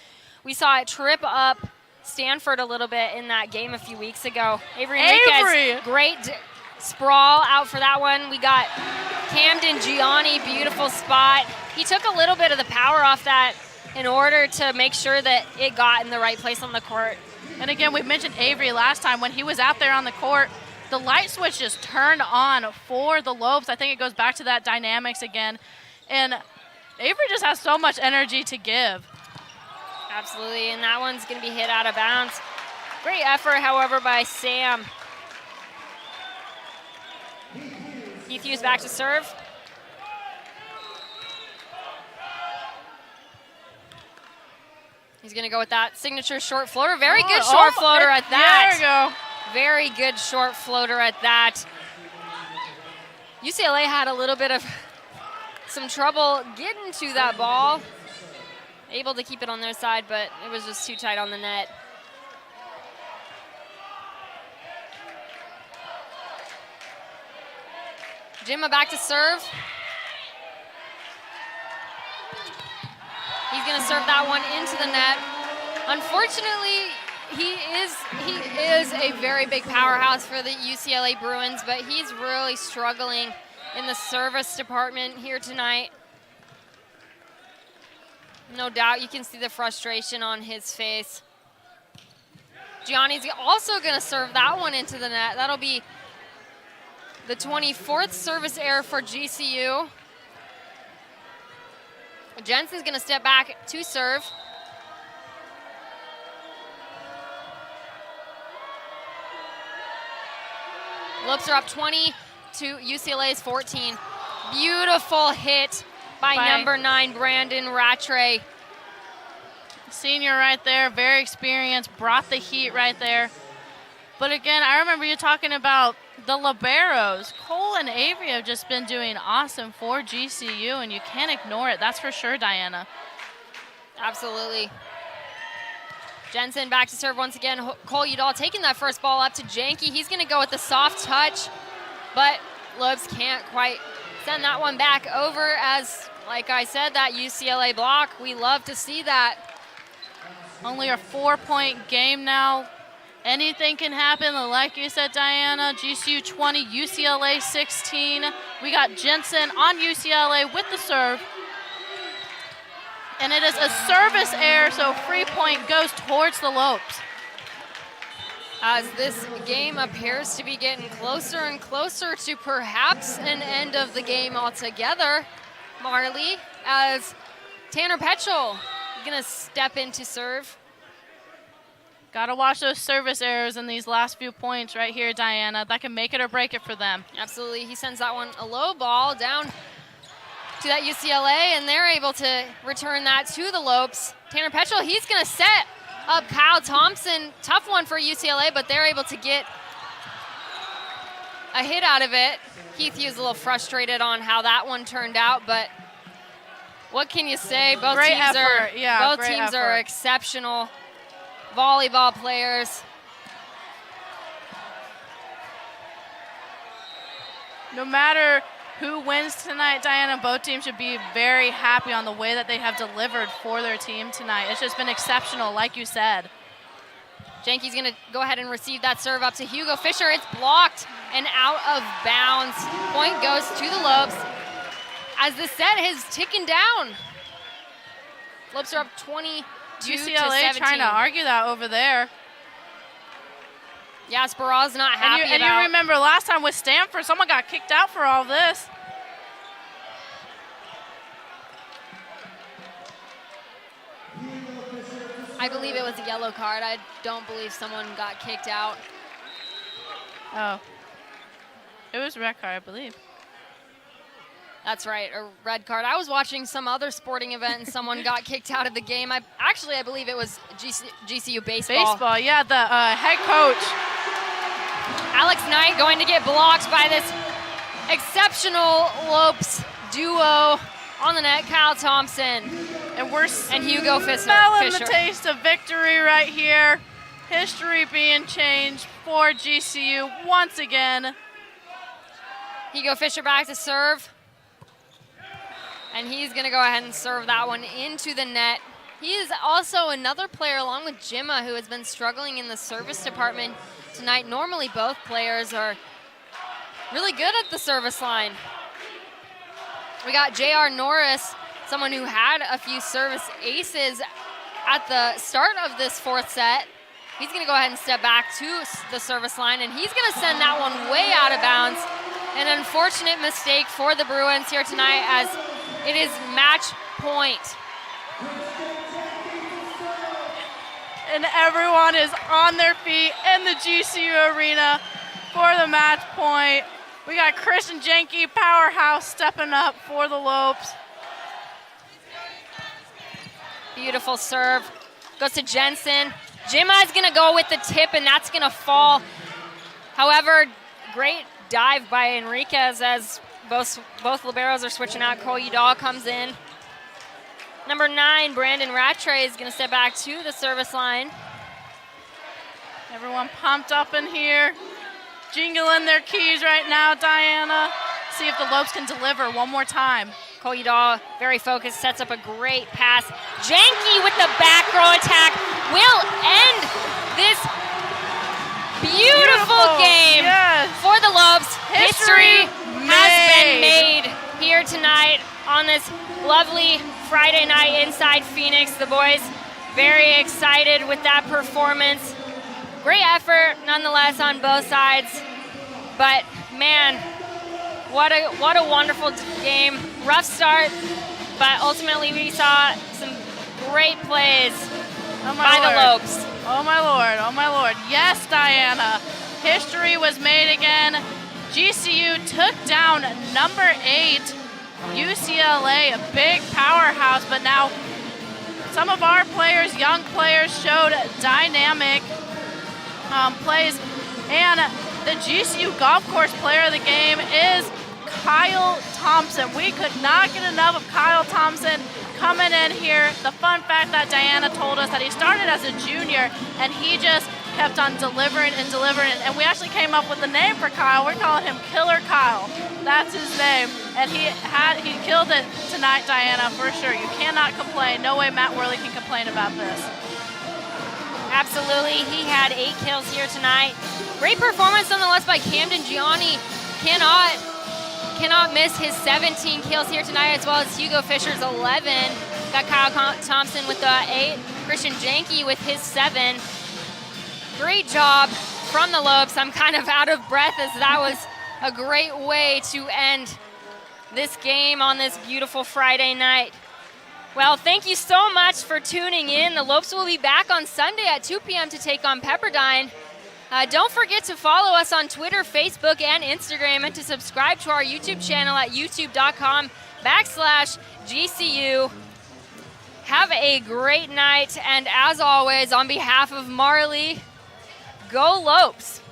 Speaker 1: We saw it trip up Stanford a little bit in that game a few weeks ago. Avery Enriquez, great sprawl out for that one. We got Camden Gianni, beautiful spot. He took a little bit of the power off that in order to make sure that it got in the right place on the court.
Speaker 2: And again, we mentioned Avery last time when he was out there on the court. The light switch just turned on for the Lopes. I think it goes back to that dynamics again. And Avery just has so much energy to give.
Speaker 1: Absolutely, and that one's going to be hit out of bounds. Great effort, however, by Sam. Heath Hughes back to serve. He's going to go with that signature short floater. Very good short floater at that.
Speaker 2: There we go.
Speaker 1: Very good short floater at that. UCLA had a little bit of some trouble getting to that ball. Able to keep it on their side, but it was just too tight on the net. Jimma back to serve. He's going to serve that one into the net. Unfortunately, he is a very big powerhouse for the UCLA Bruins, but he's really struggling in the service department here tonight. No doubt you can see the frustration on his face. Gianni's also going to serve that one into the net. That'll be the 24th service error for GCU. Jensen's going to step back to serve. Lopes are up 20 to UCLA's 14. Beautiful hit by number 9, Brandon Rattray.
Speaker 2: Senior right there, very experienced, brought the heat right there. But again, I remember you talking about the liberos. Cole and Avery have just been doing awesome for GCU, and you can't ignore it. That's for sure, Diana.
Speaker 1: Absolutely. Jensen back to serve once again. Cole Udall taking that first ball up to Janke. He's going to go with the soft touch, but Lopes can't quite send that one back over as, like I said, that UCLA block. We love to see that.
Speaker 2: Only a 4-point game now. Anything can happen, like you said, Diana. GCU 20, UCLA 16. We got Jensen on UCLA with the serve. And it is a service error, so free point goes towards the Lopes.
Speaker 1: As this game appears to be getting closer and closer to perhaps an end of the game altogether, Marley, as Tanner Petchel gonna step in to serve.
Speaker 2: Gotta watch those service errors in these last few points right here, Diana. That can make it or break it for them.
Speaker 1: Absolutely, he sends that one a low ball down to that UCLA, and they're able to return that to the Lopes. Tanner Petchel, he's gonna set up Kyle Thompson. Tough one for UCLA, but they're able to get a hit out of it. Keith Hughes a little frustrated on how that one turned out, but what can you say? Both teams are exceptional volleyball players.
Speaker 2: No matter who wins tonight, Diana, both teams should be very happy on the way that they have delivered for their team tonight. It's just been exceptional, like you said.
Speaker 1: Janke's gonna go ahead and receive that serve up to Hugo Fisher. It's blocked and out of bounds. Point goes to the Lopes as the set is ticking down. Lopes are up 22 to 17.
Speaker 2: UCLA trying to argue that over there.
Speaker 1: Yeah, Sparrow's not happy
Speaker 2: and you remember last time with Stanford, someone got kicked out for all this.
Speaker 1: I believe it was a yellow card. I don't believe someone got kicked out.
Speaker 2: Oh. It was a red card, I believe.
Speaker 1: That's right, a red card. I was watching some other sporting event and someone got kicked out of the game. I believe it was GCU baseball.
Speaker 2: Baseball, yeah, the head coach.
Speaker 1: Alex Knight going to get blocked by this exceptional Lopes duo on the net, Kyle Thompson and Hugo Fisher.
Speaker 2: Smelling the taste of victory right here. History being changed for GCU once again.
Speaker 1: Hugo Fisher back to serve. And he's going to go ahead and serve that one into the net. He is also another player, along with Jimma, who has been struggling in the service department tonight. Normally, both players are really good at the service line. We got J.R. Norris, someone who had a few service aces at the start of this fourth set. He's going to go ahead and step back to the service line, and he's going to send that one way out of bounds. An unfortunate mistake for the Bruins here tonight, as it is match point.
Speaker 2: And everyone is on their feet in the GCU arena for the match point. We got Christian Janke, powerhouse, stepping up for the Lopes.
Speaker 1: Beautiful serve Goes to Jensen. Jimma is going to go with the tip, and that's going to fall. However, great dive by Enriquez as both liberos are switching out. Cole Udall comes in. Number 9, Brandon Rattray is going to step back to the service line.
Speaker 2: Everyone pumped up in here, jingling their keys right now, Diana. See if the Lopes can deliver one more time.
Speaker 1: Cole Udall, very focused, sets up a great pass. Janke with the back row attack will end this beautiful game for the Lopes. History has been made here tonight on this lovely Friday night inside Phoenix. The boys very excited with that performance. Great effort nonetheless on both sides, but man, what a wonderful game. Rough start, but ultimately we saw some great plays by the Lopes.
Speaker 2: Oh my Lord, oh my Lord. Yes, Diana, history was made again. GCU took down number 8, UCLA, a big powerhouse, but now some of our players, young players, showed dynamic plays. And the GCU Golf Course Player of the Game is Kyle Thompson. We could not get enough of Kyle Thompson coming in here. The fun fact that Diana told us that he started as a junior and he just kept on delivering and delivering. And we actually came up with the name for Kyle. We're calling him Killer Kyle. That's his name. And he killed it tonight, Diana, for sure. You cannot complain. No way Matt Worley can complain about this.
Speaker 1: Absolutely, he had 8 kills here tonight. Great performance nonetheless by Camden Gianni. Cannot miss his 17 kills here tonight, as well as Hugo Fisher's 11. Got Kyle Thompson with the 8. Christian Janke with his 7. Great job from the Lopes. I'm kind of out of breath as that was a great way to end this game on this beautiful Friday night. Well, thank you so much for tuning in. The Lopes will be back on Sunday at 2 p.m. to take on Pepperdine. Don't forget to follow us on Twitter, Facebook, and Instagram, and to subscribe to our YouTube channel at youtube.com/GCU. Have a great night, and as always, on behalf of Marley, go Lopes!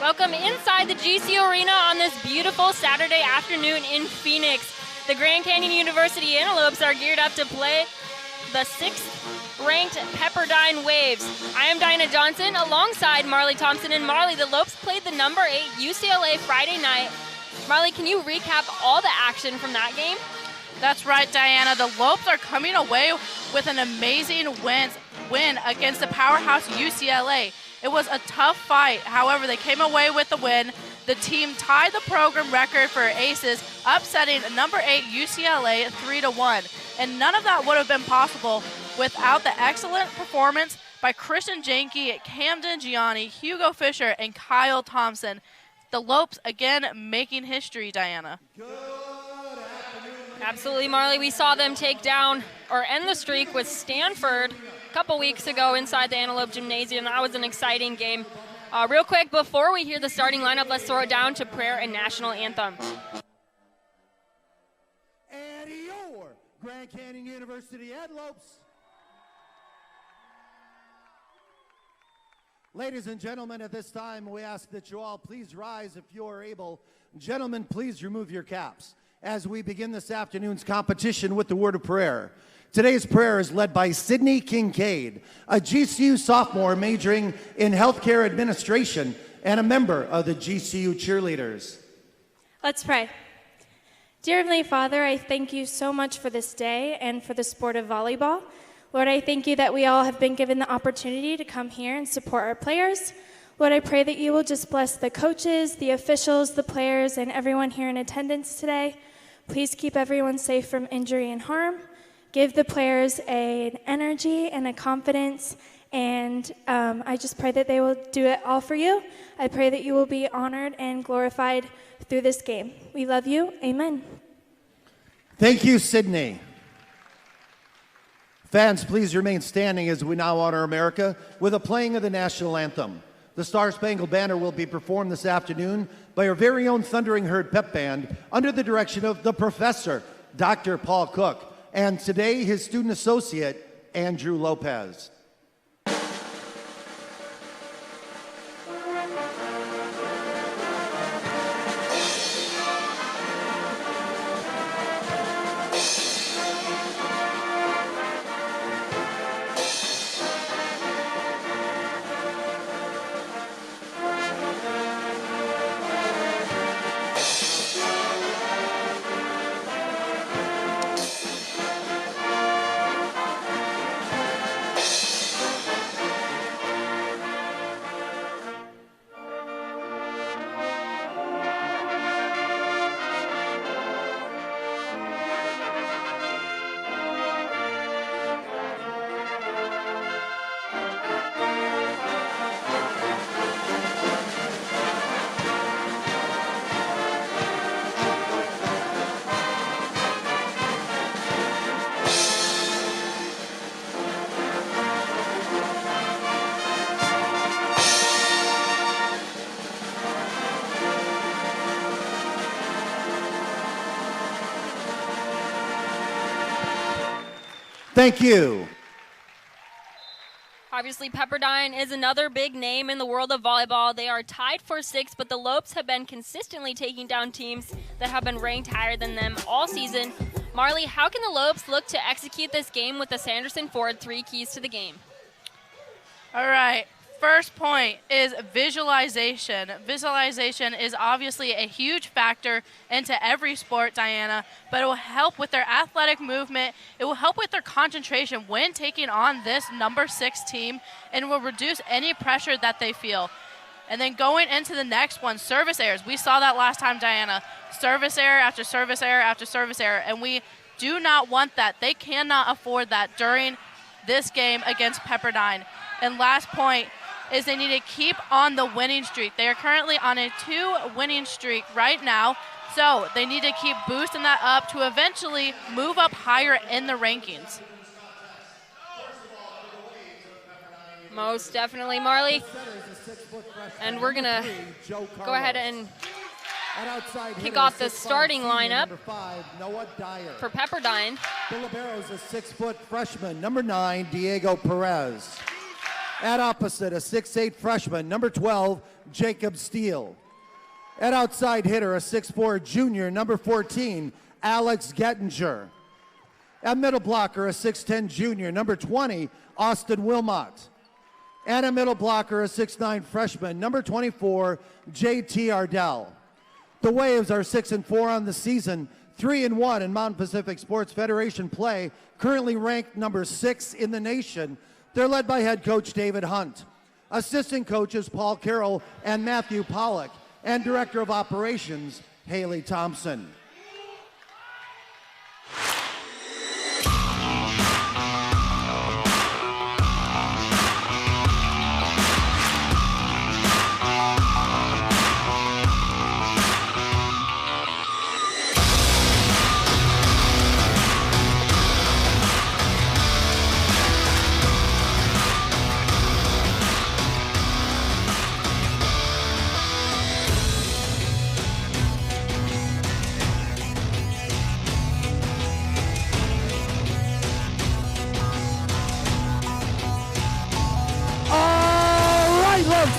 Speaker 1: Welcome inside the GCU Arena on this beautiful Saturday afternoon in Phoenix. The Grand Canyon University Antelopes are geared up to play the 6th-ranked Pepperdine Waves. I am Dinah Johnson alongside Marley Thompson. And Marley, the Lopes played the number 8 UCLA Friday night. Marley, can you recap all the action from that game?
Speaker 2: That's right, Diana. The Lopes are coming away with an amazing win against the powerhouse UCLA. It was a tough fight. However, they came away with the win. The team tied the program record for aces, upsetting number 8 UCLA 3-1. And none of that would have been possible without the excellent performance by Christian Janke, Camden Gianni, Hugo Fisher, and Kyle Thompson. The Lopes again making history, Diana.
Speaker 1: Absolutely, Marley. We saw them take down or end the streak with Stanford a couple weeks ago inside the Antelope Gymnasium. That was an exciting game. Real quick, before we hear the starting lineup, let's throw it down to prayer and national anthem.
Speaker 3: And your Grand Canyon University Antelopes. Ladies and gentlemen, at this time, we ask that you all please rise if you are able. Gentlemen, please remove your caps as we begin this afternoon's competition with the word of prayer. Today's prayer is led by Sydney Kincaid, a GCU sophomore majoring in healthcare administration and a member of the GCU cheerleaders.
Speaker 12: Let's pray. Dear Heavenly Father, I thank you so much for this day and for the sport of volleyball. Lord, I thank you that we all have been given the opportunity to come here and support our players. Lord, I pray that you will just bless the coaches, the officials, the players, and everyone here in attendance today. Please keep everyone safe from injury and harm. Give the players an energy and a confidence, and I just pray that they will do it all for you. I pray that you will be honored and glorified through this game. We love you. Amen.
Speaker 3: Thank you, Sydney. Fans, please remain standing as we now honor America with a playing of the national anthem. The Star-Spangled Banner will be performed this afternoon by our very own Thundering Herd Pep Band under the direction of the Professor, Dr. Paul Cook, and today his student associate, Andrew Lopez. Thank you.
Speaker 1: Obviously, Pepperdine is another big name in the world of volleyball. They are tied for 6th, but the Lopes have been consistently taking down teams that have been ranked higher than them all season. Marley, how can the Lopes look to execute this game with the Sanderson Ford 3 keys to the game?
Speaker 2: All right. First point is visualization. Visualization is obviously a huge factor into every sport, Diana, but it will help with their athletic movement. It will help with their concentration when taking on this number 6 team, and will reduce any pressure that they feel. And then going into the next one, service errors. We saw that last time, Diana. Service error after service error after service error, and we do not want that. They cannot afford that during this game against Pepperdine. And last point is they need to keep on the winning streak. They are currently on a 2-winning streak right now, so they need to keep boosting that up to eventually move up higher in the rankings.
Speaker 1: Most definitely, Marley. And we're going to go ahead and kick off the starting lineup for Pepperdine.
Speaker 3: The libero is a 6-foot freshman, number 9, Diego Perez. At opposite, a 6'8 freshman, number 12, Jacob Steele. At outside hitter, a 6'4 junior, number 14, Alex Gettinger. At middle blocker, a 6'10 junior, number 20, Austin Wilmot. And a middle blocker, a 6'9 freshman, number 24, JT Ardell. The Waves are 6-4 on the season, 3-1 in Mountain Pacific Sports Federation play, currently ranked number 6 in the nation. They're led by head coach David Hunt. Assistant coaches Paul Carroll and Matthew Pollock, and director of operations Haley Thompson.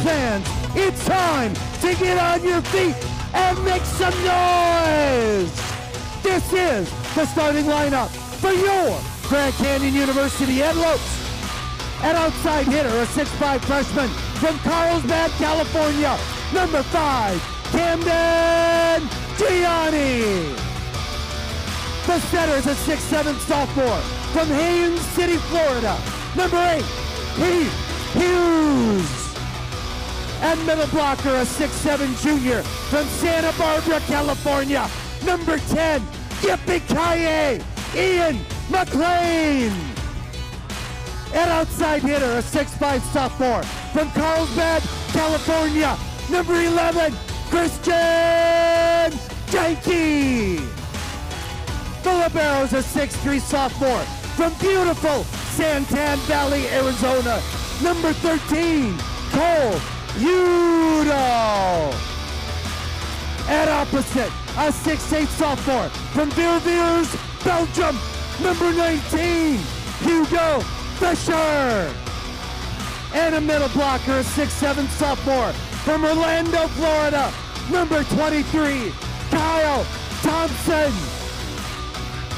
Speaker 3: Fans, it's time to get on your feet and make some noise. This is the starting lineup for your Grand Canyon University Ed Lopes. At outside hitter, a 6'5 freshman from Carlsbad, California,
Speaker 13: Number 5, Camden Gianni. The setter is a 6'7" sophomore from Haines City, Florida. Number 8, Heath Hughes. And middle blocker, a 6'7" junior from Santa Barbara, California. Number 10, Yippee-ki-yay, Ian McLean. And outside hitter, a 6'5" sophomore from Carlsbad, California. Number 11, Christian Janke. The libero is a 6'3" sophomore from beautiful Santan Valley, Arizona. Number 13, Cole Udo. At opposite, a 6'8" sophomore from Verviers, Belgium. Number 19, Hugo Fisher. And a middle blocker, a 6'7" sophomore from Orlando, Florida. Number 23, Kyle Thompson.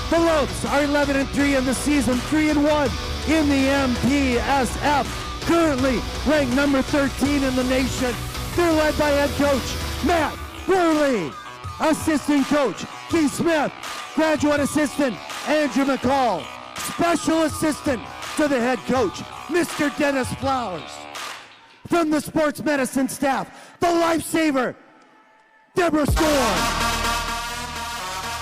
Speaker 13: The Lopes are 11-3 in the season, 3-1 in the MPSF. Currently ranked number 13 in the nation. They're led by head coach Matt Worley, assistant coach Keith Smith, graduate assistant Andrew McCall, special assistant to the head coach Mr. Dennis Flowers. From the sports medicine staff, the lifesaver Deborah Storm.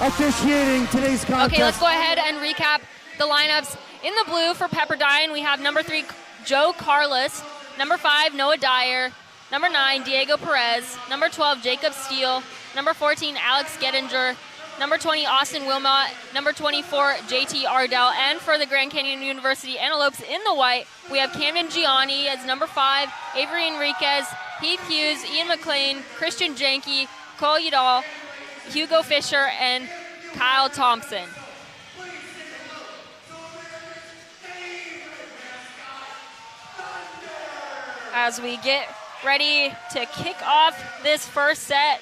Speaker 13: Officiating today's contest.
Speaker 1: Okay, let's go ahead and recap the lineups. In the blue for Pepperdine, we have number 3, Joe Carlos, number 5, Noah Dyer, number 9, Diego Perez, number 12, Jacob Steele, number 14, Alex Gettinger, number 20, Austin Wilmot, number 24, JT Ardell. And for the Grand Canyon University Antelopes in the white, we have Camden Gianni as number 5, Avery Enriquez, Heath Hughes, Ian McLean, Christian Janke, Cole Udall, Hugo Fisher, and Kyle Thompson. As we get ready to kick off this first set.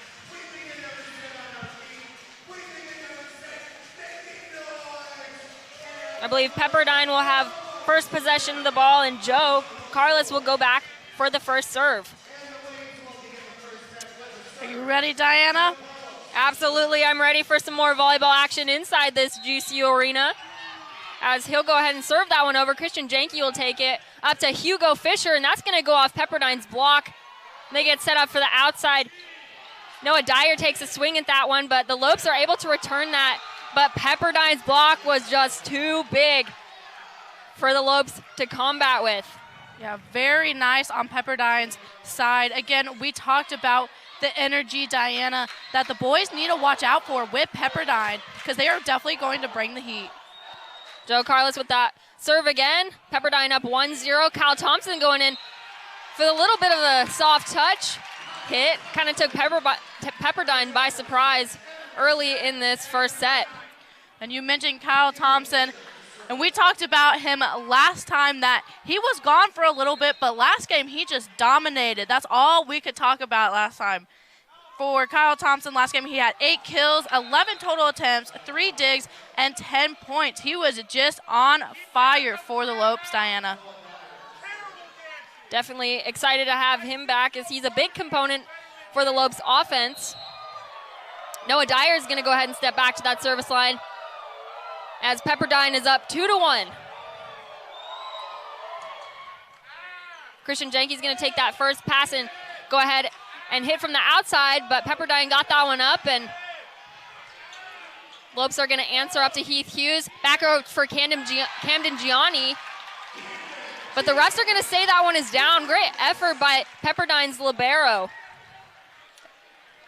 Speaker 1: I believe Pepperdine will have first possession of the ball, and Joe Carlos will go back for the first serve.
Speaker 2: Are you ready, Diana?
Speaker 1: Absolutely, I'm ready for some more volleyball action inside this GCU arena. As he'll go ahead and serve that one over. Christian Janke will take it up to Hugo Fisher, and that's going to go off Pepperdine's block. They get set up for the outside. Noah Dyer takes a swing at that one, but the Lopes are able to return that. But Pepperdine's block was just too big for the Lopes to combat with.
Speaker 2: Yeah, very nice on Pepperdine's side. Again, we talked about the energy, Diana, that the boys need to watch out for with Pepperdine because they are definitely going to bring the heat.
Speaker 1: Joe Carlos with that serve again. Pepperdine up 1-0. Kyle Thompson going in for a little bit of a soft touch hit. Kind of took Pepperdine by surprise early in this first set.
Speaker 2: And you mentioned Kyle Thompson, and we talked about him last time that he was gone for a little bit, but last game he just dominated. That's all we could talk about last time. For Kyle Thompson, last game he had 8 kills, 11 total attempts, 3 digs, and 10 points. He was just on fire for the Lopes, Diana.
Speaker 1: Definitely excited to have him back as he's a big component for the Lopes offense. Noah Dyer is going to go ahead and step back to that service line as Pepperdine is up 2-1. Christian Janke is going to take that first pass and go ahead and hit from the outside, but Pepperdine got that one up, and Lopes are going to answer up to Heath Hughes. Back over for Camden Gianni. But the refs are going to say that one is down. Great effort by Pepperdine's libero.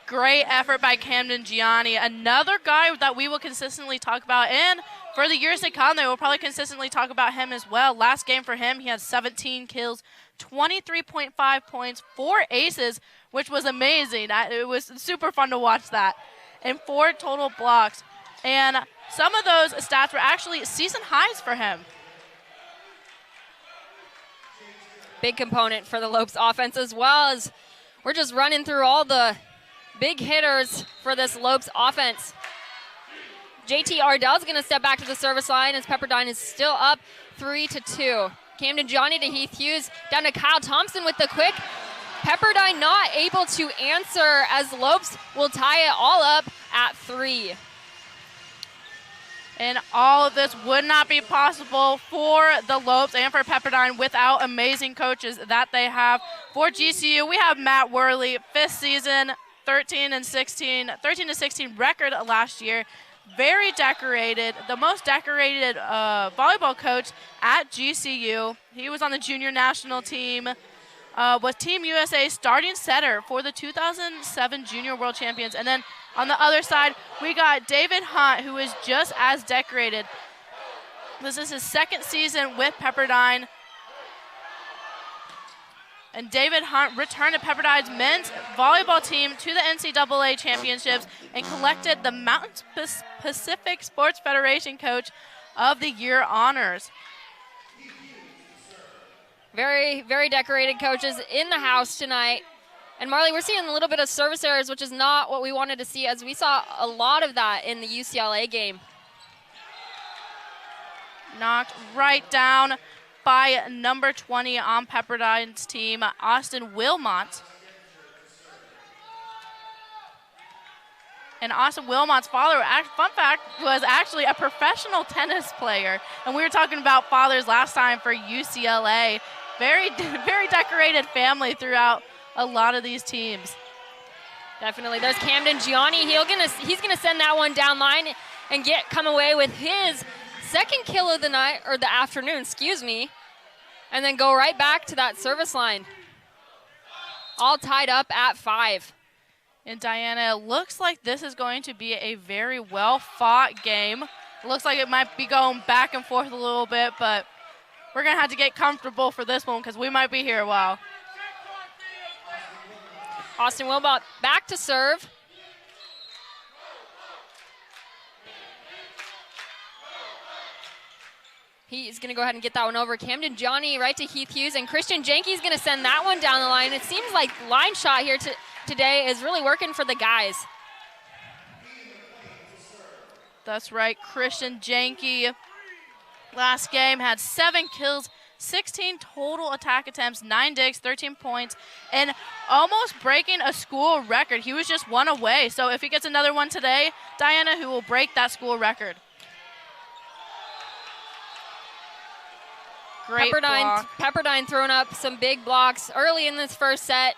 Speaker 2: Great effort by Camden Gianni. Another guy that we will consistently talk about, and for the years to come, they will probably consistently talk about him as well. Last game for him, he had 17 kills, 23.5 points, 4 aces, which was amazing. It was super fun to watch that. And 4 total blocks. And some of those stats were actually season highs for him.
Speaker 1: Big component for the Lopes offense, as well as we're just running through all the big hitters for this Lopes offense. JT Ardell is going to step back to the service line as Pepperdine is still up 3-2. Camden Gianni to Heath Hughes, down to Kyle Thompson with the quick Pepperdine not able to answer as Lopes will tie it all up at 3.
Speaker 2: And all of this would not be possible for the Lopes and for Pepperdine without amazing coaches that they have. For GCU, we have Matt Worley, 5th season, 13-16 record last year. Very decorated, the most decorated volleyball coach at GCU. He was on the junior national team, was Team USA starting setter for the 2007 Junior World Champions. And then on the other side, we got David Hunt, who is just as decorated. This is his 2nd season with Pepperdine. And David Hunt returned to Pepperdine's men's volleyball team to the NCAA championships and collected the Mountain Pacific Sports Federation Coach of the Year honors.
Speaker 1: Very, very decorated coaches in the house tonight. And Marley, we're seeing a little bit of service errors, which is not what we wanted to see, as we saw a lot of that in the UCLA game.
Speaker 2: Knocked right down by number 20 on Pepperdine's team, Austin Wilmot. And Austin Wilmot's father, fun fact, was actually a professional tennis player. And we were talking about fathers last time for UCLA. Very, very decorated family throughout a lot of these teams.
Speaker 1: Definitely. There's Camden Gianni. He's gonna send that one down line and come away with his 2nd kill of the night, or the afternoon, excuse me, and then go right back to that service line. All tied up at 5.
Speaker 2: And Diana, it looks like this is going to be a very well-fought game. It looks like it might be going back and forth a little bit, but we're going to have to get comfortable for this one because we might be here a while.
Speaker 1: Austin Wilmot back to serve. He's going to go ahead and get that one over. Camden Johnny right to Heath Hughes, and Christian Jenke's going to send that one down the line. It seems like line shot here today is really working for the guys.
Speaker 2: That's right, Christian Jenke. Last game had 7 kills, 16 total attack attempts, 9 digs, 13 points, and almost breaking a school record. He was just 1 away. So if he gets another one today, Diana, who will break that school record. Great block.
Speaker 1: Pepperdine throwing up some big blocks early in this first set.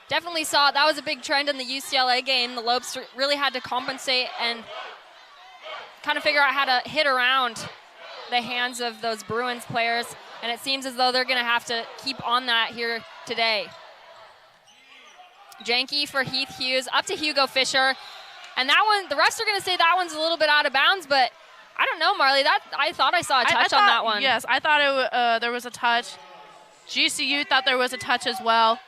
Speaker 1: Definitely saw that was a big trend in the UCLA game. The Lopes really had to compensate and kind of figure out how to hit around the hands of those Bruins players, and it seems as though they're going to have to keep on that here today. Jenke for Heath Hughes, up to Hugo Fisher, and that one, the refs are going to say that one's a little bit out of bounds, but I don't know, Marley. I thought I saw a touch on that one.
Speaker 2: Yes, I thought there was a touch. GCU thought there was a touch as well.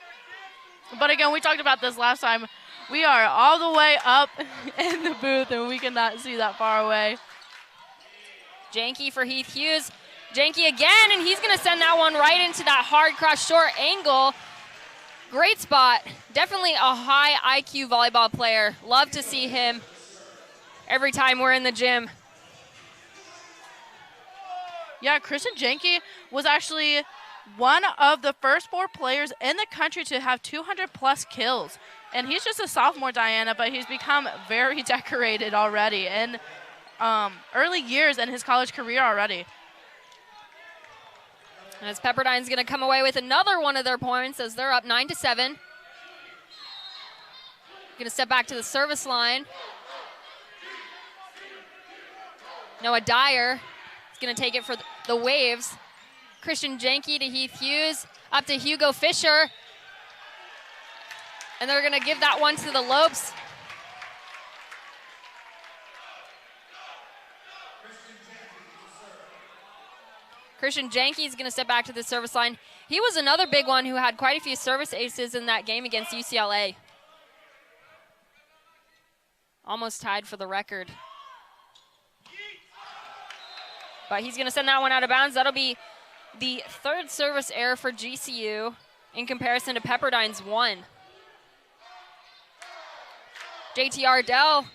Speaker 2: But again, we talked about this last time. We are all the way up in the booth, and we cannot see that far away.
Speaker 1: Jenke for Heath Hughes. Jenke again, and he's going to send that one right into that hard cross short angle. Great spot. Definitely a high IQ volleyball player. Love to see him every time we're in the gym.
Speaker 2: Yeah, Christian Jenke was actually one of the first 4 players in the country to have 200-plus kills. And he's just a sophomore, Diana, but he's become very decorated already in early years in his college career already.
Speaker 1: And as Pepperdine's going to come away with another one of their points as they're up 9-7. Going to step back to the service line. Noah Dyer is going to take it for the Waves. Christian Jenke to Heath Hughes, up to Hugo Fisher. And they're going to give that one to the Lopes. Christian Jenke is going to step back to the service line. He was another big one who had quite a few service aces in that game against UCLA. Almost tied for the record. But he's going to send that one out of bounds. That'll be the 3rd service error for GCU in comparison to Pepperdine's 1. JT Ardell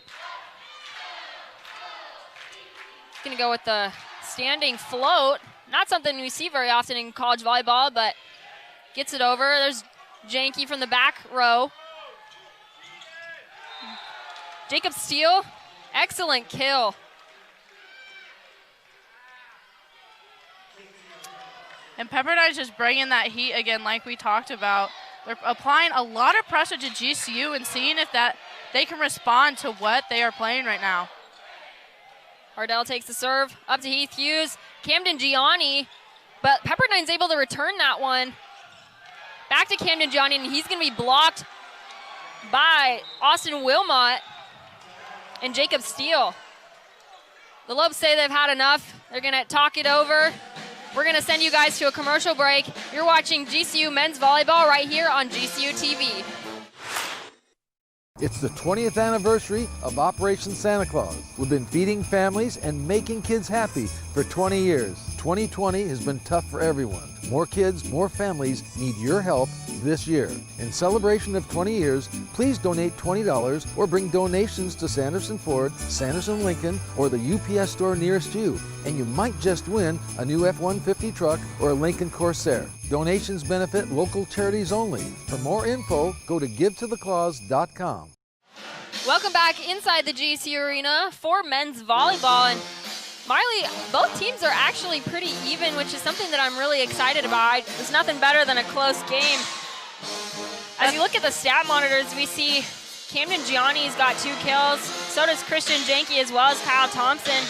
Speaker 1: going to go with the standing float. Not something we see very often in college volleyball, but gets it over. There's Janke from the back row. Jacob Steele, excellent kill.
Speaker 2: And Pepperdine's just bringing that heat again like we talked about. They're applying a lot of pressure to GCU and seeing if that they can respond to what they are playing right now.
Speaker 1: Ardell takes the serve up to Heath Hughes. Camden Gianni, but Pepperdine's able to return that one. Back to Camden Gianni, and he's going to be blocked by Austin Wilmot and Jacob Steele. The Lopes say they've had enough. They're going to talk it over. We're going to send you guys to a commercial break. You're watching GCU men's volleyball right here on GCU TV.
Speaker 5: It's the 20th anniversary of Operation Santa Claus. We've been feeding families and making kids happy for 20 years. 2020 has been tough for everyone. More kids, more families need your help this year. In celebration of 20 years, please donate $20 or bring donations to Sanderson Ford, Sanderson Lincoln, or the UPS store nearest you, and you might just win a new F-150 truck or a Lincoln Corsair. Donations benefit local charities only. For more info, go to givetotheclaus.com.
Speaker 1: Welcome back inside the GCU Arena for men's volleyball. And Marley, both teams are actually pretty even, which is something that I'm really excited about. There's nothing better than a close game. As you look at the stat monitors, we see Camden Gianni's got 2 kills. So does Christian Janke as well as Kyle Thompson.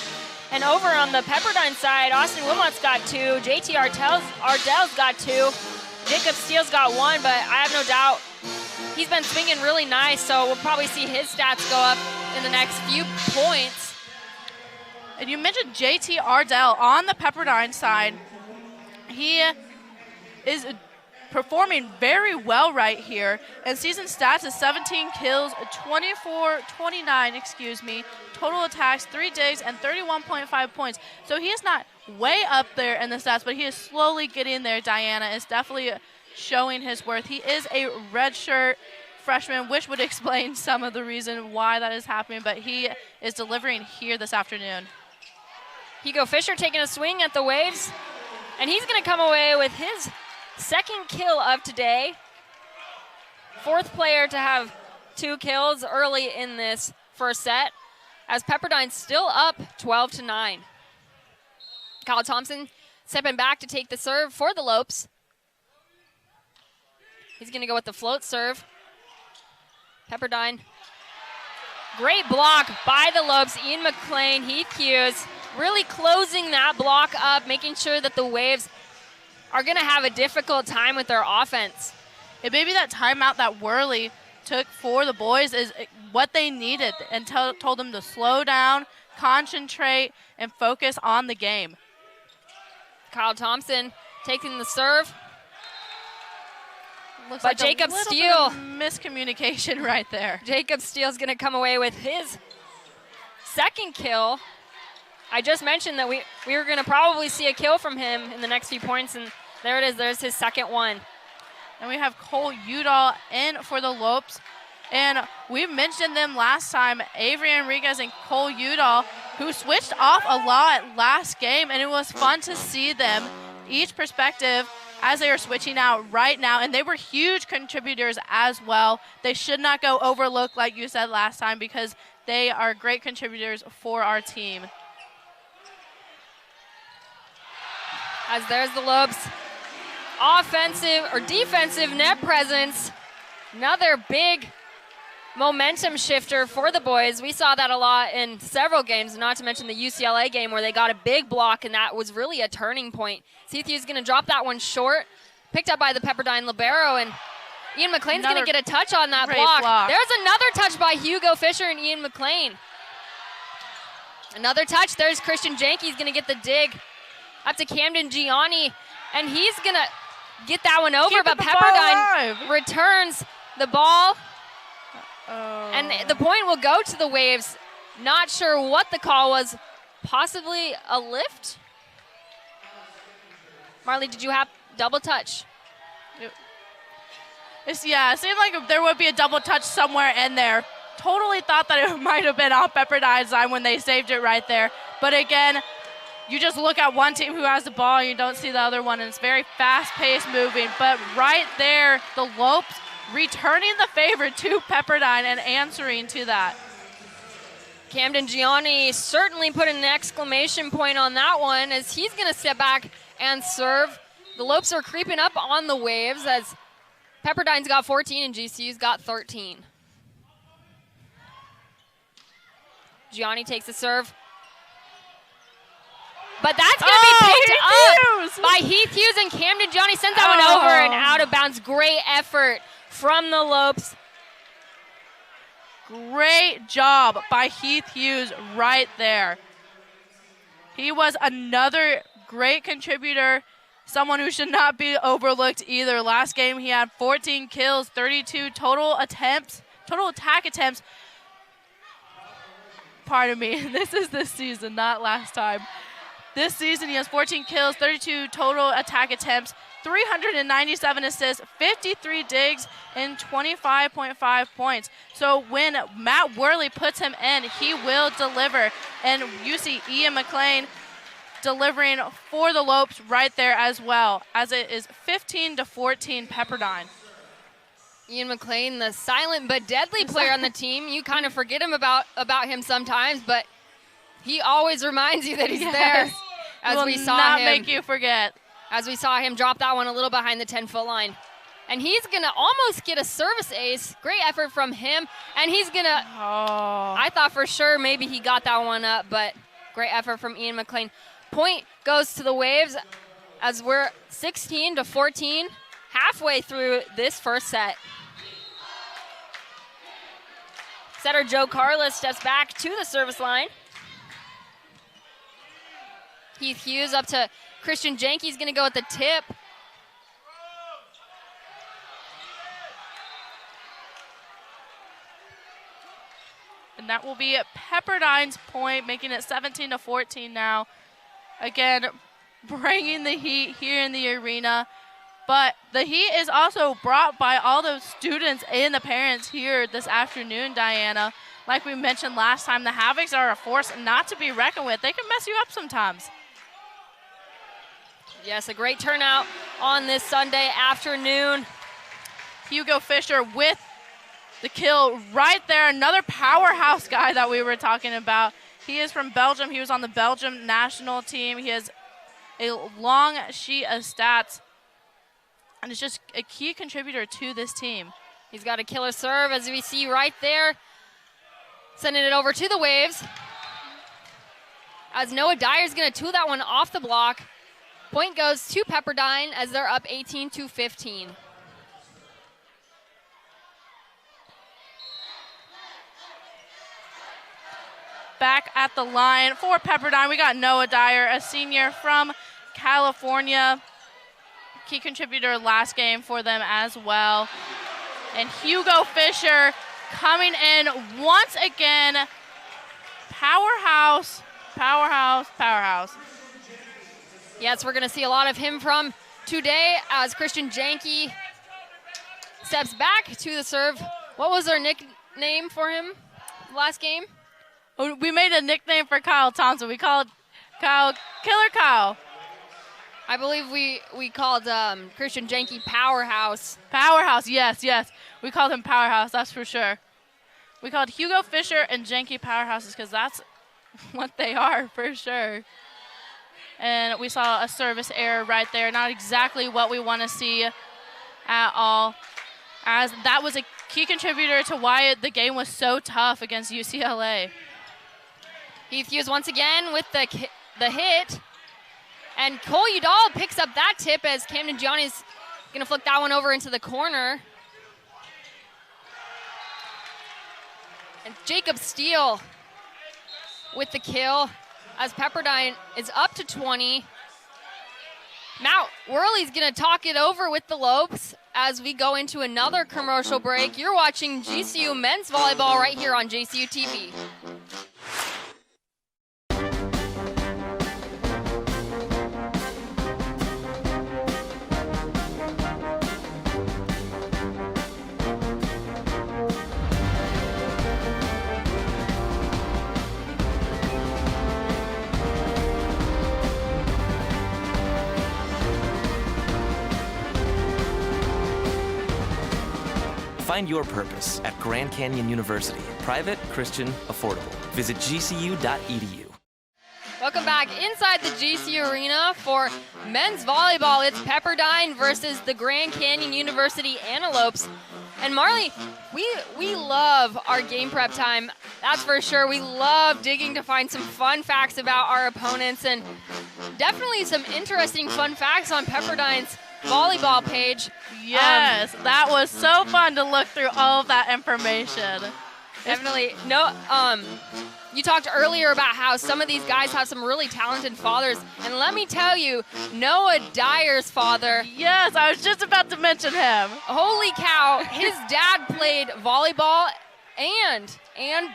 Speaker 1: And over on the Pepperdine side, Austin Wilmot's got 2. JT Ardell's got 2. Jacob Steele's got 1, but I have no doubt he's been swinging really nice, so we'll probably see his stats go up in the next few points.
Speaker 2: And you mentioned JT Ardell on the Pepperdine side. He is performing very well right here. And season stats is 17 kills, 29, total attacks, 3 digs, and 31.5 points. So he is not way up there in the stats, but he is slowly getting there. Diana is definitely showing his worth. He is a redshirt freshman, which would explain some of the reason why that is happening, but he is delivering here this afternoon.
Speaker 1: Hugo Fisher taking a swing at the Waves, and he's going to come away with his 2nd kill of today. 4th player to have 2 kills early in this first set, as Pepperdine's still up 12-9. Kyle Thompson stepping back to take the serve for the Lopes. He's going to go with the float serve. Pepperdine. Great block by the Lopes. Ian McLean, Heath Hughes, really closing that block up, making sure that the Waves are going to have a difficult time with their offense.
Speaker 2: And maybe that timeout that Worley took for the boys is what they needed, and told them to slow down, concentrate, and focus on the game.
Speaker 1: Kyle Thompson taking the serve.
Speaker 2: Looks
Speaker 1: but
Speaker 2: like
Speaker 1: Jacob
Speaker 2: a little
Speaker 1: Steele,
Speaker 2: bit of miscommunication right there.
Speaker 1: Jacob Steele's going to come away with his 2nd kill. I just mentioned that we were going to probably see a kill from him in the next few points, and there it is. There's his 2nd one.
Speaker 2: And we have Cole Udall in for the Lopes. And we mentioned them last time, Avery Enriquez and Cole Udall, who switched off a lot last game, and it was fun to see them, each perspective, as they are switching out right now, and they were huge contributors as well. They should not go overlooked, like you said last time, because they are great contributors for our team.
Speaker 1: As there's the Lopes' offensive or defensive net presence. Another big momentum shifter for the boys. We saw that a lot in several games, not to mention the UCLA game where they got a big block, and that was really a turning point. Seathy is going to drop that one short, picked up by the Pepperdine libero, and Ian McLean's going to get a touch on that block. There's another touch by Hugo Fisher and Ian McLean. Another touch. There's Christian Janke. He's going to get the dig up to Camden Gianni, and he's going to get that one over, but Pepperdine returns the ball. And the point will go to the Waves. Not sure what the call was. Possibly a lift? Marley, did you have double touch?
Speaker 2: It seemed like there would be a double touch somewhere in there. Totally thought that it might have been off Pepperdine's side when they saved it right there. But again, you just look at one team who has the ball and you don't see the other one, and it's very fast-paced moving. But right there, the Lopes returning the favor to Pepperdine and answering to that.
Speaker 1: Camden Gianni certainly put an exclamation point on that one as he's going to step back and serve. The Lopes are creeping up on the Waves as Pepperdine's got 14 and GCU's got 13. Gianni takes the serve. But that's going to be picked up by Heath Hughes, and Camden Gianni sends that one over and out of bounds. Great effort from the Lopes.
Speaker 2: Great job by Heath Hughes right there. He was another great contributor, someone who should not be overlooked either. Last game he had 14 kills, 32 total attack attempts. Pardon me, this is this season, not last time. This season he has 14 kills, 32 total attack attempts, 397 assists, 53 digs, and 25.5 points. So when Matt Worley puts him in, he will deliver. And you see Ian McLean delivering for the Lopes right there as well, as it is 15-14 Pepperdine.
Speaker 1: Ian McLean, the silent but deadly player on the team. You kind of forget about him sometimes, but he always reminds you that he's there. As we saw
Speaker 2: not
Speaker 1: him,
Speaker 2: make you forget.
Speaker 1: As we saw him drop that one a little behind the 10-foot line. And he's going to almost get a service ace. Great effort from him. And he's going to, I thought for sure maybe he got that one up, but great effort from Ian McLean. Point goes to the Waves as we're 16-14, halfway through this first set. Setter Joe Carla steps back to the service line. Heath Hughes up to Christian Jenke's going to go at the tip.
Speaker 2: And that will be Pepperdine's point, making it 17-14 now. Again, bringing the heat here in the arena. But the heat is also brought by all those students and the parents here this afternoon, Diana. Like we mentioned last time, the Havocs are a force not to be reckoned with. They can mess you up sometimes.
Speaker 1: Yes, a great turnout on this Sunday afternoon.
Speaker 2: Hugo Fisher with the kill right there. Another powerhouse guy that we were talking about. He is from Belgium. He was on the Belgium national team. He has a long sheet of stats and is just a key contributor to this team.
Speaker 1: He's got a killer serve, as we see right there. Sending it over to the Waves. As Noah Dyer's going to tool that one off the block. Point goes to Pepperdine as they're up 18-15.
Speaker 2: Back at the line for Pepperdine, we got Noah Dyer, a senior from California. Key contributor last game for them as well. And Hugo Fisher coming in once again. Powerhouse, powerhouse, powerhouse.
Speaker 1: Yes, we're going to see a lot of him from today as Christian Jenke steps back to the serve. What was our nickname for him last game?
Speaker 2: We made a nickname for Kyle Thompson. We called Kyle Killer Kyle.
Speaker 1: I believe we called Christian Jenke Powerhouse.
Speaker 2: Powerhouse, yes, yes. We called him Powerhouse, that's for sure. We called Hugo Fisher and Jenke Powerhouses because that's what they are for sure. And we saw a service error right there. Not exactly what we want to see at all, as that was a key contributor to why the game was so tough against UCLA.
Speaker 1: Heath Hughes once again with the hit. And Cole Udall picks up that tip as Camden Gianni's going to flick that one over into the corner. And Jacob Steele with the kill as Pepperdine is up to 20. Matt Worley's going to talk it over with the Lopes as we go into another commercial break. You're watching GCU men's volleyball right here on GCU TV.
Speaker 6: Find your purpose at Grand Canyon University. Private, Christian, affordable. Visit gcu.edu.
Speaker 1: Welcome back inside the GCU Arena for men's volleyball. It's Pepperdine versus the Grand Canyon University Antelopes. And Marley, we love our game prep time. That's for sure. We love digging to find some fun facts about our opponents, and definitely some interesting fun facts on Pepperdine's volleyball page.
Speaker 2: Yes, that was so fun to look through all of that information.
Speaker 1: Definitely. No, you talked earlier about how some of these guys have some really talented fathers, and let me tell you, Noah Dyer's father.
Speaker 2: Yes, I was just about to mention him.
Speaker 1: Holy cow, his dad played volleyball and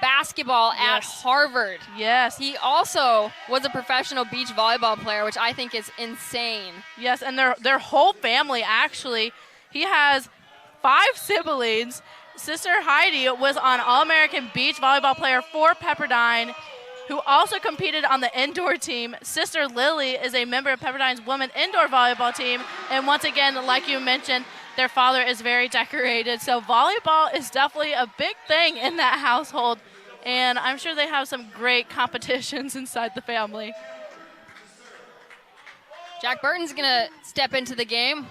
Speaker 1: basketball at Harvard.
Speaker 2: Yes.
Speaker 1: He also was a professional beach volleyball player, which I think is insane.
Speaker 2: Yes, and their whole family, actually. He has 5 siblings. Sister Heidi was on All-American beach volleyball player for Pepperdine, who also competed on the indoor team. Sister Lily is a member of Pepperdine's women indoor volleyball team. And once again, like you mentioned, their father is very decorated. So volleyball is definitely a big thing in that household. And I'm sure they have some great competitions inside the family.
Speaker 1: Jack Burton's going to step into the game.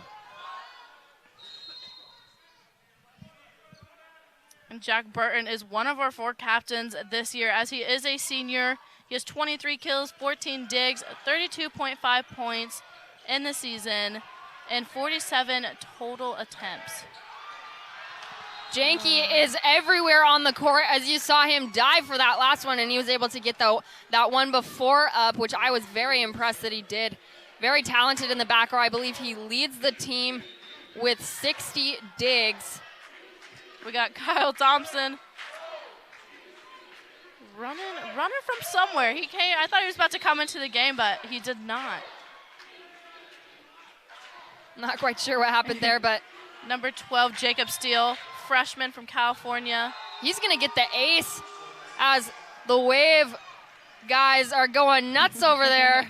Speaker 2: And Jack Burton is one of our 4 captains this year, as he is a senior. He has 23 kills, 14 digs, 32.5 points in the season, and 47 total attempts.
Speaker 1: Janke is everywhere on the court, as you saw him dive for that last one, and he was able to get that one before up, which I was very impressed that he did. Very talented in the back row. I believe he leads the team with 60 digs.
Speaker 2: We got Kyle Thompson running from somewhere. He came. I thought he was about to come into the game, but he did not.
Speaker 1: Not quite sure what happened there, but
Speaker 2: number 12, Jacob Steele, freshman from California.
Speaker 1: He's going to get the ace as the Wave guys are going nuts over there.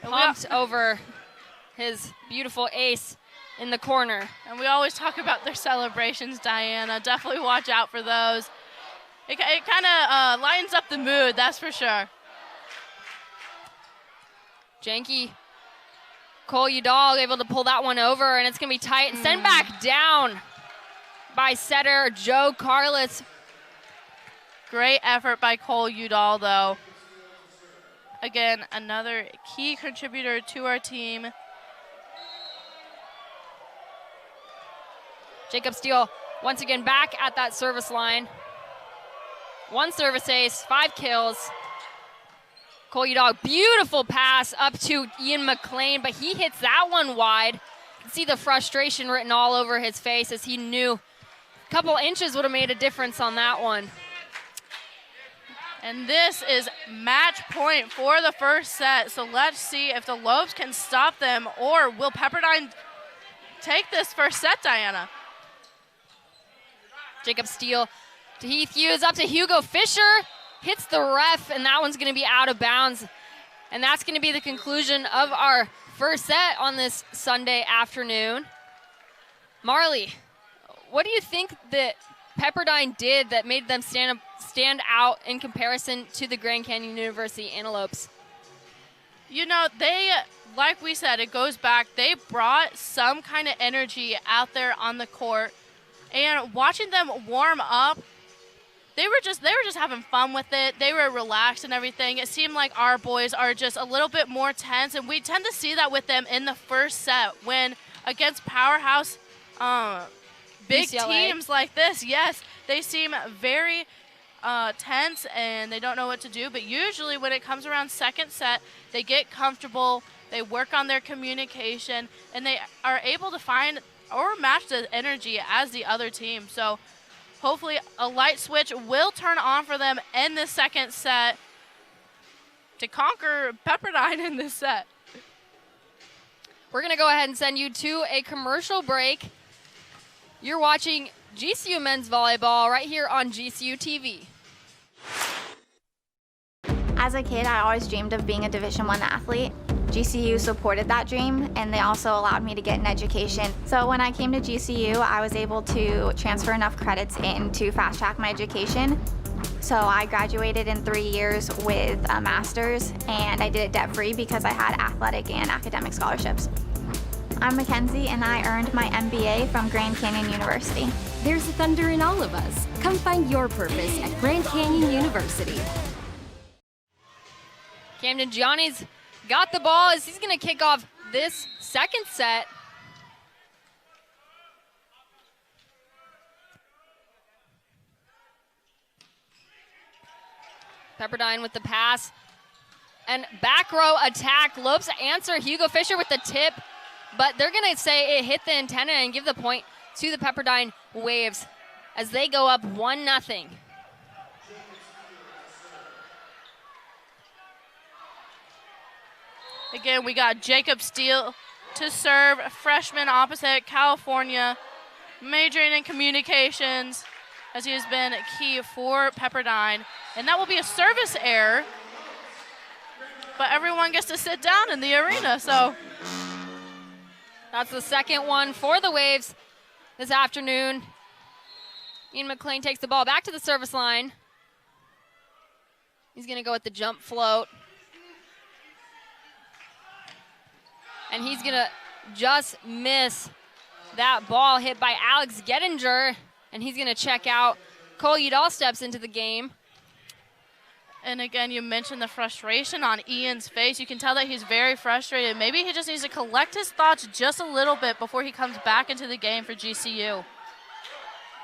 Speaker 1: Pumped over his beautiful ace in the corner.
Speaker 2: And we always talk about their celebrations, Diana. Definitely watch out for those. It kind of lightens up the mood, that's for sure.
Speaker 1: Janke, Cole Udall able to pull that one over, and it's going to be tight and sent back down by setter Joe Carlitz.
Speaker 2: Great effort by Cole Udall, though. Again, another key contributor to our team.
Speaker 1: Jacob Steele once again back at that service line. 1 service ace, 5 kills. Cole Udall, beautiful pass up to Ian McLean, but he hits that one wide. You can see the frustration written all over his face, as he knew a couple inches would have made a difference on that one.
Speaker 2: And this is match point for the first set. So let's see if the Lopes can stop them, or will Pepperdine take this first set, Diana?
Speaker 1: Jacob Steele to Heath Hughes, up to Hugo Fisher, hits the ref, and that one's going to be out of bounds. And that's going to be the conclusion of our first set on this Sunday afternoon. Marley, what do you think that Pepperdine did that made them stand out in comparison to the Grand Canyon University Antelopes?
Speaker 2: You know, they, like we said, it goes back. They brought some kind of energy out there on the court. And watching them warm up, they were just having fun with it. They were relaxed and everything. It seemed like our boys are just a little bit more tense, and we tend to see that with them in the first set when against powerhouse big
Speaker 1: UCLA.
Speaker 2: teams like this. Yes, they seem very tense and they don't know what to do. But usually when it comes around second set, they get comfortable, they work on their communication, and they are able to find or match the energy as the other team. So hopefully a light switch will turn on for them in the second set to conquer Pepperdine in this set.
Speaker 1: We're going to go ahead and send you to a commercial break. You're watching GCU Men's Volleyball right here on GCU TV.
Speaker 7: As a kid, I always dreamed of being a Division I athlete. GCU supported that dream, and they also allowed me to get an education. So when I came to GCU, I was able to transfer enough credits in to fast track my education. So I graduated in 3 years with a master's, and I did it debt-free because I had athletic and academic scholarships. I'm Mackenzie, and I earned my MBA from Grand Canyon University.
Speaker 8: There's a thunder in all of us. Come find your purpose at Grand Canyon University.
Speaker 1: Camden Gianni's got the ball as he's going to kick off this second set. Pepperdine with the pass. And back row attack. Lopes answer. Hugo Fisher with the tip. But they're going to say it hit the antenna and give the point to the Pepperdine Waves as they go up 1-0.
Speaker 2: Again, we got Jacob Steele to serve, freshman opposite California, majoring in communications, as he has been key for Pepperdine. And that will be a service error, but everyone gets to sit down in the arena, so.
Speaker 1: That's the second one for the Waves this afternoon. Ian McLean takes the ball back to the service line. He's going to go with the jump float. And he's going to just miss that ball hit by Alex Gettinger. And he's going to check out. Cole Udall steps into the game.
Speaker 2: And again, you mentioned the frustration on Ian's face. You can tell that he's very frustrated. Maybe he just needs to collect his thoughts just a little bit before he comes back into the game for GCU.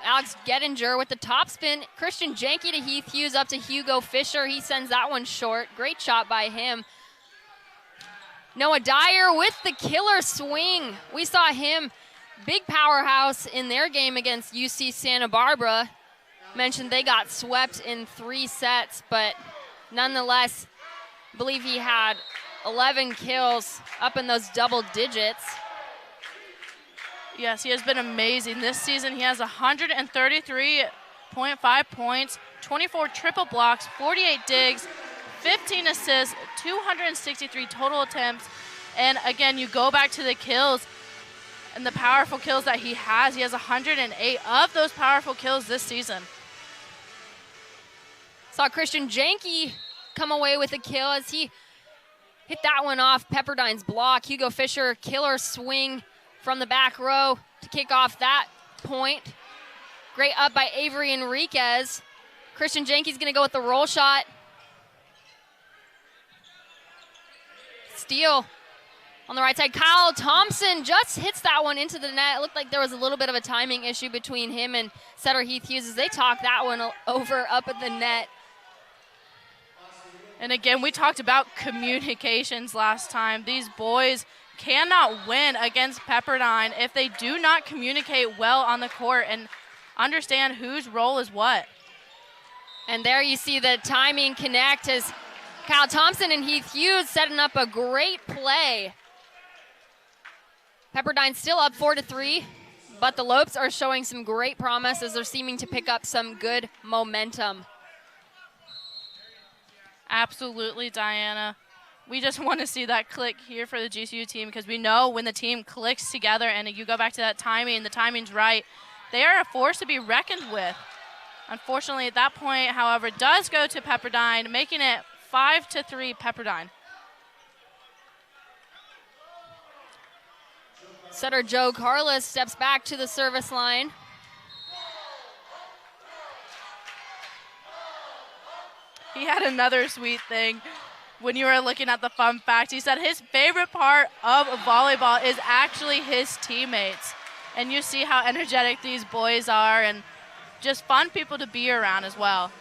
Speaker 1: Alex Gettinger with the topspin. Christian Janke to Heath Hughes up to Hugo Fisher. He sends that one short. Great shot by him. Noah Dyer with the killer swing. We saw him, big powerhouse in their game against UC Santa Barbara. Mentioned they got swept in 3 sets, but nonetheless, I believe he had 11 kills up in those double digits.
Speaker 2: Yes, he has been amazing. This season, he has 133.5 points, 24 triple blocks, 48 digs, 15 assists, 263 total attempts. And again, you go back to the kills and the powerful kills that he has. He has 108 of those powerful kills this season.
Speaker 1: Saw Christian Janke come away with a kill as he hit that one off Pepperdine's block. Hugo Fisher, killer swing from the back row to kick off that point. Great up by Avery Enriquez. Christian Janke's going to go with the roll shot. Steele on the right side. Kyle Thompson just hits that one into the net. It looked like there was a little bit of a timing issue between him and setter Heath Hughes as they talked that one over up at the net.
Speaker 2: And again, we talked about communications last time. These boys cannot win against Pepperdine if they do not communicate well on the court and understand whose role is what.
Speaker 1: And there you see the timing connect as Kyle Thompson and Heath Hughes setting up a great play. Pepperdine still up 4-3, but the Lopes are showing some great promise as they're seeming to pick up some good momentum.
Speaker 2: Absolutely, Diana. We just want to see that click here for the GCU team because we know when the team clicks together and you go back to that timing, the timing's right, they are a force to be reckoned with. Unfortunately, at that point, however, does go to Pepperdine, making it 5-3 Pepperdine.
Speaker 1: Setter Joe Carlos steps back to the service line.
Speaker 2: He had another sweet thing when you were looking at the fun fact. He said his favorite part of volleyball is actually his teammates. And you see how energetic these boys are and just fun people to be around as well.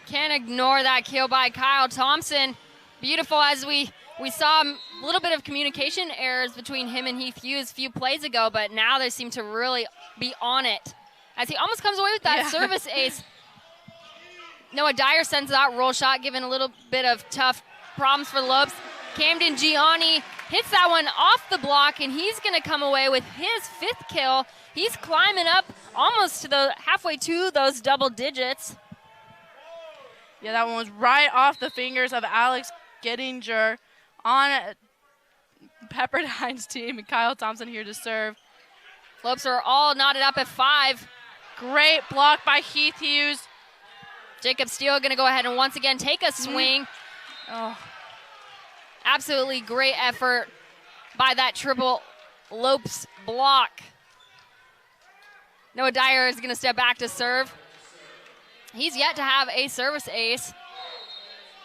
Speaker 1: Can't ignore that kill by Kyle Thompson. Beautiful as we saw a little bit of communication errors between him and Heath Hughes a few plays ago, but now they seem to really be on it. As he almost comes away with that service ace. Noah Dyer sends that roll shot, giving a little bit of tough problems for the Lopes. Camden Gianni hits that one off the block, and he's going to come away with his 5th kill. He's climbing up almost to the halfway to those double digits.
Speaker 2: Yeah, that one was right off the fingers of Alex Gettinger on Pepperdine's team, and Kyle Thompson here to serve.
Speaker 1: Lopes are all knotted up at 5.
Speaker 2: Great block by Heath Hughes.
Speaker 1: Jacob Steele going to go ahead and once again take a swing.
Speaker 2: Oh.
Speaker 1: Absolutely great effort by that triple Lopes block. Noah Dyer is going to step back to serve. He's yet to have a service ace.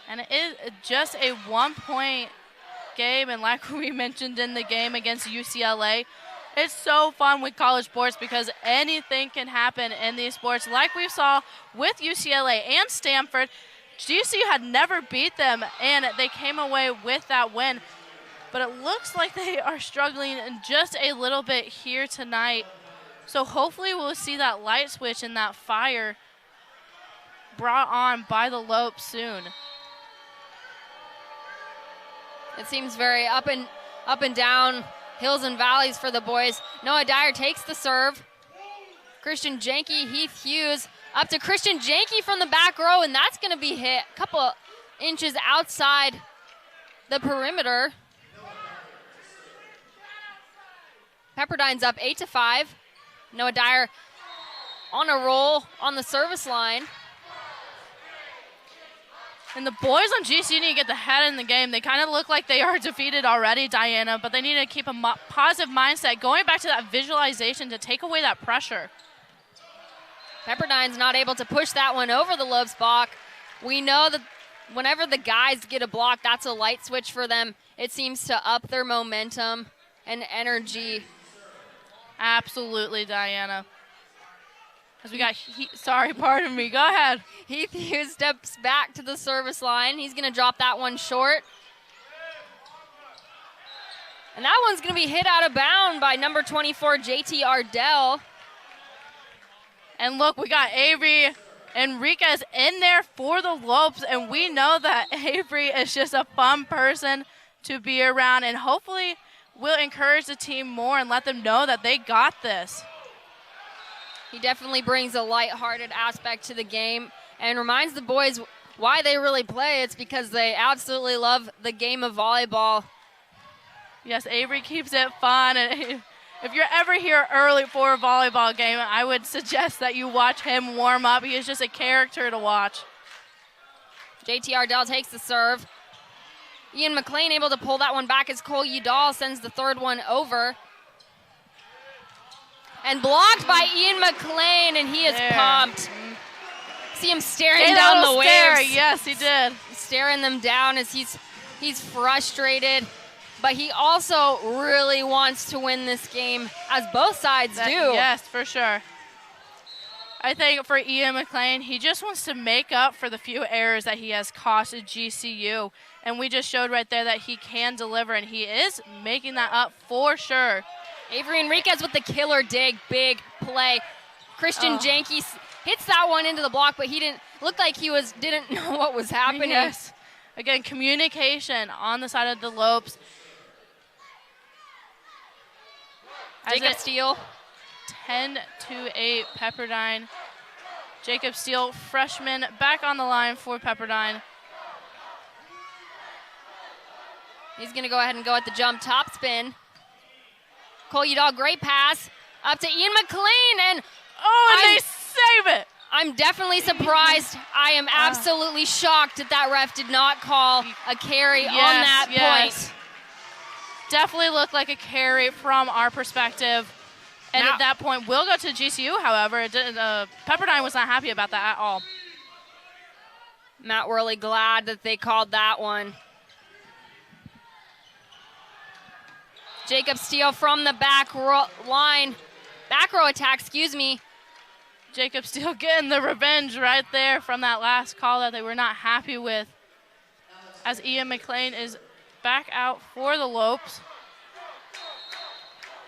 Speaker 2: And it is just a 1-point game, and like we mentioned in the game against UCLA, it's so fun with college sports because anything can happen in these sports. Like we saw with UCLA and Stanford, GCU had never beat them, and they came away with that win. But it looks like they are struggling just a little bit here tonight. So hopefully we'll see that light switch and that fire brought on by the Lopes soon.
Speaker 1: It seems very up and down, hills and valleys for the boys. Noah Dyer takes the serve. Christian Janke, Heath Hughes, up to Christian Janke from the back row, and that's going to be hit a couple inches outside the perimeter. Pepperdine's up 8-5. Noah Dyer on a roll on the service line.
Speaker 2: And the boys on GCU need to get the head in the game. They kind of look like they are defeated already, Diana, but they need to keep a positive mindset, going back to that visualization to take away that pressure.
Speaker 1: Pepperdine's not able to push that one over the Lopes block. We know that whenever the guys get a block, that's a light switch for them. It seems to up their momentum and energy.
Speaker 2: Absolutely, Diana. As we got, sorry, pardon me, go ahead.
Speaker 1: Heath Hughes steps back to the service line. He's going to drop that one short. And that one's going to be hit out of bounds by number 24, JT Ardell.
Speaker 2: And look, we got Avery Enriquez in there for the Lopes, and we know that Avery is just a fun person to be around, and hopefully will encourage the team more and let them know that they got this.
Speaker 1: He definitely brings a lighthearted aspect to the game and reminds the boys why they really play. It's because they absolutely love the game of volleyball.
Speaker 2: Yes, Avery keeps it fun. And if you're ever here early for a volleyball game, I would suggest that you watch him warm up. He is just a character to watch.
Speaker 1: JT Ardell takes the serve. Ian McLean able to pull that one back as Cole Udall sends the third one over. And blocked by Ian McLean, and he is pumped. See him staring down the waves.
Speaker 2: Yes, he did.
Speaker 1: Staring them down as he's frustrated. But he also really wants to win this game, as both sides do.
Speaker 2: Yes, for sure. I think for Ian McLean, he just wants to make up for the few errors that he has cost at GCU. And we just showed right there that he can deliver, and he is making that up for sure.
Speaker 1: Avery Enriquez with the killer dig, big play. Christian Janke hits that one into the block, but he didn't know what was happening.
Speaker 2: Yes. Again, communication on the side of the Lopes.
Speaker 1: Jacob Steele.
Speaker 2: 10-8 Pepperdine. Jacob Steele, freshman, back on the line for Pepperdine.
Speaker 1: He's going to go ahead and go at the jump top spin. Cole Udall, great pass. Up to Ian McLean, and
Speaker 2: they save it.
Speaker 1: I'm definitely surprised. I am absolutely shocked that ref did not call a carry on that point.
Speaker 2: Definitely looked like a carry from our perspective. And at that point, we'll go to GCU, however. Pepperdine was not happy about that at all.
Speaker 1: Matt Worley glad that they called that one. Jacob Steele from the back row attack, excuse me.
Speaker 2: Jacob Steele getting the revenge right there from that last call that they were not happy with. As Ian McLean is back out for the Lopes.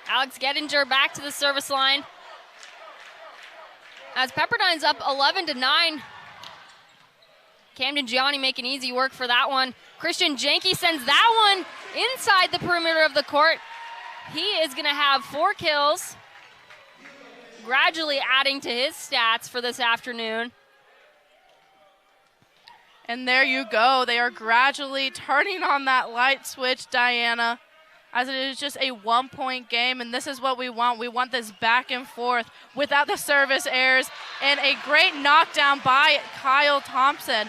Speaker 1: Alex Gettinger back to the service line. As Pepperdine's up 11-9. Camden Gianni making easy work for that one. Christian Janke sends that one inside the perimeter of the court. He is going to have 4 kills, gradually adding to his stats for this afternoon.
Speaker 2: And there you go. They are gradually turning on that light switch, Diana, as it is just a 1-point game, and this is what we want. We want this back and forth without the service errors, and a great knockdown by Kyle Thompson.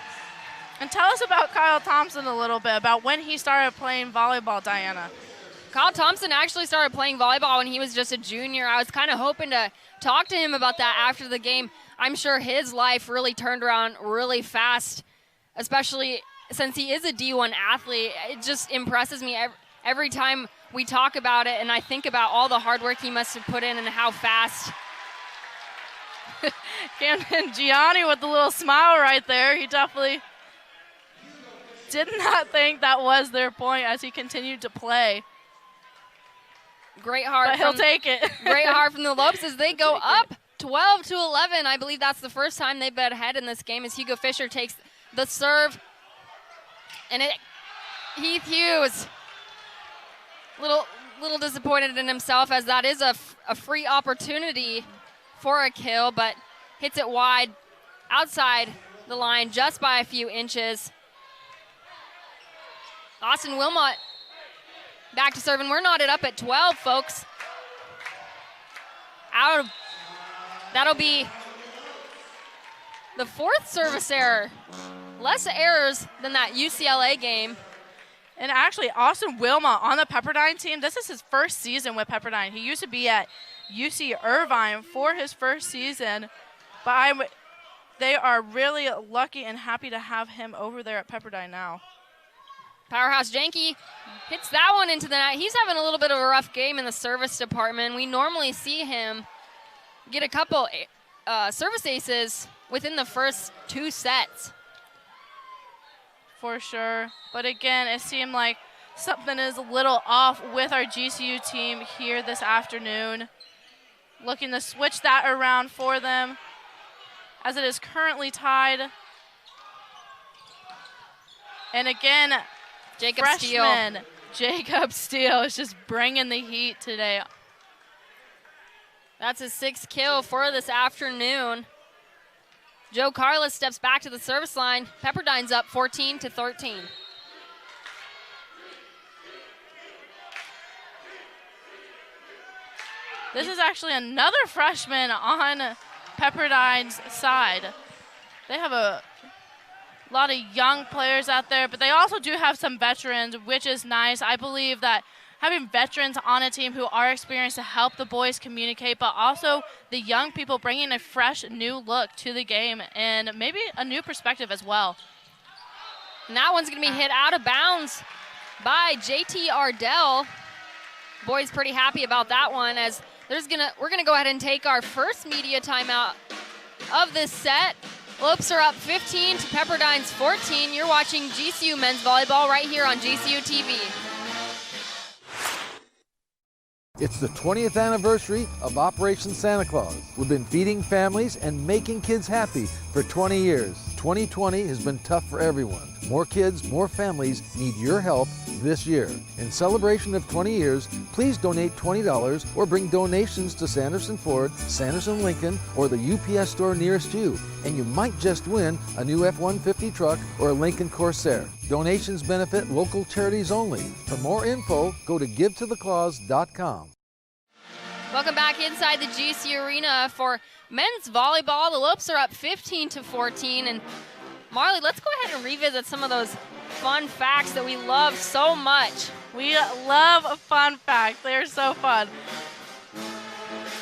Speaker 2: And tell us about Kyle Thompson a little bit, about when he started playing volleyball, Diana.
Speaker 1: Kyle Thompson actually started playing volleyball when he was just a junior. I was kind of hoping to talk to him about that after the game. I'm sure his life really turned around really fast, especially since he is a D1 athlete. It just impresses me every time we talk about it, and I think about all the hard work he must have put in and how fast.
Speaker 2: Camden Gianni with the little smile right there. He definitely did not think that was their point as he continued to play.
Speaker 1: Great heart.
Speaker 2: But he'll take it.
Speaker 1: Great heart from the Lopes as they go up 12-11. I believe that's the first time they've been ahead in this game as Hugo Fisher takes the serve. And Heath Hughes, little disappointed in himself as that is a free opportunity for a kill, but hits it wide outside the line just by a few inches. Austin Wilmot back to serve, and we're knotted up at 12, folks. That'll be the fourth service error. Less errors than that UCLA game.
Speaker 2: And actually, Austin Wilmot on the Pepperdine team, this is his first season with Pepperdine. He used to be at UC Irvine for his first season, but they are really lucky and happy to have him over there at Pepperdine now.
Speaker 1: Powerhouse Janke hits that one into the net. He's having a little bit of a rough game in the service department. We normally see him get a couple service aces within the first 2 sets.
Speaker 2: For sure. But again, it seemed like something is a little off with our GCU team here this afternoon. Looking to switch that around for them as it is currently tied. And again,
Speaker 1: Jacob
Speaker 2: freshman
Speaker 1: Steele.
Speaker 2: Jacob Steele is just bringing the heat today.
Speaker 1: That's his 6th kill for this afternoon. Joe Carlos steps back to the service line. Pepperdine's up 14-13.
Speaker 2: This is actually another freshman on Pepperdine's side. They have a lot of young players out there, but they also do have some veterans, which is nice. I believe that having veterans on a team who are experienced to help the boys communicate, but also the young people bringing a fresh new look to the game and maybe a new perspective as well.
Speaker 1: And that one's going to be hit out of bounds by JT Ardell. Boys pretty happy about that one as we're going to go ahead and take our first media timeout of this set. Lopes are up 15 to Pepperdine's 14. You're watching GCU men's volleyball right here on GCU TV.
Speaker 5: It's the 20th anniversary of Operation Santa Claus. We've been feeding families and making kids happy for 20 years. 2020 has been tough for everyone. More kids, more families need your help this year. In celebration of 20 years, please donate $20 or bring donations to Sanderson Ford, Sanderson Lincoln, or the UPS store nearest you, and you might just win a new F-150 truck or a Lincoln Corsair. Donations benefit local charities only. For more info, go to givetotheclaus.com.
Speaker 1: Welcome back inside the GC Arena for men's volleyball. The Lopes are up 15-14. And Marley, let's go ahead and revisit some of those fun facts that we love so much.
Speaker 2: We love fun facts. They're so fun.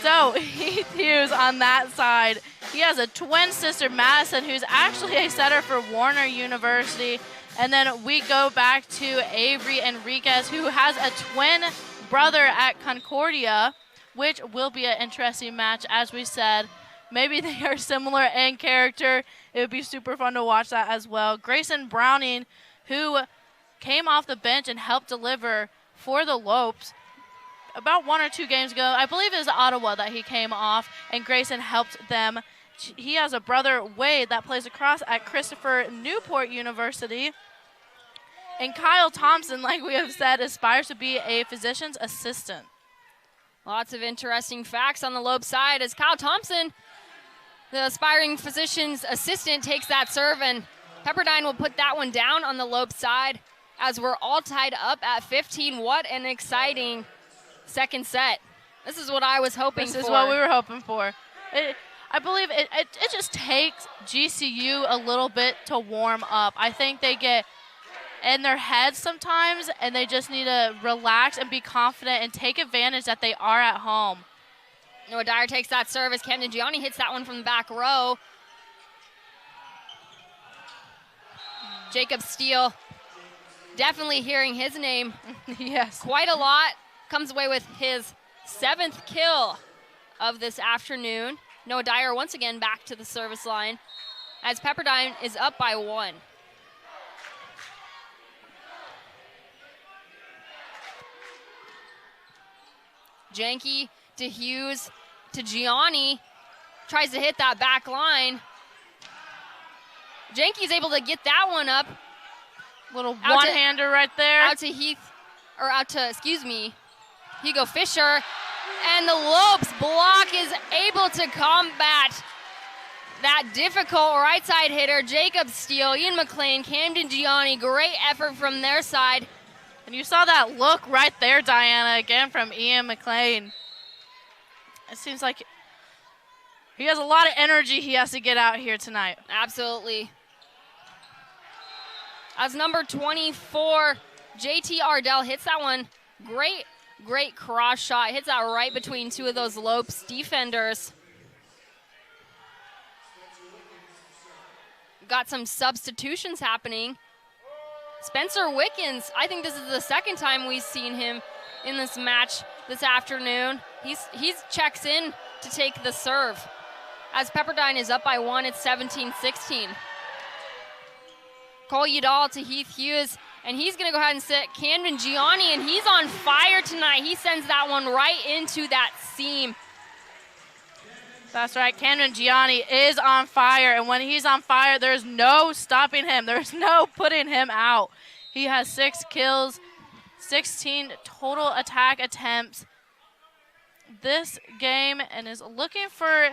Speaker 2: So Heath Hughes on that side, he has a twin sister, Madison, who's actually a setter for Warner University. And then we go back to Avery Enriquez, who has a twin brother at Concordia, which will be an interesting match, as we said. Maybe they are similar in character. It would be super fun to watch that as well. Grayson Browning, who came off the bench and helped deliver for the Lopes about 1 or 2 games ago. I believe it was Ottawa that he came off, and Grayson helped them. He has a brother, Wade, that plays across at Christopher Newport University. And Kyle Thompson, like we have said, aspires to be a physician's assistant.
Speaker 1: Lots of interesting facts on the Lope side as Kyle Thompson, the aspiring physician's assistant, takes that serve and Pepperdine will put that one down on the Lopes side as we're all tied up at 15. What an exciting second set. This is what I was hoping for.
Speaker 2: This is what we were hoping for. I believe it just takes GCU a little bit to warm up. I think they get in their heads sometimes, and they just need to relax and be confident and take advantage that they are at home.
Speaker 1: Noah Dyer takes that service. Camden Gianni hits that one from the back row. Jacob Steele, definitely hearing his name.
Speaker 2: Yes.
Speaker 1: Quite a lot. Comes away with his 7th kill of this afternoon. Noah Dyer once again back to the service line as Pepperdine is up by 1. Janke to Hughes to Gianni. Tries to hit that back line. Janke's able to get that one up.
Speaker 2: Little one-hander right there.
Speaker 1: Out to Hugo Fisher. And the Lopes block is able to combat that difficult right side hitter. Jacob Steele, Ian McLean, Camden Gianni, great effort from their side.
Speaker 2: And you saw that look right there, Diana, again from Ian McLean. It seems like he has a lot of energy he has to get out here tonight.
Speaker 1: Absolutely. As number 24, JT Ardell hits that one. Great cross shot. Hits that right between two of those Lopes defenders. Got some substitutions happening. Spencer Wickens, I think this is the second time we've seen him in this match this afternoon. He's checks in to take the serve. As Pepperdine is up by 1, it's 17-16. Cole Udall to Heath Hughes, and he's going to go ahead and sit Camden Gianni, and he's on fire tonight. He sends that one right into that seam.
Speaker 2: That's right, Camden Gianni is on fire, and when he's on fire, there's no stopping him. There's no putting him out. He has 6 kills, 16 total attack attempts this game, and is looking for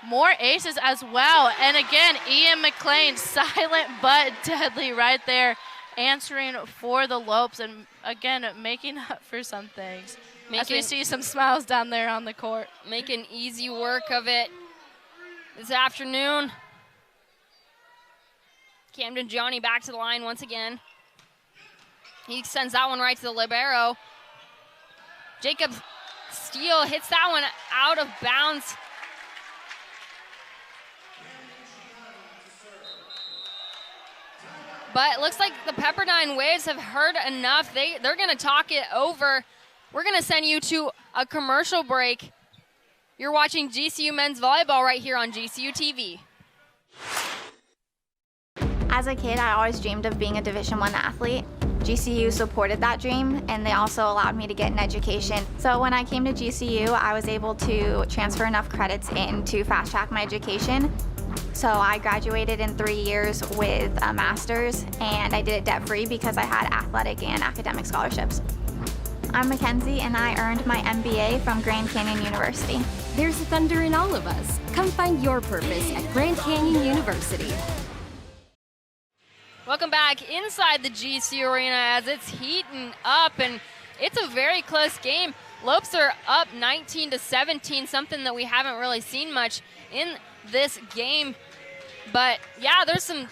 Speaker 2: more aces as well. And again, Ian McLean, silent but deadly right there, answering for the Lopes, and again, making up for some things. As we see some smiles down there on the court.
Speaker 1: Making easy work of it this afternoon. Camden Gianni back to the line once again. He sends that one right to the libero. Jacob Steele hits that one out of bounds. But it looks like the Pepperdine Waves have heard enough. They're going to talk it over. We're going to send you to a commercial break. You're watching GCU Men's Volleyball right here on GCU TV.
Speaker 7: As a kid, I always dreamed of being a Division I athlete. GCU supported that dream, and they also allowed me to get an education. So when I came to GCU, I was able to transfer enough credits in to fast-track my education. So I graduated in 3 years with a master's, and I did it debt-free because I had athletic and academic scholarships. I'm Mackenzie, and I earned my MBA from Grand Canyon University.
Speaker 8: There's thunder in all of us. Come find your purpose at Grand Canyon University.
Speaker 1: Welcome back inside the GCU Arena as it's heating up, and it's a very close game. Lopes are up 19-17, something that we haven't really seen much in this game. But yeah, there's some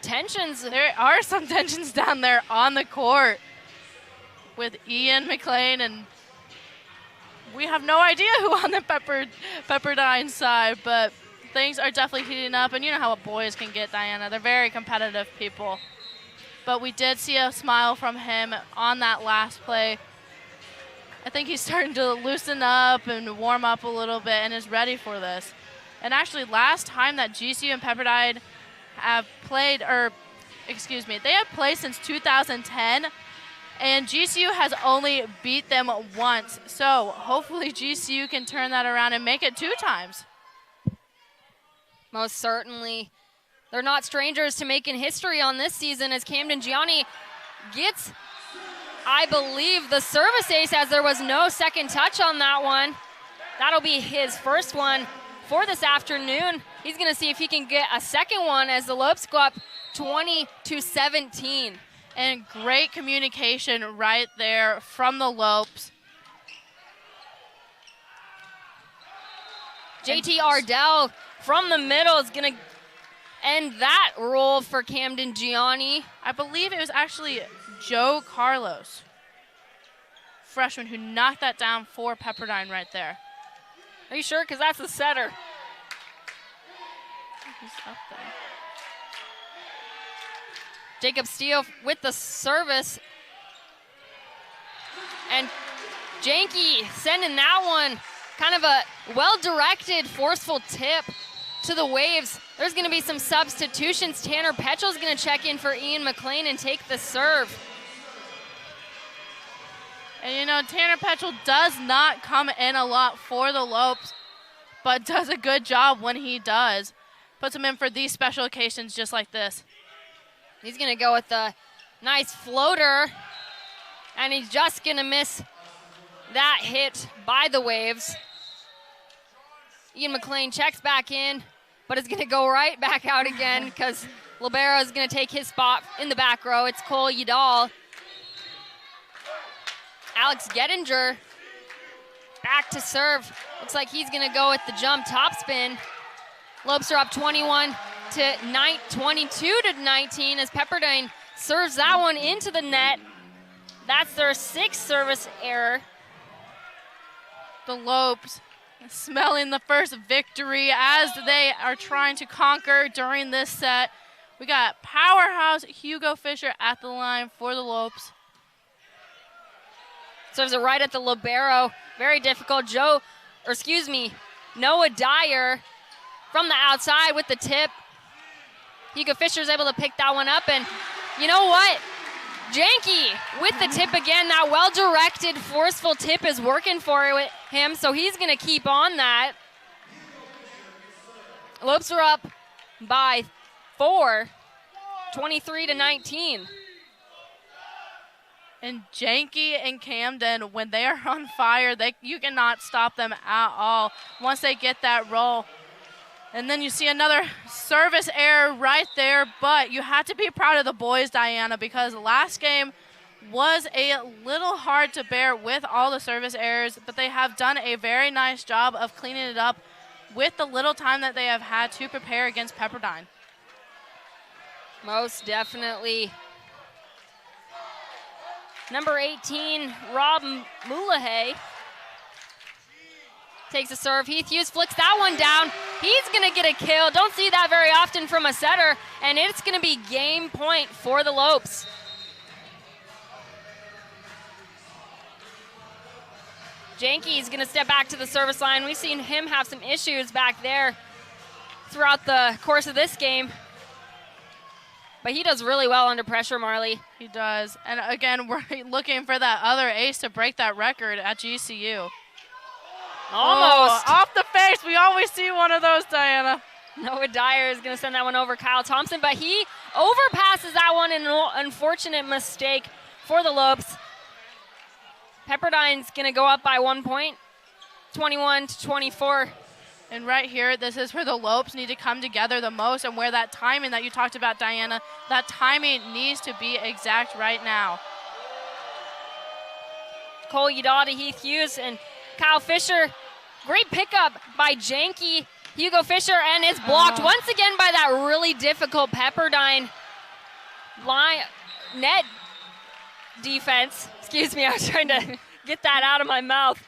Speaker 1: tensions.
Speaker 2: There are some tensions down there on the court with Ian McLean, and we have no idea who on the Pepperdine side, but things are definitely heating up, and you know how boys can get, Diana. They're very competitive people. But we did see a smile from him on that last play. I think he's starting to loosen up and warm up a little bit and is ready for this. And actually, last time that GCU and Pepperdine have played, they have played since 2010, and GCU has only beat them once. So hopefully GCU can turn that around and make it 2 times.
Speaker 1: Most certainly. They're not strangers to making history on this season as Camden Gianni gets, I believe, the service ace, as there was no second touch on that one. That'll be his first one for this afternoon. He's going to see if he can get a second one as the Lopes go up 20-17.
Speaker 2: And great communication right there from the Lopes.
Speaker 1: JT Ardell from the middle is going to end that roll for Camden Gianni.
Speaker 2: I believe it was actually Joe Carlos, freshman, who knocked that down for Pepperdine right there.
Speaker 1: Are you sure? Because that's the setter.
Speaker 2: He's up there.
Speaker 1: Jacob Steele with the service. And Janke sending that one. Kind of a well-directed, forceful tip to the Waves. There's going to be some substitutions. Tanner Petchell's going to check in for Ian McLean and take the serve.
Speaker 2: And you know, Tanner Petchell does not come in a lot for the Lopes, but does a good job when he does. Puts him in for these special occasions just like this.
Speaker 1: He's going to go with the nice floater, and he's just going to miss that hit by the Waves. Ian McLean checks back in, but is going to go right back out again because Libero is going to take his spot in the back row. It's Cole Udall. Alex Gettinger back to serve. Looks like he's going to go with the jump topspin. Lopes are up 22-19 as Pepperdine serves that one into the net. That's their 6th service error.
Speaker 2: The Lopes smelling the first victory as they are trying to conquer during this set. We got powerhouse Hugo Fisher at the line for the Lopes.
Speaker 1: Serves it right at the libero. Very difficult. Noah Dyer from the outside with the tip. Hugo Fisher's able to pick that one up, and you know what? Janke with the tip again. That well-directed, forceful tip is working for him, so he's going to keep on that. Lopes are up by 4, 23-19.
Speaker 2: And Janke and Camden, when they are on fire, you cannot stop them at all once they get that roll. And then you see another service error right there, but you have to be proud of the boys, Diana, because last game was a little hard to bear with all the service errors, but they have done a very nice job of cleaning it up with the little time that they have had to prepare against Pepperdine.
Speaker 1: Most definitely. Number 18, Rob Moulahay, takes a serve. Heath Hughes flicks that one down. He's going to get a kill. Don't see that very often from a setter, and it's going to be game point for the Lopes. Janke is going to step back to the service line. We've seen him have some issues back there throughout the course of this game. But he does really well under pressure, Marley.
Speaker 2: He does. And again, we're looking for that other ace to break that record at GCU.
Speaker 1: Almost.
Speaker 2: Oh, off the face. We always see one of those, Diana.
Speaker 1: Noah Dyer is going to send that one over Kyle Thompson, but he overpasses that one in an unfortunate mistake for the Lopes. Pepperdine's going to go up by 1 point, 21-24.
Speaker 2: And right here, this is where the Lopes need to come together the most, and where that timing that you talked about, Diana, that timing needs to be exact right now.
Speaker 1: Cole Udall to Heath Hughes and Kyle Fisher. Great pickup by Janke, Hugo Fisher, and it's blocked once again by that really difficult Pepperdine net defense. Excuse me, I was trying to get that out of my mouth.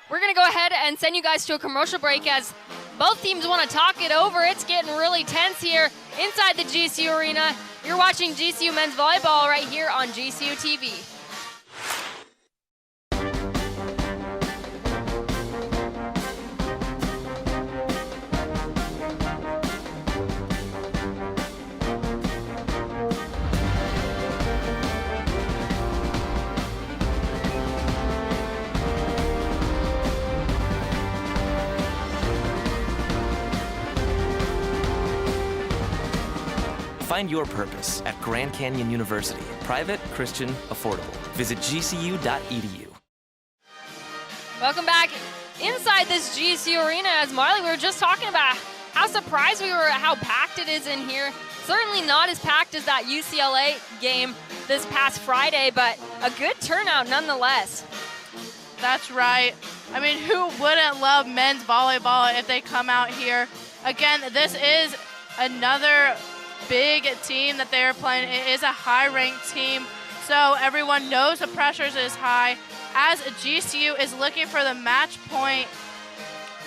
Speaker 1: We're going to go ahead and send you guys to a commercial break as both teams want to talk it over. It's getting really tense here inside the GCU Arena. You're watching GCU Men's Volleyball right here on GCU TV.
Speaker 6: Find your purpose at Grand Canyon University. Private, Christian, affordable. Visit gcu.edu.
Speaker 1: Welcome back inside this GCU arena. As Marley, we were just talking about how surprised we were at how packed it is in here. Certainly not as packed as that UCLA game this past Friday, but a good turnout nonetheless.
Speaker 2: That's right. I mean, who wouldn't love men's volleyball if they come out here? Again, this is another big team that they're playing. It is a high-ranked team, so everyone knows the pressures is high, as GCU is looking for the match point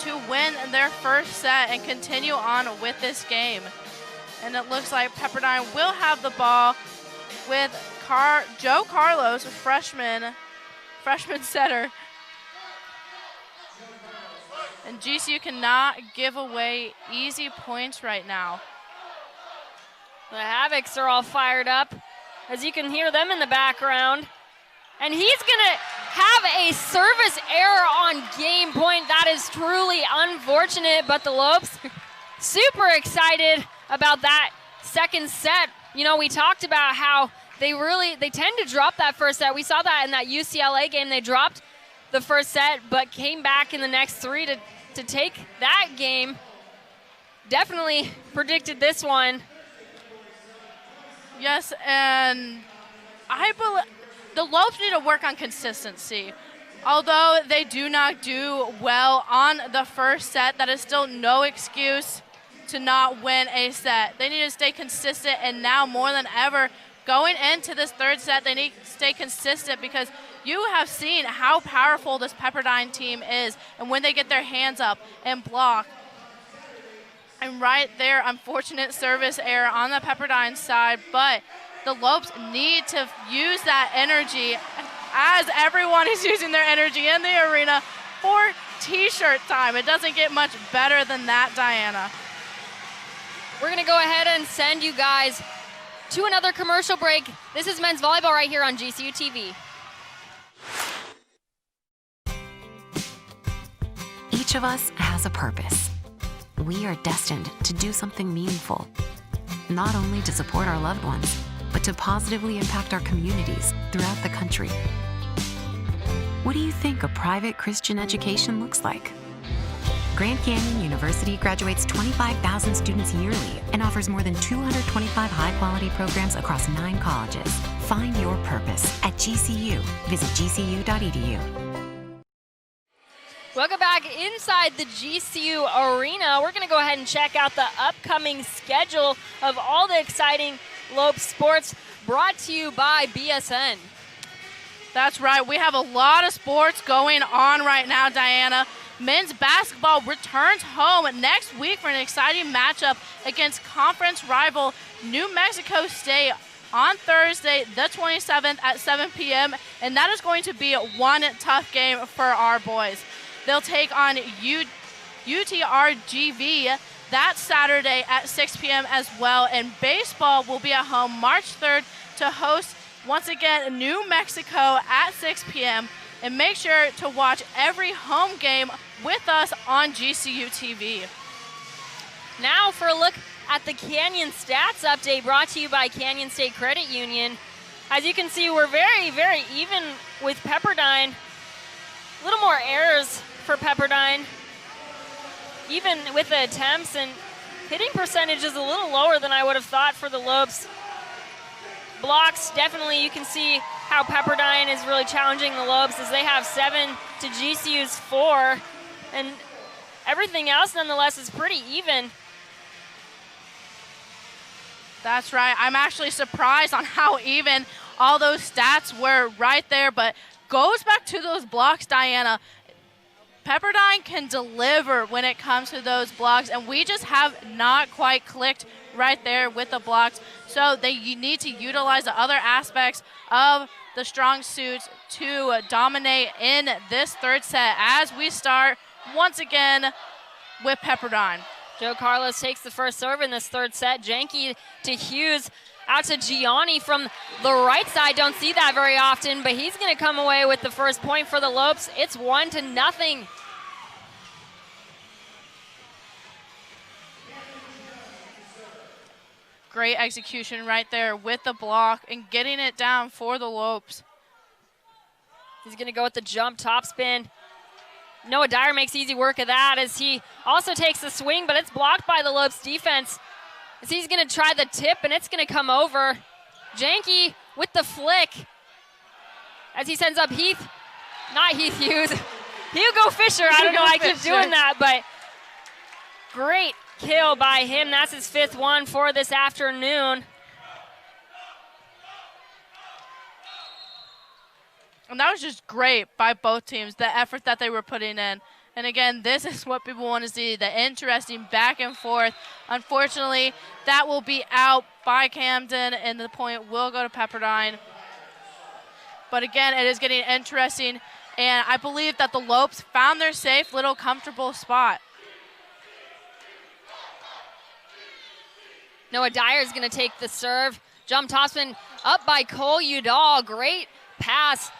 Speaker 2: to win their first set and continue on with this game. And it looks like Pepperdine will have the ball with Joe Carlos, freshman setter. And GCU cannot give away easy points right now.
Speaker 1: The Havocs are all fired up, as you can hear them in the background. And he's gonna have a service error on game point. That is truly unfortunate, but the Lopes super excited about that second set. You know, we talked about how they tend to drop that first set. We saw that in that UCLA game. They dropped the first set, but came back in the next three to take that game. Definitely predicted this one.
Speaker 2: Yes, and I believe the Lopes need to work on consistency. Although they do not do well on the first set, that is still no excuse to not win a set. They need to stay consistent, and now more than ever, going into this third set, they need to stay consistent, because you have seen how powerful this Pepperdine team is, and when they get their hands up and block. And right there, unfortunate service error on the Pepperdine side, but the Lopes need to use that energy, as everyone is using their energy in the arena, for t-shirt time. It doesn't get much better than that, Diana.
Speaker 1: We're gonna go ahead and send you guys to another commercial break. This is men's volleyball right here on GCU TV.
Speaker 9: Each of us has a purpose. We are destined to do something meaningful, not only to support our loved ones, but to positively impact our communities throughout the country. What do you think a private Christian education looks like? Grand Canyon University graduates 25,000 students yearly and offers more than 225 high-quality programs across 9 colleges. Find your purpose at GCU. Visit gcu.edu.
Speaker 1: Welcome back inside the GCU arena. We're going to go ahead and check out the upcoming schedule of all the exciting Lope sports, brought to you by BSN.
Speaker 2: That's right. We have a lot of sports going on right now, Diana. Men's basketball returns home next week for an exciting matchup against conference rival New Mexico State on Thursday, the 27th at 7 p.m., and that is going to be one tough game for our boys. They'll take on UTRGV that Saturday at 6 p.m. as well, and baseball will be at home March 3rd to host, once again, New Mexico at 6 p.m., and make sure to watch every home game with us on GCU TV.
Speaker 1: Now for a look at the Canyon Stats update, brought to you by Canyon State Credit Union. As you can see, we're very, very even with Pepperdine. A little more errors for Pepperdine, even with the attempts, and hitting percentage is a little lower than I would have thought for the Lopes. Blocks, definitely you can see how Pepperdine is really challenging the Lopes, as they have 7 to GCU's 4, and everything else nonetheless is pretty even.
Speaker 2: That's right. I'm actually surprised on how even all those stats were right there, but goes back to those blocks, Diana. Pepperdine can deliver when it comes to those blocks, and we just have not quite clicked right there with the blocks. So you need to utilize the other aspects of the strong suits to dominate in this third set, as we start once again with Pepperdine.
Speaker 1: Joe Carlos takes the first serve in this third set. Janky to Hughes, out to Gianni from the right side. Don't see that very often, but he's going to come away with the first point for the Lopes. It's 1-0.
Speaker 2: Great execution right there with the block and getting it down for the Lopes.
Speaker 1: He's going to go with the jump topspin. Noah Dyer makes easy work of that as he also takes the swing, but it's blocked by the Lopes defense. As he's going to try the tip, and it's going to come over. Janke with the flick as he sends up Heath Hughes. Hugo Fisher, I don't know why I keep doing that, but great kill by him. That's his 5th one for this afternoon.
Speaker 2: And that was just great by both teams, the effort that they were putting in. And again, this is what people want to see, the interesting back and forth. Unfortunately, that will be out by Camden, and the point will go to Pepperdine. But again, it is getting interesting, and I believe that the Lopes found their safe little comfortable spot.
Speaker 1: Noah Dyer is going to take the serve. Jump topspin up by Cole Udall. Great pass.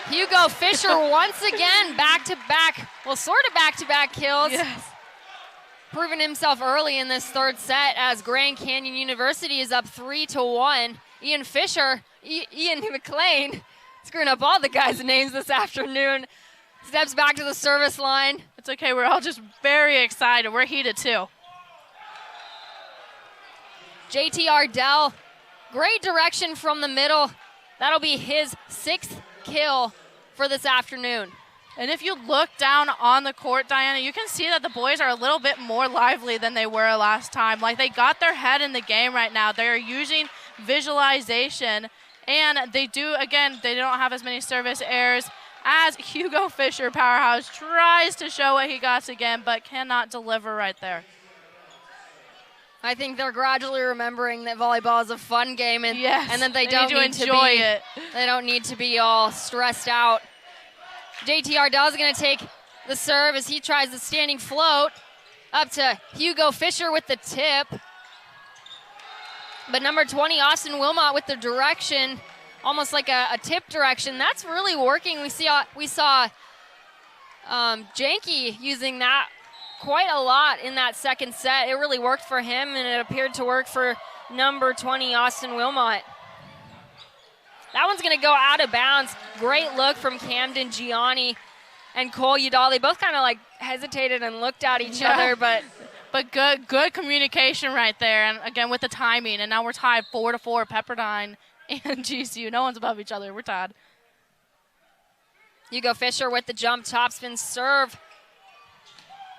Speaker 1: Hugo Fisher once again back-to-back, well, sort of back-to-back kills.
Speaker 2: Yes.
Speaker 1: Proving himself early in this 3rd set as Grand Canyon University is up 3-1. Ian Fisher, Ian McLean, screwing up all the guys' names this afternoon, steps back to the service line.
Speaker 2: It's okay, we're all just very excited. We're heated too.
Speaker 1: JT Ardell, great direction from the middle. That'll be his 6th kill for this afternoon.
Speaker 2: And if you look down on the court, Diana, you can see that the boys are a little bit more lively than they were last time. Like, they got their head in the game right now. They're using visualization, and they do, again, they don't have as many service errors as Hugo Fisher, powerhouse, tries to show what he got again, but cannot deliver right there.
Speaker 1: I think they're gradually remembering that volleyball is a fun game, and
Speaker 2: yes,
Speaker 1: and that they don't need to
Speaker 2: enjoy
Speaker 1: be,
Speaker 2: it.
Speaker 1: They don't need to be all stressed out. JT Ardell is going to take the serve as he tries the standing float up to Hugo Fisher with the tip. But number 20, Austin Wilmot, with the direction, almost like a tip direction. That's really working. We saw Janke using that quite a lot in that 2nd set. It really worked for him, and it appeared to work for number 20, Austin Wilmot. That one's going to go out of bounds. Great look from Camden Gianni and Cole Udall. They both kind of like hesitated and looked at each other, but
Speaker 2: good communication right there. And again, with the timing. And now we're tied 4-4, Pepperdine and GCU. No one's above each other. We're tied.
Speaker 1: Hugo Fisher with the jump topspin serve.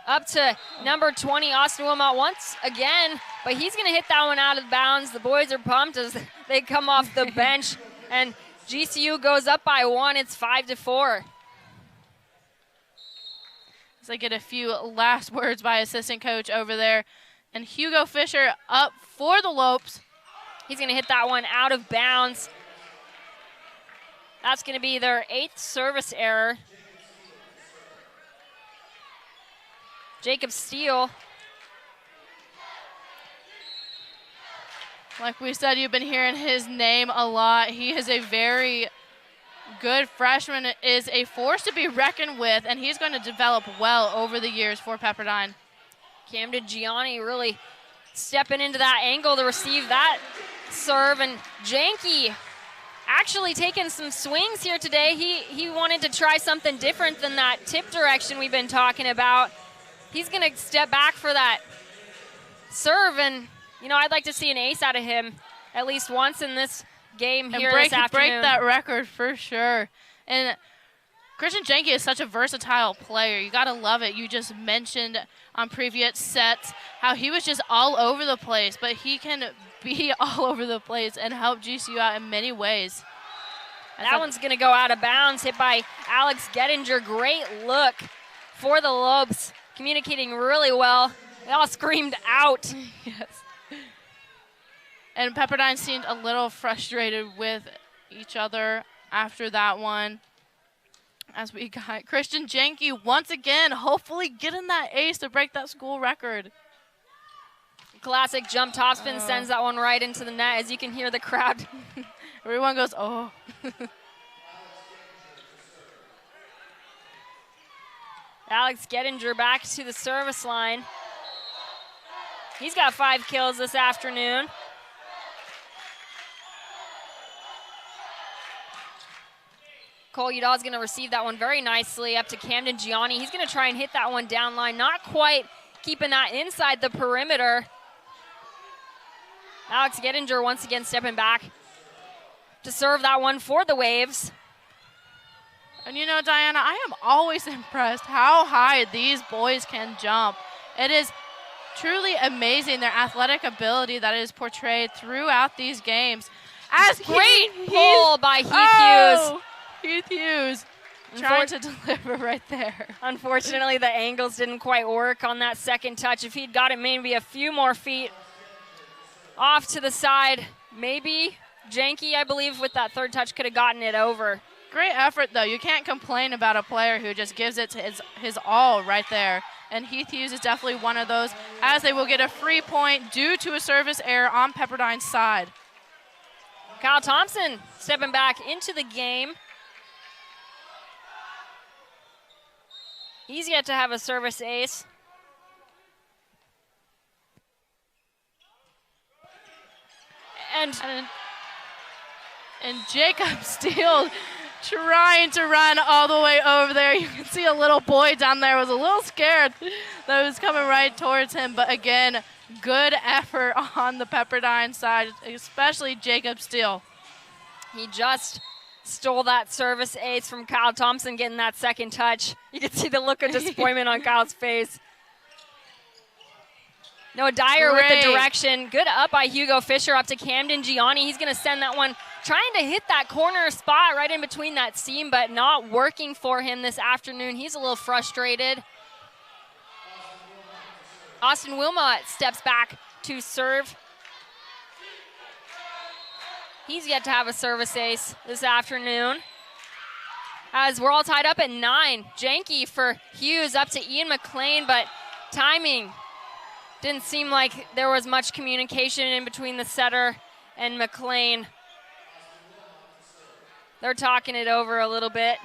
Speaker 1: Up to number 20, Austin Wilmot once again, but he's going to hit that one out of bounds. The boys are pumped as they come off the bench, and GCU goes up by 1. It's 5-4.
Speaker 2: As I get a few last words by assistant coach over there. And Hugo Fisher up for the Lopes.
Speaker 1: He's going to hit that one out of bounds. That's going to be their 8th service error. Jacob Steele.
Speaker 2: Like we said, you've been hearing his name a lot. He is a very good freshman, is a force to be reckoned with, and he's going to develop well over the years for Pepperdine.
Speaker 1: Camden Gianni really stepping into that angle to receive that serve, and Janke actually taking some swings here today. He wanted to try something different than that tip direction we've been talking about. He's going to step back for that serve, and, you know, I'd like to see an ace out of him at least once in this game here this afternoon.
Speaker 2: Break that record for sure. And Christian Janke is such a versatile player. You got to love it. You just mentioned on previous sets how he was just all over the place, but he can be all over the place and help GCU out in many ways.
Speaker 1: That one's going to go out of bounds, hit by Alex Gettinger. Great look for the Lopes, communicating really well. They all screamed out.
Speaker 2: Yes. And Pepperdine seemed a little frustrated with each other after that one. As we got Christian Janke once again, hopefully getting that ace to break that school record.
Speaker 1: Classic jump topspin sends that one right into the net, as you can hear the crowd.
Speaker 2: Everyone goes, oh.
Speaker 1: Alex Gettinger back to the service line. He's got 5 kills this afternoon. Cole Udall's going to receive that one very nicely up to Camden Gianni. He's going to try and hit that one down line. Not quite keeping that inside the perimeter. Alex Gettinger once again stepping back to serve that one for the Waves.
Speaker 2: And you know, Diana, I am always impressed how high these boys can jump. It is truly amazing, their athletic ability that is portrayed throughout these games. As
Speaker 1: great pull by Heath Hughes.
Speaker 2: Heath Hughes trying to deliver right there.
Speaker 1: Unfortunately, the angles didn't quite work on that second touch. If he'd got it maybe a few more feet off to the side, maybe Janke, I believe, with that third touch could have gotten it over.
Speaker 2: Great effort, though. You can't complain about a player who just gives it to his all right there. And Heath Hughes is definitely one of those, as they will get a free point due to a service error on Pepperdine's side.
Speaker 1: Kyle Thompson stepping back into the game. He's yet to have a service ace.
Speaker 2: And Jacob Steele trying to run all the way over there. You can see a little boy down there was a little scared that was coming right towards him. But again, good effort on the Pepperdine side, especially Jacob Steele.
Speaker 1: He just stole that service ace from Kyle Thompson, getting that second touch. You can see the look of disappointment on Kyle's face. Noah Dyer with the direction. Good up by Hugo Fisher up to Camden Gianni. He's going to send that one, trying to hit that corner spot right in between that seam, but not working for him this afternoon. He's a little frustrated. Austin Wilmot steps back to serve. He's yet to have a service ace this afternoon. As we're all tied up at 9. Janke for Hughes up to Ian McLean, but timing didn't seem like there was much communication in between the setter and McLean. They're talking it over a little bit.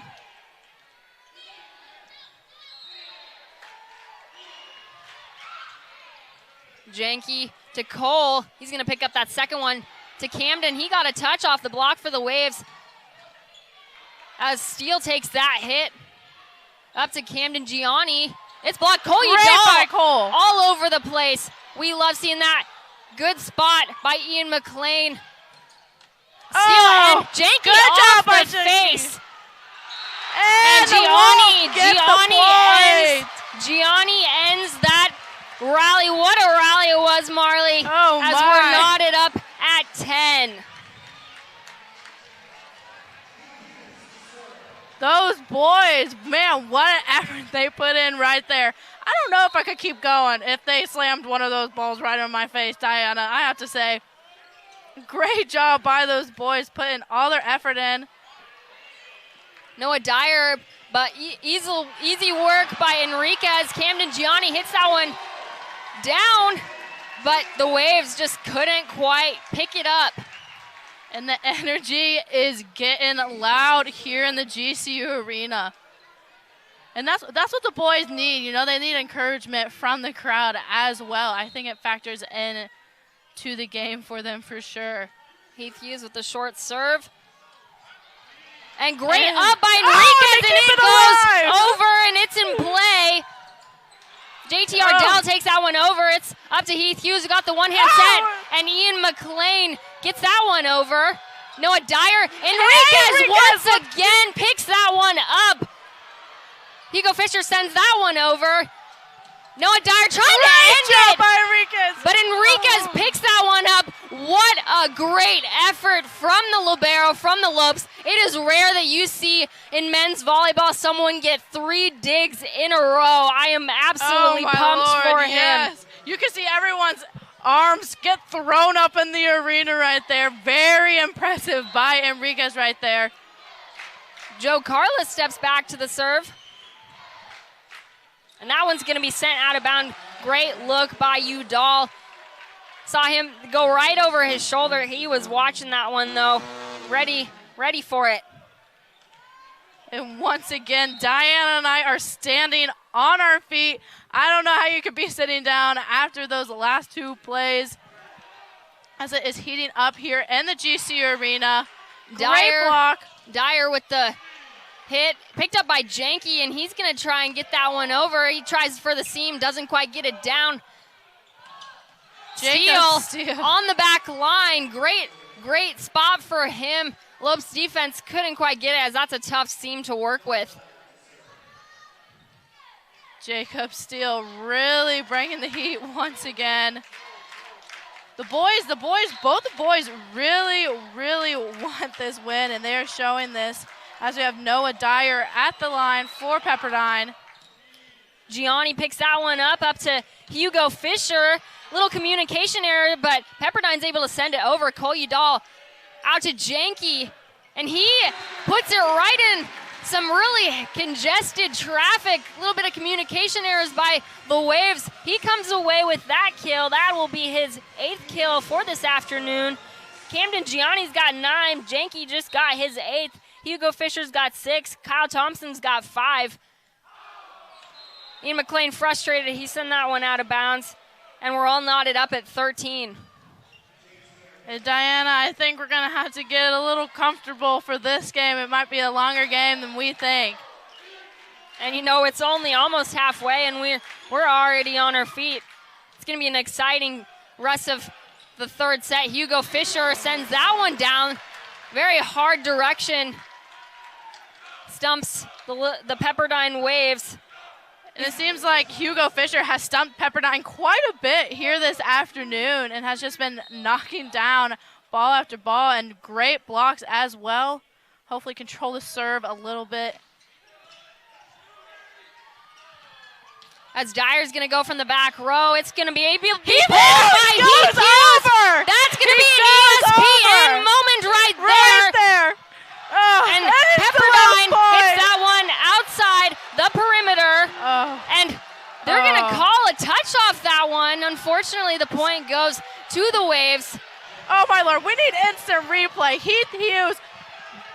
Speaker 1: Janke to Cole. He's going to pick up that second one to Camden. He got a touch off the block for the Waves as Steele takes that hit. Up to Camden Gianni. It's blocked. Cole Udall all over the place. We love seeing that. Good spot by Ian McLean. Steele and Janke off the face. And Gianni ends that rally. What a rally it was, Marley. As we're knotted up at 10.
Speaker 2: Those boys, man, what an effort they put in right there. I don't know if I could keep going if they slammed one of those balls right on my face, Diana. I have to say, great job by those boys putting all their effort in.
Speaker 1: Noah Dyer, but easy work by Enriquez. Camden Gianni hits that one down, but the Waves just couldn't quite pick it up.
Speaker 2: And the energy is getting loud here in the GCU arena. And that's what the boys need. You know, they need encouragement from the crowd as well. I think it factors in to the game for them for sure.
Speaker 1: Heath Hughes with the short serve. And great up by Enriquez, and it goes over, and it's in play. JT Ardell takes that one over. It's up to Heath Hughes, who got the one-hand set, and Ian McLean gets that one over. Noah Dyer, Enriquez once again picks that one up. Hugo Fisher sends that one over. Noah Dyer trying to end it, but Enriquez picks that one up. What a great effort from the libero, from the Lopes. It is rare that you see in men's volleyball someone get 3 digs in a row. I am absolutely pumped for him.
Speaker 2: Yes. You can see everyone's arms get thrown up in the arena right there. Very impressive by Enriquez right there.
Speaker 1: Joe Carla steps back to the serve. And that one's going to be sent out of bounds. Great look by Udall. Saw him go right over his shoulder. He was watching that one, though. Ready for it.
Speaker 2: And once again, Diana and I are standing on our feet. I don't know how you could be sitting down after those last 2 plays, as it is heating up here in the GCU arena. Great block.
Speaker 1: Dyer with the hit, picked up by Janky, and he's going to try and get that one over. He tries for the seam, doesn't quite get it down. Steal on the back line. Great spot for him. Lopes defense couldn't quite get it, as that's a tough seam to work with.
Speaker 2: Jacob Steele really bringing the heat once again. Both the boys really want this win, and they are showing this as we have Noah Dyer at the line for Pepperdine.
Speaker 1: Gianni picks that one up to Hugo Fisher. Little communication error, but Pepperdine's able to send it over. Cole Udall out to Janky, and he puts it right in some really congested traffic. A little bit of communication errors by the Waves. He comes away with that kill. That will be his 8th kill for this afternoon. Camden Gianni's got 9. Janky just got his 8th. Hugo Fisher's got 6. Kyle Thompson's got 5. Ian McLean frustrated. He sent that one out of bounds. And we're all knotted up at 13.
Speaker 2: Hey, Diana, I think we're going to have to get a little comfortable for this game. It might be a longer game than we think.
Speaker 1: And you know, it's only almost halfway, and we're already on our feet. It's going to be an exciting rest of the third set. Hugo Fisher sends that one down. Very hard direction. Stumps the Pepperdine Waves.
Speaker 2: And it seems like Hugo Fisher has stumped Pepperdine quite a bit here this afternoon and has just been knocking down ball after ball, and great blocks as well. Hopefully control the serve a little bit.
Speaker 1: As Dyer's going to go from the back row, it's going to be able to be
Speaker 2: He
Speaker 1: pulled by
Speaker 2: goes over!
Speaker 1: That's going to be an ESPN moment right there.
Speaker 2: Oh,
Speaker 1: and Pepperdine hits that one outside the perimeter. And they're going to call a touch off that one. Unfortunately, the point goes to the Waves.
Speaker 2: Oh, my Lord. We need instant replay. Heath Hughes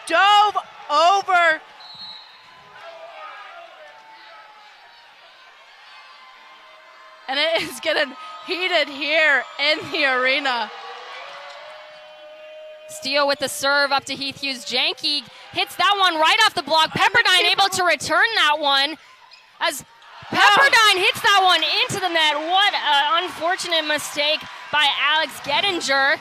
Speaker 2: dove over. And it is getting heated here in the arena.
Speaker 1: Steele with the serve up to Heath Hughes. Janky hits that one right off the block. Pepperdine able to return that one. As Pepperdine hits that one into the net. What an unfortunate mistake by Alex Gettinger.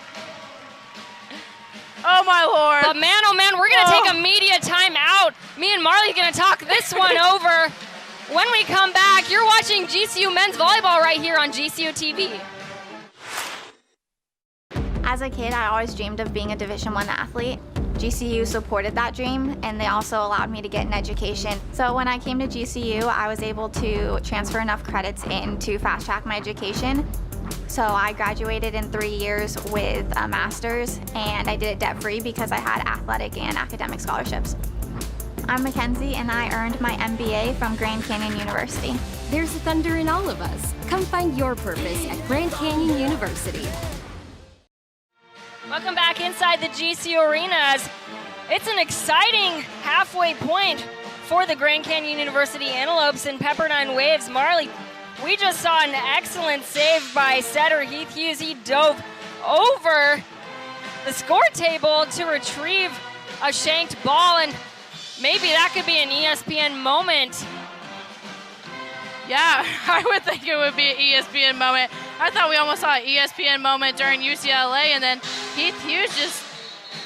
Speaker 2: Oh, my Lord.
Speaker 1: But man, oh man, we're going to take a media timeout. Me and Marley are going to talk this one over. When we come back, you're watching GCU men's volleyball right here on GCU TV.
Speaker 7: As a kid, I always dreamed of being a Division I athlete. GCU supported that dream, and they also allowed me to get an education. So when I came to GCU, I was able to transfer enough credits in to fast track my education. So I graduated in 3 years with a master's, and I did it debt-free because I had athletic and academic scholarships. I'm Mackenzie, and I earned my MBA from Grand Canyon University.
Speaker 8: There's thunder in all of us. Come find your purpose at Grand Canyon University.
Speaker 1: Welcome back inside the GCU Arenas. It's an exciting halfway point for the Grand Canyon University Antelopes and Pepperdine Waves. Marley, we just saw an excellent save by setter Heath Hughes. He dove over the score table to retrieve a shanked ball, and maybe that could be an ESPN moment.
Speaker 2: Yeah, I would think it would be an ESPN moment. I thought we almost saw an ESPN moment during UCLA, and then Heath Hughes just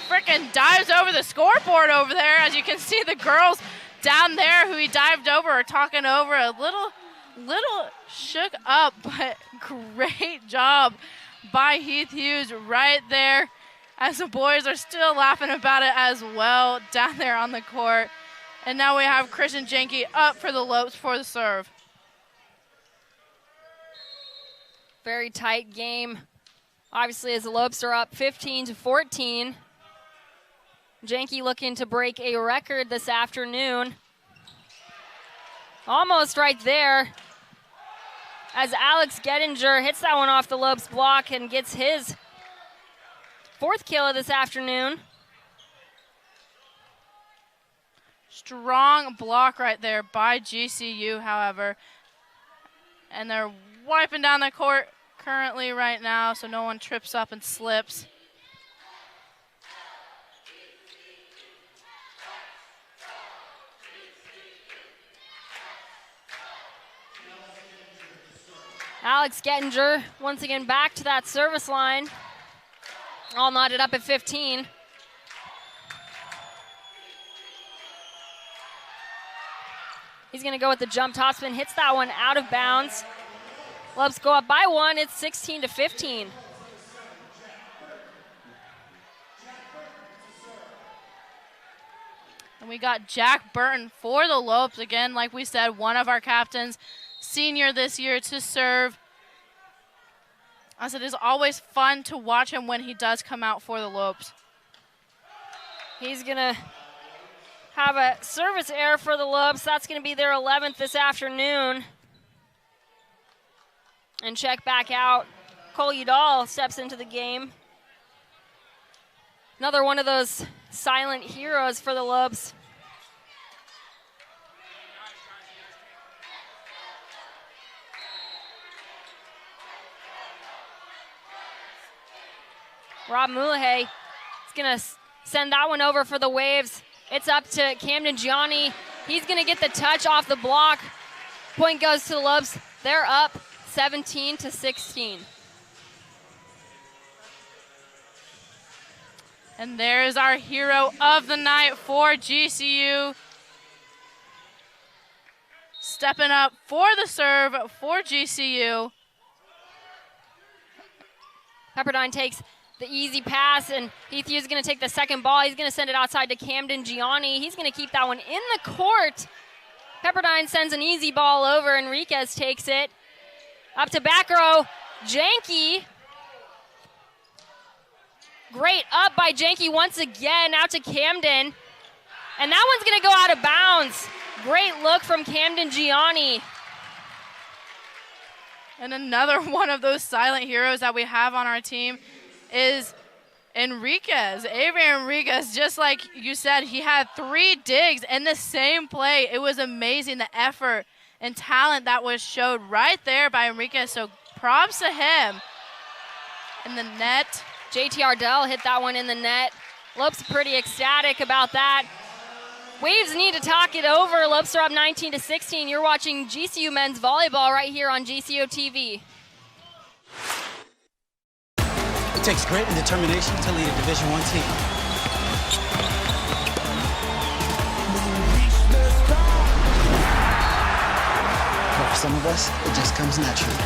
Speaker 2: freaking dives over the scoreboard over there. As you can see, the girls down there who he dived over are talking over, a little shook up, but great job by Heath Hughes right there, as the boys are still laughing about it as well down there on the court. And now we have Christian Janky up for the Lopes for the serve.
Speaker 1: Very tight game. Obviously, as the Lopes are up 15-14. Janky looking to break a record this afternoon. Almost right there. As Alex Gettinger hits that one off the Lopes block and gets his 4th kill of this afternoon.
Speaker 2: Strong block right there by GCU, however. And they're wiping down the court currently right now, so no one trips up and slips.
Speaker 1: Alex Gettinger once again back to that service line. All knotted up at 15. He's going to go with the jump topspin, hits that one out of bounds. Lobes go up by 1, it's 16-15.
Speaker 2: And we got Jack Burton for the Lopes. Again, like we said, one of our captains, senior this year to serve. As it is always fun to watch him when he does come out for the Lopes.
Speaker 1: He's going to have a service error for the Lopes. That's going to be their 11th this afternoon. And check back out. Cole Udall steps into the game. Another one of those silent heroes for the Lopes. Rob Mullahay is going to send that one over for the Waves. It's up to Camden Gianni. He's going to get the touch off the block. Point goes to the Lopes. They're up 17-16.
Speaker 2: And there's our hero of the night for GCU. Stepping up for the serve for GCU.
Speaker 1: Pepperdine takes the easy pass, and Heath Hughes is going to take the second ball. He's going to send it outside to Camden Gianni. He's going to keep that one in the court. Pepperdine sends an easy ball over. Enriquez takes it. Up to back row, Janke. Great up by Janke once again, out to Camden. And that one's going to go out of bounds. Great look from Camden Gianni.
Speaker 2: And another one of those silent heroes that we have on our team is Enriquez. Avery Enriquez, just like you said, he had 3 digs in the same play. It was amazing, the effort and talent that was showed right there by Enriquez. So props to him. In the net.
Speaker 1: JT Ardell hit that one in the net. Lopes pretty ecstatic about that. Waves need to talk it over. Lopes are up 19-16. You're watching GCU men's volleyball right here on GCU TV.
Speaker 11: It takes grit and determination to lead a Division I team. But for some of us, it just comes naturally.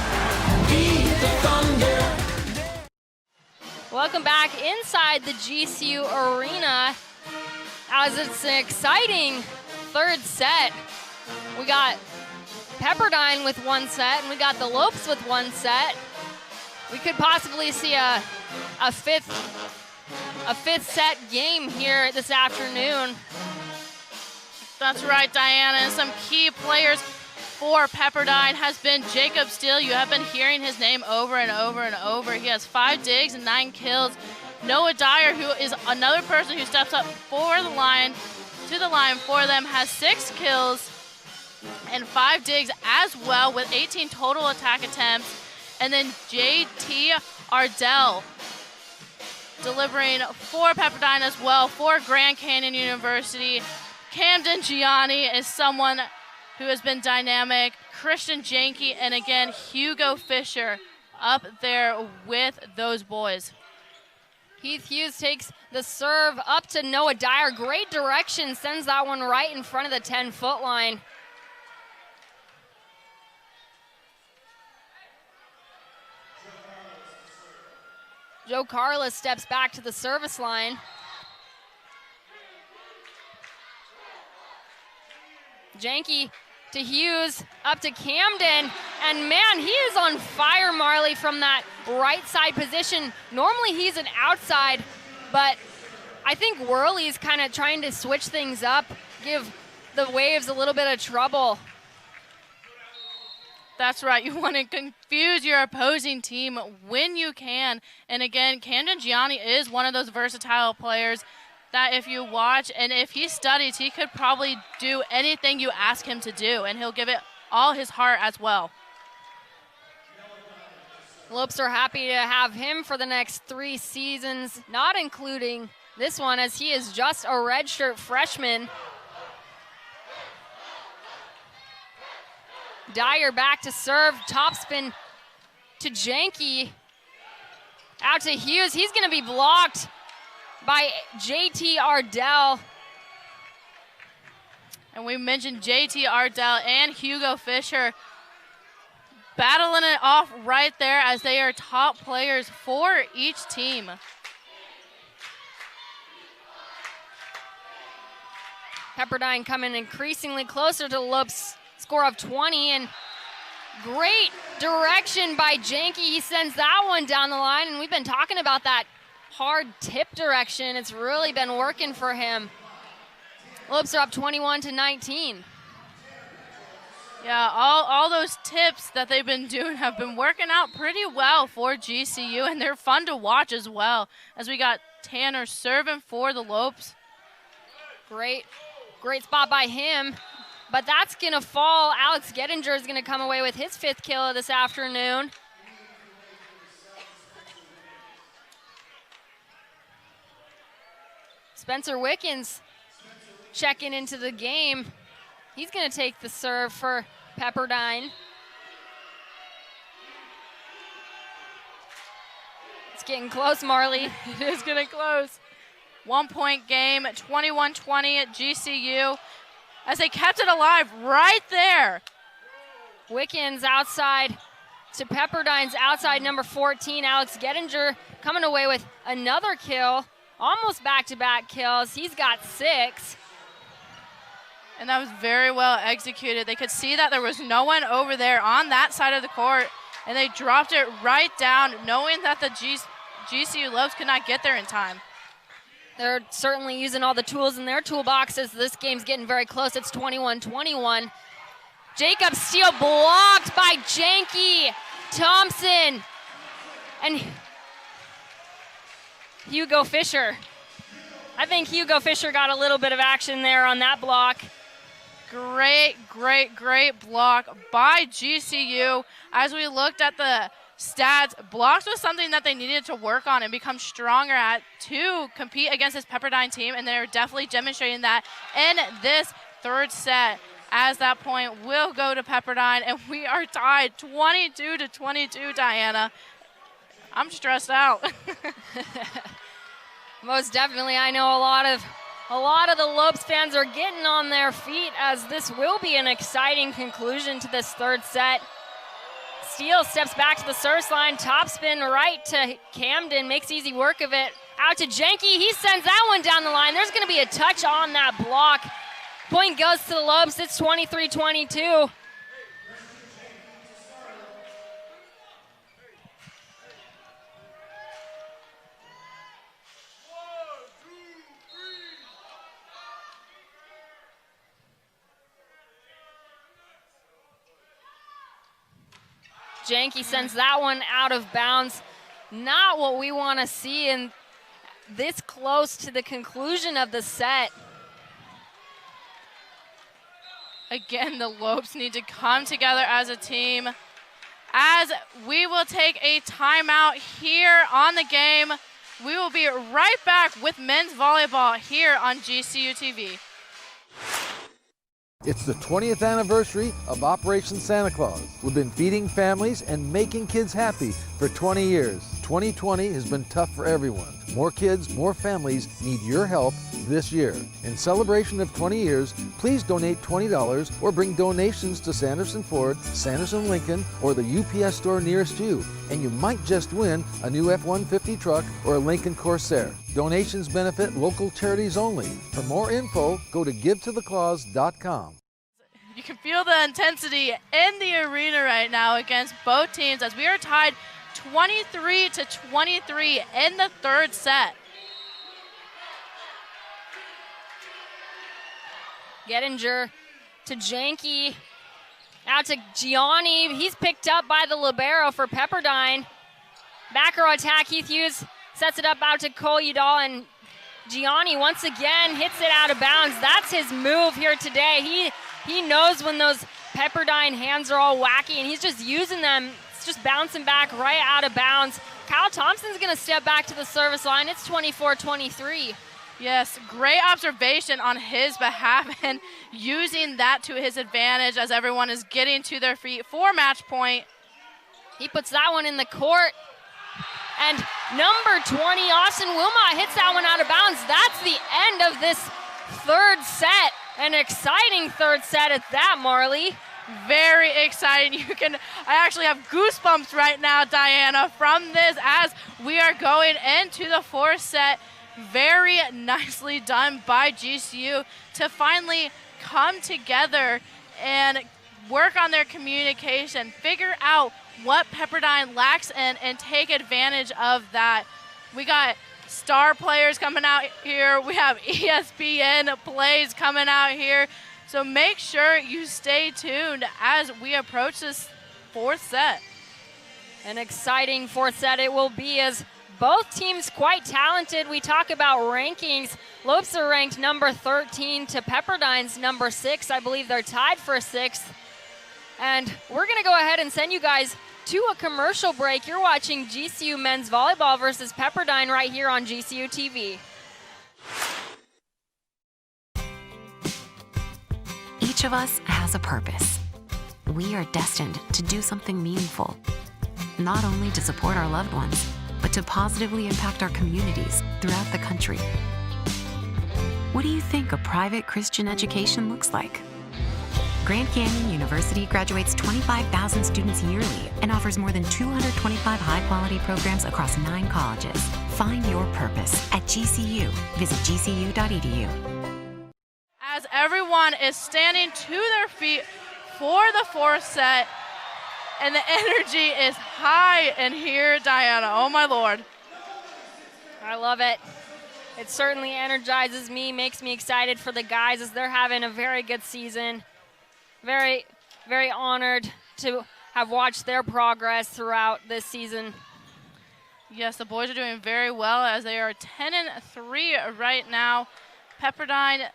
Speaker 1: Welcome back inside the GCU arena as it's an exciting third set. We got Pepperdine with 1 set, and we got the Lopes with 1 set. We could possibly see a fifth set game here this afternoon.
Speaker 2: That's right, Diana. And some key players for Pepperdine has been Jacob Steele. You have been hearing his name over and over and over. He has 5 digs and 9 kills. Noah Dyer, who is another person who steps up for the line, to the line for them, has 6 kills and 5 digs as well with 18 total attack attempts. And then JT Ardell delivering for Pepperdine as well for Grand Canyon University. Camden Gianni is someone who has been dynamic. Christian Janke and again Hugo Fisher up there with those boys.
Speaker 1: Heath Hughes takes the serve up to Noah Dyer. Great direction, sends that one right in front of the 10-foot line. Joe Carlos steps back to the service line. Janke to Hughes, up to Camden, and man, he is on fire, Marley, from that right side position. Normally he's an outside, but I think Worley's kind of trying to switch things up, give the Waves a little bit of trouble.
Speaker 2: That's right, you want to confuse your opposing team when you can. And again, Camden Gianni is one of those versatile players that if you watch and if he studies, he could probably do anything you ask him to do, and he'll give it all his heart as well.
Speaker 1: Lopes are happy to have him for the next 3 seasons, not including this one, as he is just a redshirt freshman. Dyer back to serve, topspin to Janke. Out to Hughes. He's going to be blocked by JT Ardell.
Speaker 2: And we mentioned JT Ardell and Hugo Fisher battling it off right there as they are top players for each team.
Speaker 1: Pepperdine coming increasingly closer to Lopes' score of 20, and great direction by Janke. He sends that one down the line, and we've been talking about that hard tip direction. It's really been working for him. Lopes are up 21-19.
Speaker 2: Yeah, all those tips that they've been doing have been working out pretty well for GCU, and they're fun to watch as well, as we got Tanner serving for the Lopes.
Speaker 1: Great spot by him, but that's going to fall. Alex Gettinger is going to come away with his 5th kill of this afternoon. Spencer Wickens checking into the game. He's going to take the serve for Pepperdine. It's getting close, Marley. It is getting close.
Speaker 2: 1-point game, 21-20 at GCU, as they kept it alive right there.
Speaker 1: Wickens outside to Pepperdine's outside number 14, Alex Gettinger, coming away with another kill, almost back-to-back kills. He's got 6.
Speaker 2: And that was very well executed. They could see that there was no one over there on that side of the court, and they dropped it right down, knowing that the GCU Lopes could not get there in time.
Speaker 1: They're certainly using all the tools in their toolboxes. This game's getting very close. It's 21-21. Jacob Steele blocked by Janke Thompson and Hugo Fisher. I think Hugo Fisher got a little bit of action there on that block.
Speaker 2: Great block by GCU. As we looked at the stats, blocks was something that they needed to work on and become stronger at to compete against this Pepperdine team, and they're definitely demonstrating that in this 3rd set, as that point will go to Pepperdine, and we are tied 22-22, Diana. I'm stressed out.
Speaker 1: Most definitely. I know a lot of the Lopes fans are getting on their feet, as this will be an exciting conclusion to this 3rd set. Steele steps back to the service line, topspin right to Camden, makes easy work of it. Out to Janke, he sends that one down the line. There's going to be a touch on that block. Point goes to the Lopes. It's 23-22. Janke sends that one out of bounds. Not what we want to see in this close to the conclusion of the set.
Speaker 2: Again, the Lopes need to come together as a team, as we will take a timeout here on the game. We will be right back with men's volleyball here on GCU TV.
Speaker 5: It's the 20th anniversary of Operation Santa Claus. We've been feeding families and making kids happy for 20 years. 2020 has been tough for everyone. More kids, more families need your help this year. In celebration of 20 years, please donate $20 or bring donations to Sanderson Ford, Sanderson Lincoln, or the UPS store nearest you, and you might just win a new F-150 truck or a Lincoln Corsair. Donations benefit local charities only. For more info, go to givetotheclaus.com.
Speaker 2: You can feel the intensity in the arena right now against both teams, as we are tied 23-23 in the 3rd set.
Speaker 1: Gettinger to Janke. Out to Gianni. He's picked up by the libero for Pepperdine. Back row attack. Heath Hughes sets it up out to Cole Udall, and Gianni once again hits it out of bounds. That's his move here today. He knows when those Pepperdine hands are all wacky, and he's just using them. It's just bouncing back right out of bounds. Kyle Thompson's going to step back to the service line. It's 24-23.
Speaker 2: Yes, great observation on his behalf, and using that to his advantage as everyone is getting to their feet for match point.
Speaker 1: He puts that one in the court. And number 20, Austin Wilmot, hits that one out of bounds. That's the end of this third set. An exciting third set at that, Marley.
Speaker 2: Very exciting. I actually have goosebumps right now, Diana, from this as we are going into the fourth set. Very nicely done by GCU to finally come together and work on their communication, figure out what Pepperdine lacks in, and take advantage of that. We got star players coming out here. We have ESPN plays coming out here. So make sure you stay tuned as we approach this fourth set.
Speaker 1: An exciting fourth set it will be, as both teams quite talented. We talk about rankings. Lopes are ranked number 13 to Pepperdine's number 6. I believe they're tied for 6th. And we're going to go ahead and send you guys to a commercial break. You're watching GCU men's volleyball versus Pepperdine right here on GCU TV.
Speaker 9: Each of us has a purpose. We are destined to do something meaningful, not only to support our loved ones, but to positively impact our communities throughout the country. What do you think a private Christian education looks like? Grand Canyon University graduates 25,000 students yearly and offers more than 225 high-quality programs across 9 colleges. Find your purpose at GCU. Visit gcu.edu.
Speaker 2: As everyone is standing to their feet for the fourth set, and the energy is high in here, Diana. Oh, my Lord.
Speaker 1: I love it. It certainly energizes me, makes me excited for the guys as they're having a very good season. Very, very honored to have watched their progress throughout this season.
Speaker 2: Yes, the boys are doing very well as they are 10-3 right now. Pepperdine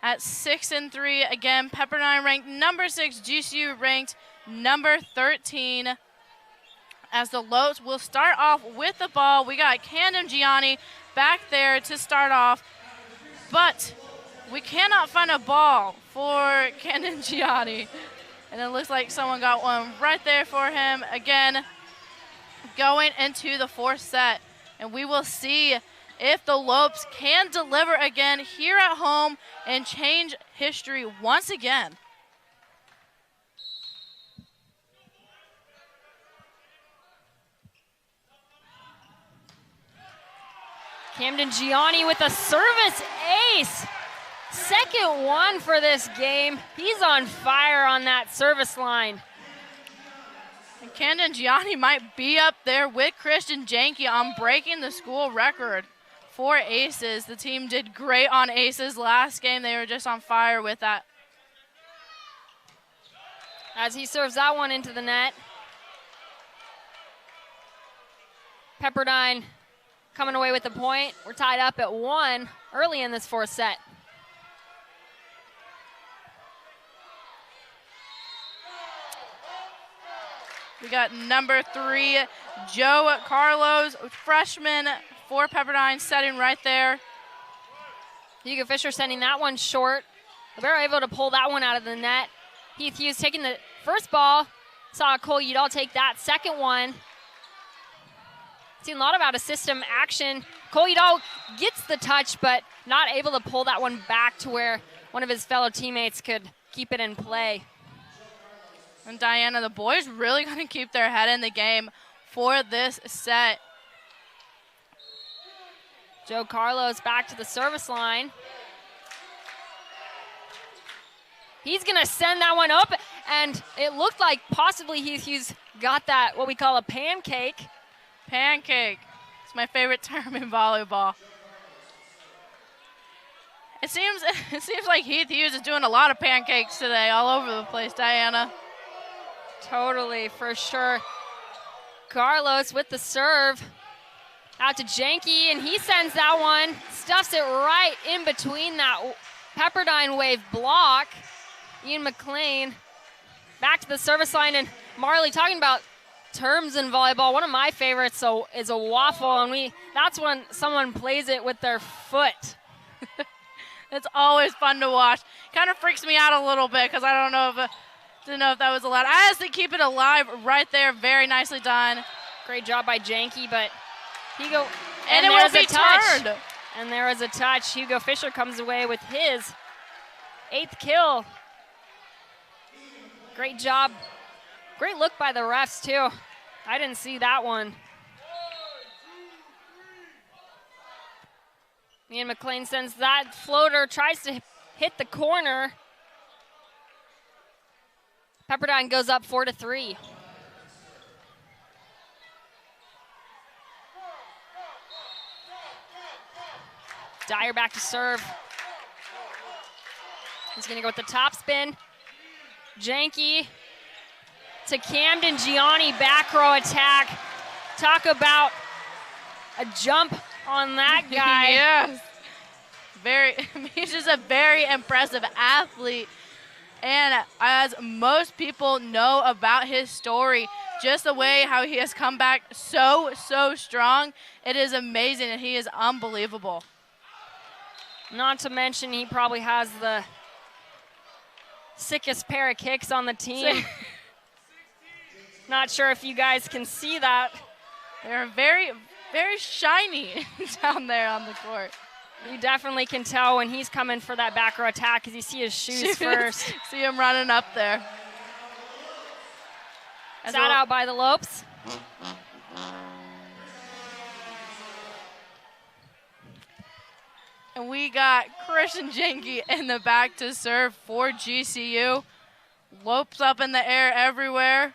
Speaker 2: at 6-3. Again, Pepperdine ranked number 6, GCU ranked number 13. As the Lopes will start off with the ball. We got Camden Gianni back there to start off, but we cannot find a ball for Camden Gianni. And it looks like someone got one right there for him. Again, going into the fourth set. And we will see if the Lopes can deliver again here at home and change history once again.
Speaker 1: Camden Gianni with a service ace. Second one for this game. He's on fire on that service line.
Speaker 2: And Camden Gianni might be up there with Christian Janke on breaking the school record for aces. The team did great on aces last game. They were just on fire with that.
Speaker 1: As he serves that one into the net. Pepperdine coming away with the point. We're tied up at 1 early in this fourth set.
Speaker 2: We got number 3, Joe Carlos, freshman for Pepperdine, setting right there.
Speaker 1: Hugo Fisher sending that one short. Libero able to pull that one out of the net. Heath Hughes taking the first ball. Saw Cole Udall take that second one. Seen a lot of out-of-system action. Cole Udall gets the touch, but not able to pull that one back to where one of his fellow teammates could keep it in play.
Speaker 2: And Diana, the boys really going to keep their head in the game for this set.
Speaker 1: Joe Carlos back to the service line. He's going to send that one up, and it looked like possibly Heath Hughes got that, what we call a pancake.
Speaker 2: Pancake. It's my favorite term in volleyball. It seems like Heath Hughes is doing a lot of pancakes today all over the place, Diana.
Speaker 1: Totally, for sure. Carlos with the serve. Out to Janke, and he sends that one. Stuffs it right in between that Pepperdine wave block. Ian McLean back to the service line, and Marley talking about terms in volleyball. One of my favorites is a waffle, and that's when someone plays it with their foot.
Speaker 2: It's always fun to watch. Kind of freaks me out a little bit because I don't know Didn't know if that was allowed. I has to keep it alive right there. Very nicely done.
Speaker 1: Great job by Janke, but Hugo,
Speaker 2: and it will be turned.
Speaker 1: And there is a touch. Hugo Fisher comes away with his 8th kill. Great job. Great look by the refs, too. I didn't see that one. Ian McLean sends that floater, tries to hit the corner. Pepperdine goes up 4-3. Dyer back to serve. He's going to go with the top spin. Janke to Camden Gianni, back row attack. Talk about a jump on that guy.
Speaker 2: Yes. He's just a very impressive athlete. And as most people know about his story, just the way how he has come back so strong, it is amazing and he is unbelievable.
Speaker 1: Not to mention he probably has the sickest pair of kicks on the team. Not sure if you guys can see that.
Speaker 2: They're very, very shiny down there on the court.
Speaker 1: You definitely can tell when he's coming for that back row attack because you see his shoes first.
Speaker 2: See him running up there.
Speaker 1: Sat out by the Lopes.
Speaker 2: And we got Christian Janke in the back to serve for GCU. Lopes up in the air everywhere.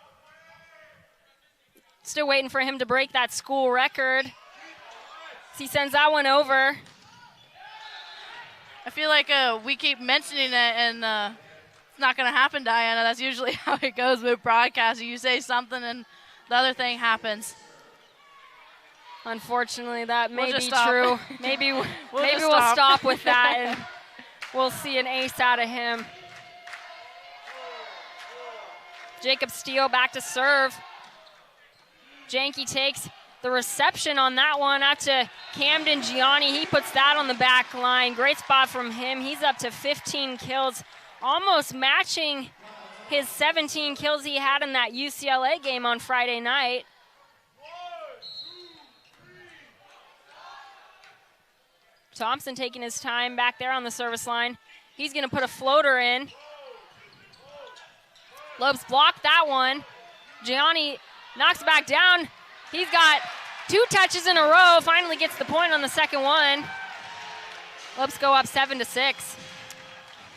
Speaker 1: Still waiting for him to break that school record. He sends that one over.
Speaker 2: I feel like we keep mentioning it, and it's not going to happen, Diana. That's usually how it goes with broadcasting. You say something, and the other thing happens.
Speaker 1: Unfortunately, that may be
Speaker 2: stop.
Speaker 1: true. Maybe we'll stop with that, and we'll see an ace out of him. Jacob Steele back to serve. Janke takes the reception on that one out to Camden Gianni. He puts that on the back line. Great spot from him. He's up to 15 kills, almost matching his 17 kills he had in that UCLA game on Friday night. Thompson taking his time back there on the service line. He's going to put a floater in. Lopes blocked that one. Gianni knocks back down. He's got 2 touches in a row. Finally gets the point on the second one. Lopes go up 7-6.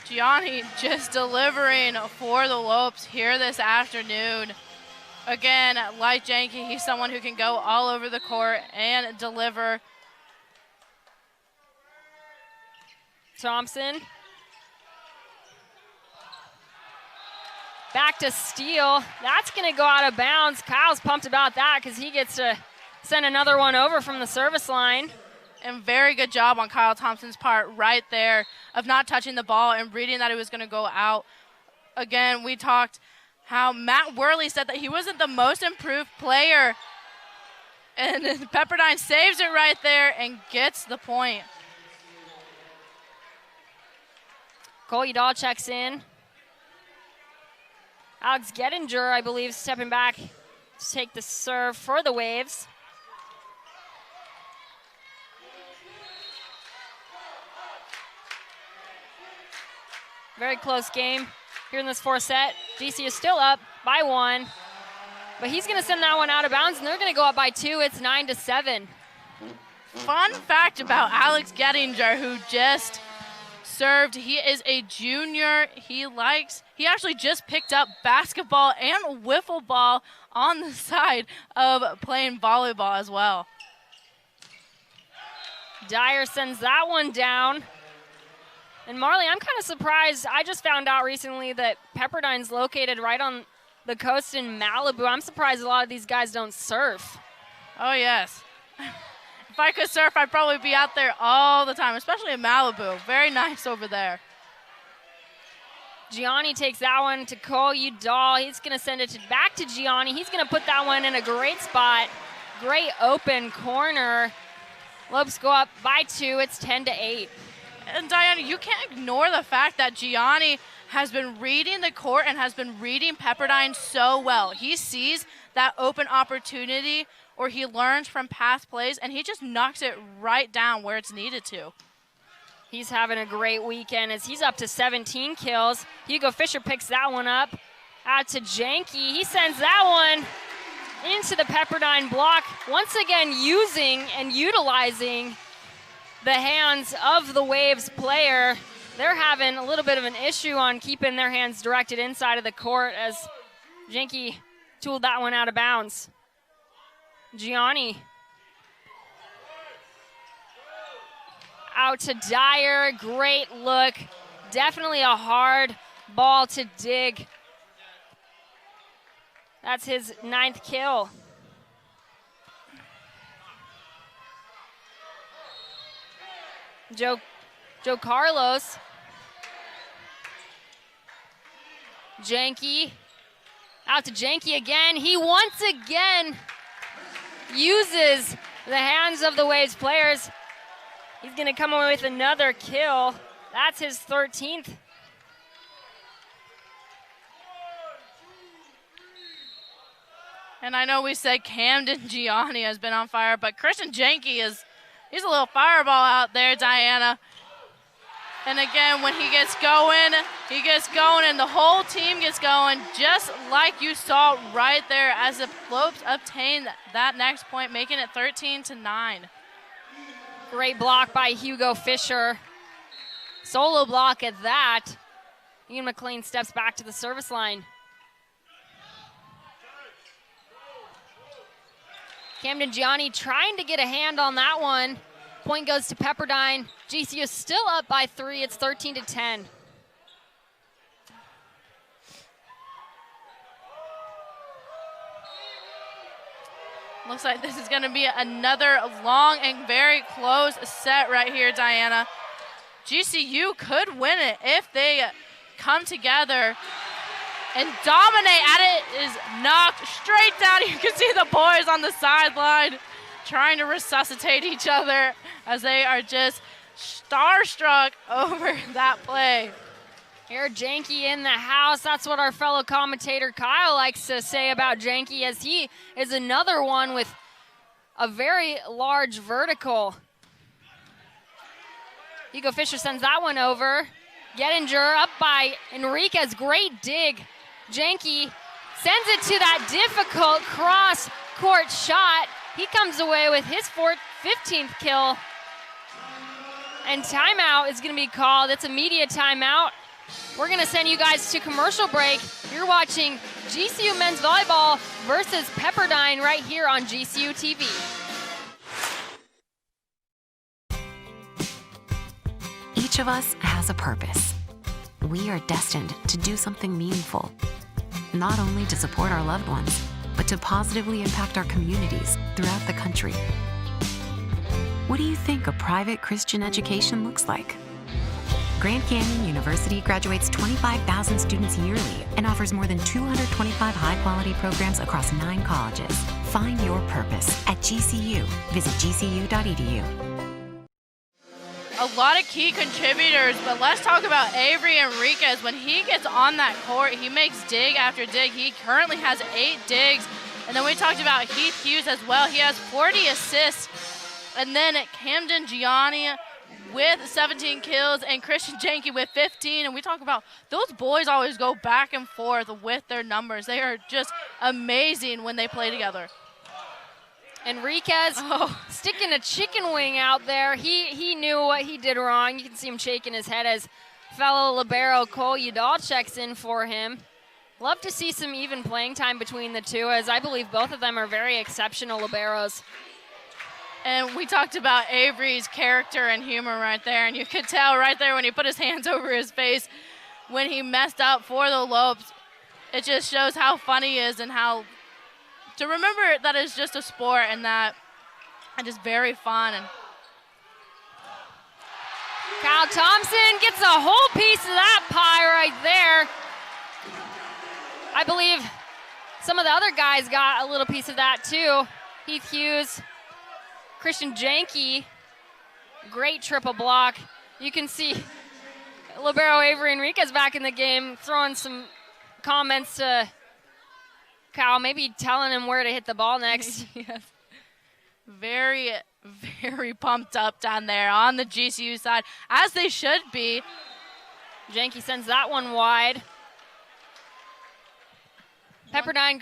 Speaker 2: Gianni just delivering for the Lopes here this afternoon. Again, like Janke, he's someone who can go all over the court and deliver.
Speaker 1: Thompson. Back to Steele. That's going to go out of bounds. Kyle's pumped about that because he gets to send another one over from the service line.
Speaker 2: And very good job on Kyle Thompson's part right there of not touching the ball and reading that it was going to go out. Again, we talked how Matt Worley said that he wasn't the most improved player. And Pepperdine saves it right there and gets the point.
Speaker 1: Cole Udall checks in. Alex Gettinger, I believe, stepping back to take the serve for the Waves. Very close game here in this 4th set. GCU is still up by 1, but he's going to send that one out of bounds, and they're going to go up by 2. It's 9-7.
Speaker 2: Fun fact about Alex Gettinger, who just served. He is a junior. He actually just picked up basketball and wiffle ball on the side of playing volleyball as well.
Speaker 1: Dyer sends that one down. And Marley, I'm kind of surprised. I just found out recently that Pepperdine's located right on the coast in Malibu. I'm surprised a lot of these guys don't surf.
Speaker 2: Oh, yes. If I could surf, I'd probably be out there all the time, especially in Malibu. Very nice over there.
Speaker 1: Gianni takes that one to Cole Udall. He's going to send it back to Gianni. He's going to put that one in a great spot. Great open corner. Lopes go up by 2. It's 10-8.
Speaker 2: And Diana, you can't ignore the fact that Gianni has been reading the court and has been reading Pepperdine so well. He sees that open opportunity, or he learns from past plays, and he just knocks it right down where it's needed to.
Speaker 1: He's having a great weekend as he's up to 17 kills. Hugo Fisher picks that one up. Out to Janke. He sends that one into the Pepperdine block. Once again, using and utilizing the hands of the Waves player. They're having a little bit of an issue on keeping their hands directed inside of the court as Janke tooled that one out of bounds. Gianni. Out to Dyer, great look. Definitely a hard ball to dig. That's his 9th kill. Joe Carlos. Janke. Out to Janke again. He once again uses the hands of the Waves players. He's going to come away with another kill. That's his 13th.
Speaker 2: And I know we said Camden Gianni has been on fire, but Christian Janke he's a little fireball out there, Diana. And again, when he gets going, and the whole team gets going, just like you saw right there as the Lopes obtained that next point, making it 13-9.
Speaker 1: Great block by Hugo Fisher. Solo block at that. Ian McLean steps back to the service line. Camden Gianni trying to get a hand on that one. Point goes to Pepperdine. GCU is still up by 3. It's 13-10.
Speaker 2: Looks like this is going to be another long and very close set right here, Diana. GCU could win it if they come together and dominate. It is knocked straight down. You can see the boys on the sideline trying to resuscitate each other as they are just starstruck over that play.
Speaker 1: Here, Janke in the house. That's what our fellow commentator Kyle likes to say about Janke, as he is another one with a very large vertical. Hugo Fisher sends that one over. Gettinger up by Enriquez. Great dig. Janke sends it to that difficult cross-court shot. He comes away with his 15th kill. And timeout is going to be called. It's a media timeout. We're going to send you guys to commercial break. You're watching GCU men's volleyball versus Pepperdine right here on GCU TV.
Speaker 9: Each of us has a purpose. We are destined to do something meaningful, not only to support our loved ones, but to positively impact our communities throughout the country. What do you think a private Christian education looks like? Grand Canyon University graduates 25,000 students yearly and offers more than 225 high-quality programs across 9 colleges. Find your purpose at GCU. Visit gcu.edu.
Speaker 2: A lot of key contributors, but let's talk about Avery Enriquez. When he gets on that court, he makes dig after dig. He currently has 8 digs. And then we talked about Heath Hughes as well. He has 40 assists. And then Camden Gianni with 17 kills and Christian Janke with 15. And we talk about those boys always go back and forth with their numbers. They are just amazing when they play together.
Speaker 1: Enriquez sticking a chicken wing out there. He knew what he did wrong. You can see him shaking his head as fellow libero Cole Udall checks in for him. Love to see some even playing time between the two, as I believe both of them are very exceptional liberos.
Speaker 2: And we talked about Avery's character and humor right there, and you could tell right there when he put his hands over his face when he messed up for the Lopes. It just shows how funny he is and how to remember that it's just a sport and that it is very fun. And
Speaker 1: Kyle Thompson gets a whole piece of that pie right there. I believe some of the other guys got a little piece of that too. Heath Hughes, Christian Janke, great triple block. You can see Libero Avery Enriquez back in the game, throwing some comments to Kyle, maybe telling him where to hit the ball next.
Speaker 2: Yes. Very, very pumped up down there on the GCU side, as they should be.
Speaker 1: Janke sends that one wide. Pepperdine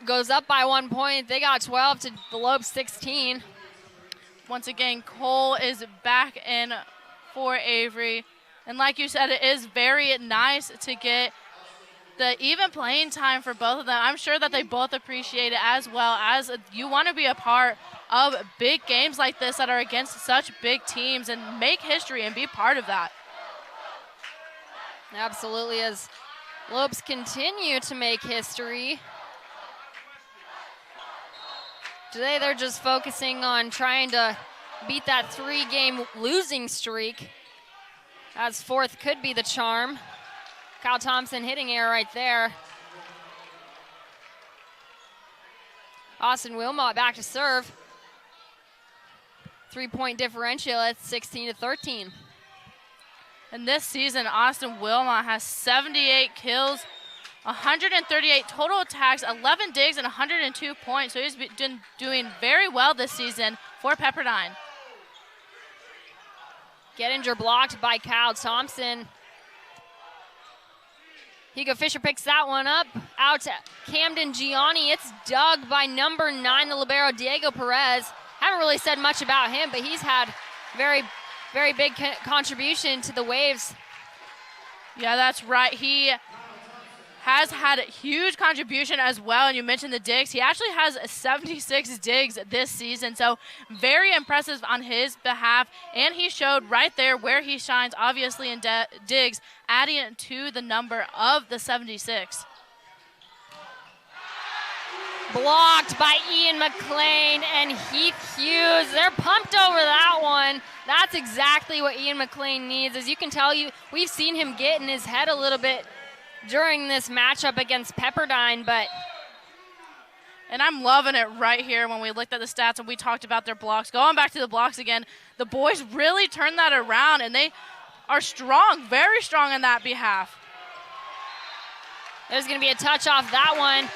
Speaker 1: goes up by 1 point. They got 12 to the Lopes 16.
Speaker 2: Once again, Cole is back in for Avery. And like you said, it is very nice to get the even playing time for both of them. I'm sure that they both appreciate it, as well as you want to be a part of big games like this that are against such big teams and make history and be part of that.
Speaker 1: Absolutely, as Lopes continue to make history. Today they're just focusing on trying to beat that 3-game losing streak, as fourth could be the charm. Kyle Thompson hitting error right there. Austin Wilmot back to serve. 3-point differential at 16-13.
Speaker 2: And this season, Austin Wilmot has 78 kills, 138 total attacks, 11 digs, and 102 points. So he's been doing very well this season for Pepperdine.
Speaker 1: Gettinger blocked by Kyle Thompson. Hugo Fisher picks that one up. Out to Camden Gianni. It's dug by number 9, the libero, Diego Perez. Haven't really said much about him, but he's had very big contribution to the Waves.
Speaker 2: Yeah, that's right. He has had a huge contribution as well, and you mentioned the digs. He actually has 76 digs this season, so very impressive on his behalf, and he showed right there where he shines, obviously in digs, adding it to the number of the 76.
Speaker 1: Blocked by Ian McLean and Heath Hughes. They're pumped over that one. That's exactly what Ian McLean needs. As you can tell, we've seen him get in his head a little bit during this matchup against Pepperdine, but...
Speaker 2: And I'm loving it right here when we looked at the stats and we talked about their blocks. Going back to the blocks again, the boys really turned that around, and they are strong, very strong on that behalf.
Speaker 1: There's going to be a touch off that one.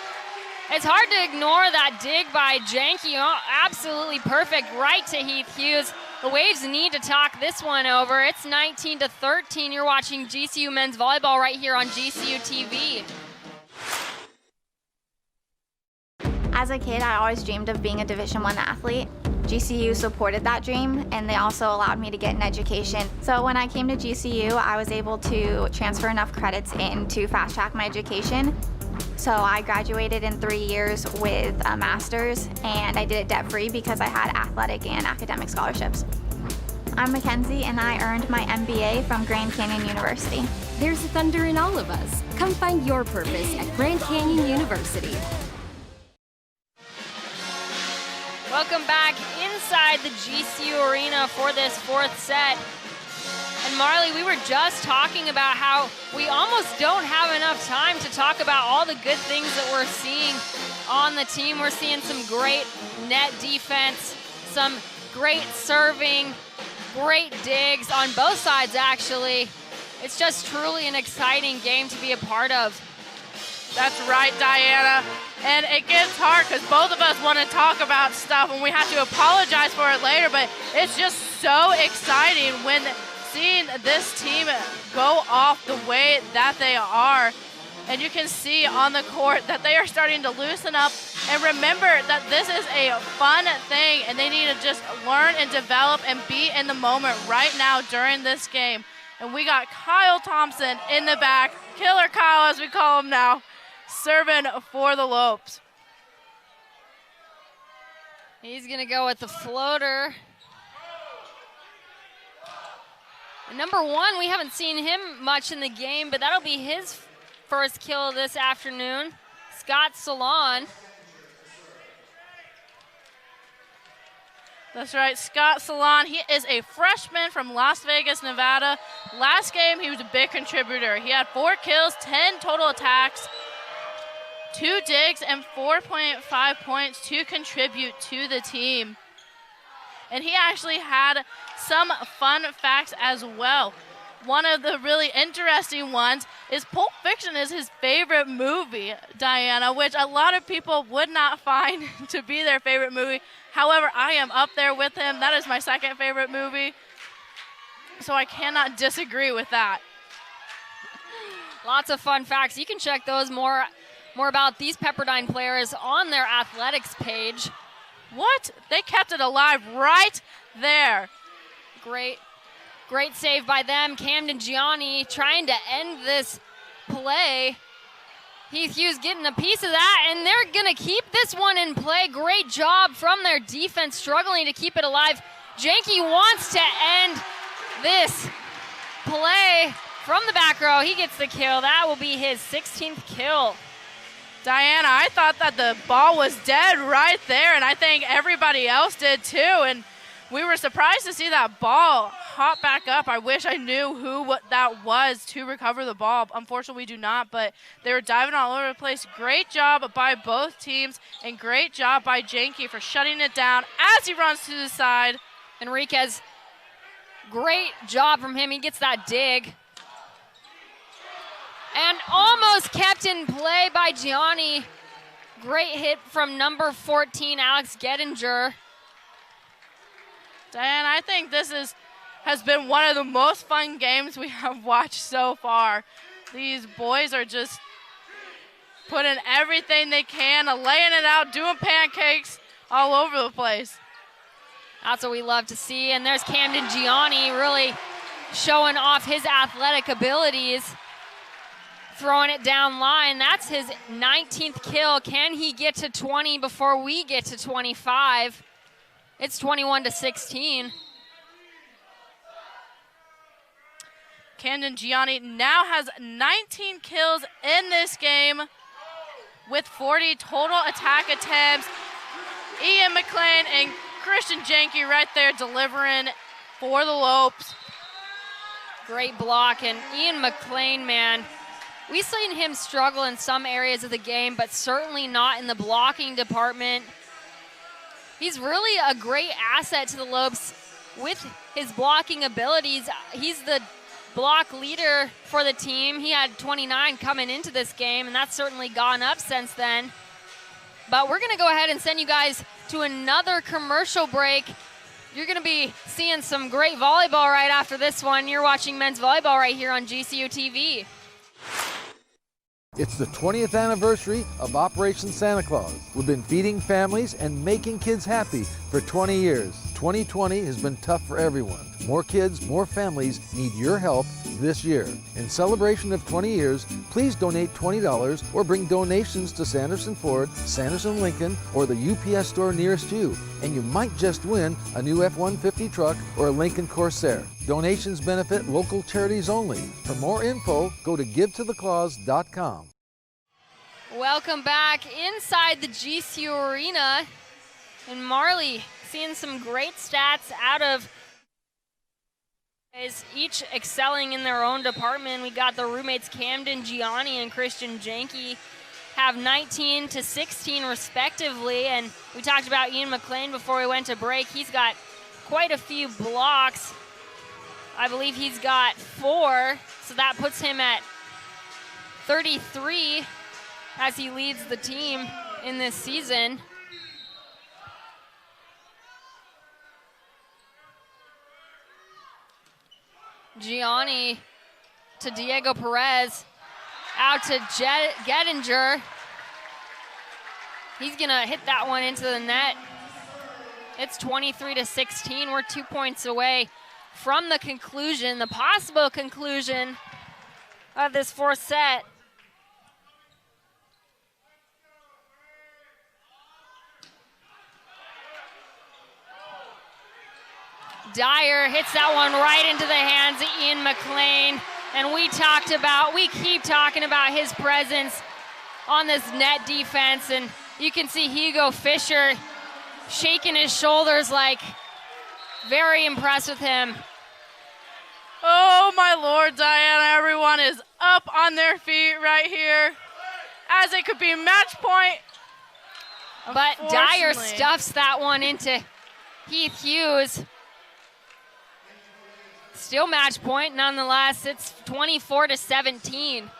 Speaker 1: It's hard to ignore that dig by Janke. Oh, absolutely perfect right to Heath Hughes. The Waves need to talk this one over. It's 19-13. You're watching GCU men's volleyball right here on GCU TV.
Speaker 7: As a kid, I always dreamed of being a Division I athlete. GCU supported that dream, and they also allowed me to get an education. So when I came to GCU, I was able to transfer enough credits in to fast track my education. So I graduated in 3 years with a master's, and I did it debt-free because I had athletic and academic scholarships. I'm Mackenzie, and I earned my MBA from Grand Canyon University.
Speaker 8: There's thunder in all of us. Come find your purpose at Grand Canyon University.
Speaker 1: Welcome back inside the GCU arena for this fourth set. And Marley, we were just talking about how we almost don't have enough time to talk about all the good things that we're seeing on the team. We're seeing some great net defense, some great serving, great digs on both sides, actually. It's just truly an exciting game to be a part of.
Speaker 2: That's right, Diana. And it gets hard because both of us want to talk about stuff and we have to apologize for it later, but it's just so exciting when seeing this team go off the way that they are. And you can see on the court that they are starting to loosen up. And remember that this is a fun thing, and they need to just learn and develop and be in the moment right now during this game. And we got Kyle Thompson in the back, Killer Kyle as we call him now, serving for the Lopes.
Speaker 1: He's going to go with the floater. And number 1, we haven't seen him much in the game, but that'll be his first kill this afternoon. Scott Salon.
Speaker 2: That's right, Scott Salon. He is a freshman from Las Vegas, Nevada. Last game, he was a big contributor. He had 4 kills, 10 total attacks, 2 digs, and 4.5 points to contribute to the team. And he actually had some fun facts as well. one of the really interesting ones is Pulp Fiction is his favorite movie, Diana, which a lot of people would not find to be their favorite movie. However, I am up there with him. That is my second favorite movie. So I cannot disagree with that.
Speaker 1: Lots of fun facts. You can check those more about these Pepperdine players on their athletics page.
Speaker 2: What? They kept it alive right there.
Speaker 1: Great save by them. Camden Gianni trying to end this play. Heath Hughes getting a piece of that, and they're going to keep this one in play. Great job from their defense, struggling to keep it alive. Janke wants to end this play from the back row. He gets the kill. That will be his 16th kill.
Speaker 2: Diana, I thought that the ball was dead right there, and I think everybody else did too. And we were surprised to see that ball hop back up. I wish I knew what that was to recover the ball. Unfortunately, we do not, but they were diving all over the place. Great job by both teams, and great job by Janke for shutting it down as he runs to the side.
Speaker 1: Enriquez, great job from him. He gets that dig. And almost kept in play by Gianni. Great hit from number 14, Alex Gettinger.
Speaker 2: Diane, I think this has been one of the most fun games we have watched so far. These boys are just putting everything they can, laying it out, doing pancakes all over the place.
Speaker 1: That's what we love to see. And there's Camden Gianni really showing off his athletic abilities. Throwing it down line. That's his 19th kill. Can he get to 20 before we get to 25? It's 21-16.
Speaker 2: Camden Gianni now has 19 kills in this game with 40 total attack attempts. Ian McLean and Christian Janke right there delivering for the Lopes.
Speaker 1: Great block, and Ian McLean, man, we've seen him struggle in some areas of the game, but certainly not in the blocking department. He's really a great asset to the Lopes with his blocking abilities. He's the block leader for the team. He had 29 coming into this game, and that's certainly gone up since then. But we're going to go ahead and send you guys to another commercial break. You're going to be seeing some great volleyball right after this one. You're watching men's volleyball right here on GCU TV.
Speaker 5: It's the 20th anniversary of Operation Santa Claus. We've been feeding families and making kids happy for 20 years. 2020 has been tough for everyone. More kids, more families need your help this year. In celebration of 20 years, please donate $20 or bring donations to Sanderson Ford, Sanderson Lincoln, or the UPS store nearest you, and you might just win a new F-150 truck or a Lincoln Corsair. Donations benefit local charities only. For more info, go to givetotheclaus.com.
Speaker 1: Welcome back inside the GCU Arena. And Marley seeing some great stats out of each excelling in their own department. We got the roommates Camden Gianni and Christian Janke have 19 to 16 respectively. And we talked about Ian McLean before we went to break. He's got quite a few blocks. I believe he's got 4, so that puts him at 33 as he leads the team in this season. Gianni to Diego Perez, out to Gettinger. He's gonna hit that one into the net. It's 23 to 16. We're 2 points away from the conclusion, the possible conclusion of this fourth set. Dyer hits that one right into the hands of Ian McLean. And we keep talking about his presence on this net defense. And you can see Hugo Fisher shaking his shoulders like very impressed with him.
Speaker 2: Oh my Lord, Diana, everyone is up on their feet right here as it could be match point.
Speaker 1: But Dyer stuffs that one into Heath Hughes. Still match point nonetheless. It's 24-17.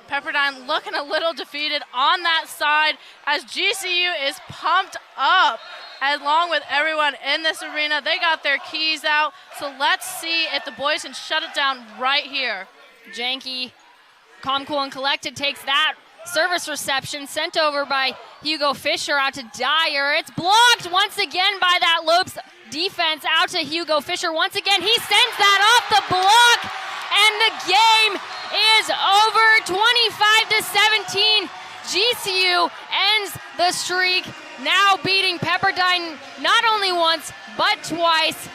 Speaker 2: Pepperdine looking a little defeated on that side as GCU is pumped up along with everyone in this arena. They got their keys out, so let's see if the boys can shut it down right here.
Speaker 1: Janke, calm, cool, and collected, takes that service reception sent over by Hugo Fisher out to Dyer. It's blocked once again by that Lopes defense out to Hugo Fisher. Once again, he sends that off the block, and the game is over. 25-17. GCU ends the streak, now beating Pepperdine not only once but twice.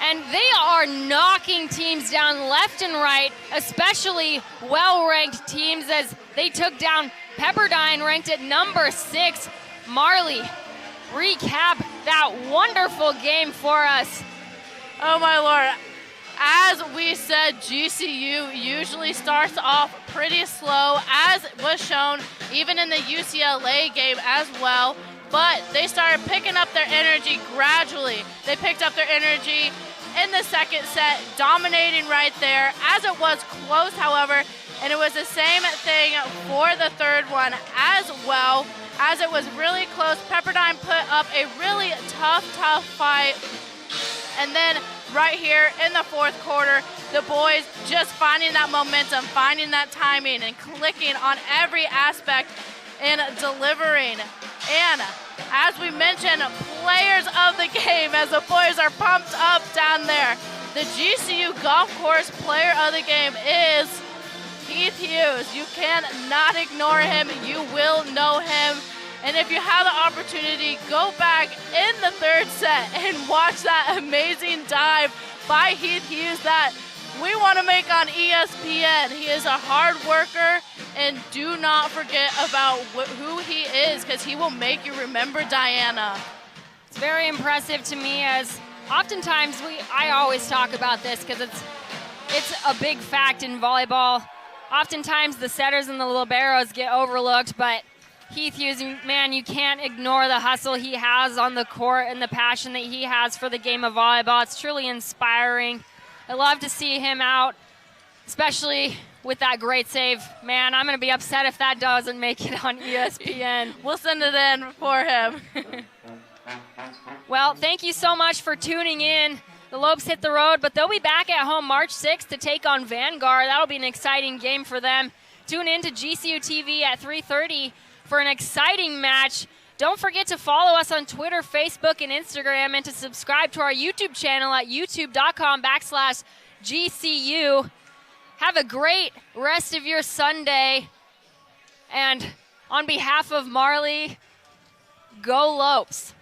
Speaker 1: And they are knocking teams down left and right, especially well-ranked teams, as they took down Pepperdine, ranked at number 6. Marley, recap that wonderful game for us.
Speaker 2: Oh my Lord. As we said, GCU usually starts off pretty slow, as was shown even in the UCLA game as well. But they started picking up their energy gradually. They picked up their energy in the second set, dominating right there, as it was close, however, and it was the same thing for the third one as well, as it was really close. Pepperdine put up a really tough fight, and then right here in the fourth quarter, the boys just finding that momentum, finding that timing, and clicking on every aspect in delivering. And as we mentioned, players of the game, as the boys are pumped up down there, the GCU Golf Course player of the game is Heath Hughes. You cannot ignore him. You will know him. And if you have the opportunity, go back in the third set and watch that amazing dive by Heath Hughes that we want to make on ESPN. He is a hard worker, and do not forget about who he is, because he will make you remember Diana.
Speaker 1: It's very impressive to me, as oftentimes I always talk about this because it's a big fact in volleyball. Oftentimes the setters and the liberos get overlooked, but Heath Hughes, man, you can't ignore the hustle he has on the court and the passion that he has for the game of volleyball. It's truly inspiring. I love to see him out, especially with that great save. Man, I'm going to be upset if that doesn't make it on ESPN.
Speaker 2: We'll send it in for him.
Speaker 1: Well, thank you so much for tuning in. The Lopes hit the road, but they'll be back at home March 6th to take on Vanguard. That'll be an exciting game for them. Tune in to GCU TV at 3:30 for an exciting match. Don't forget to follow us on Twitter, Facebook, and Instagram, and to subscribe to our YouTube channel at youtube.com/GCU. Have a great rest of your Sunday. And on behalf of Marley, go Lopes.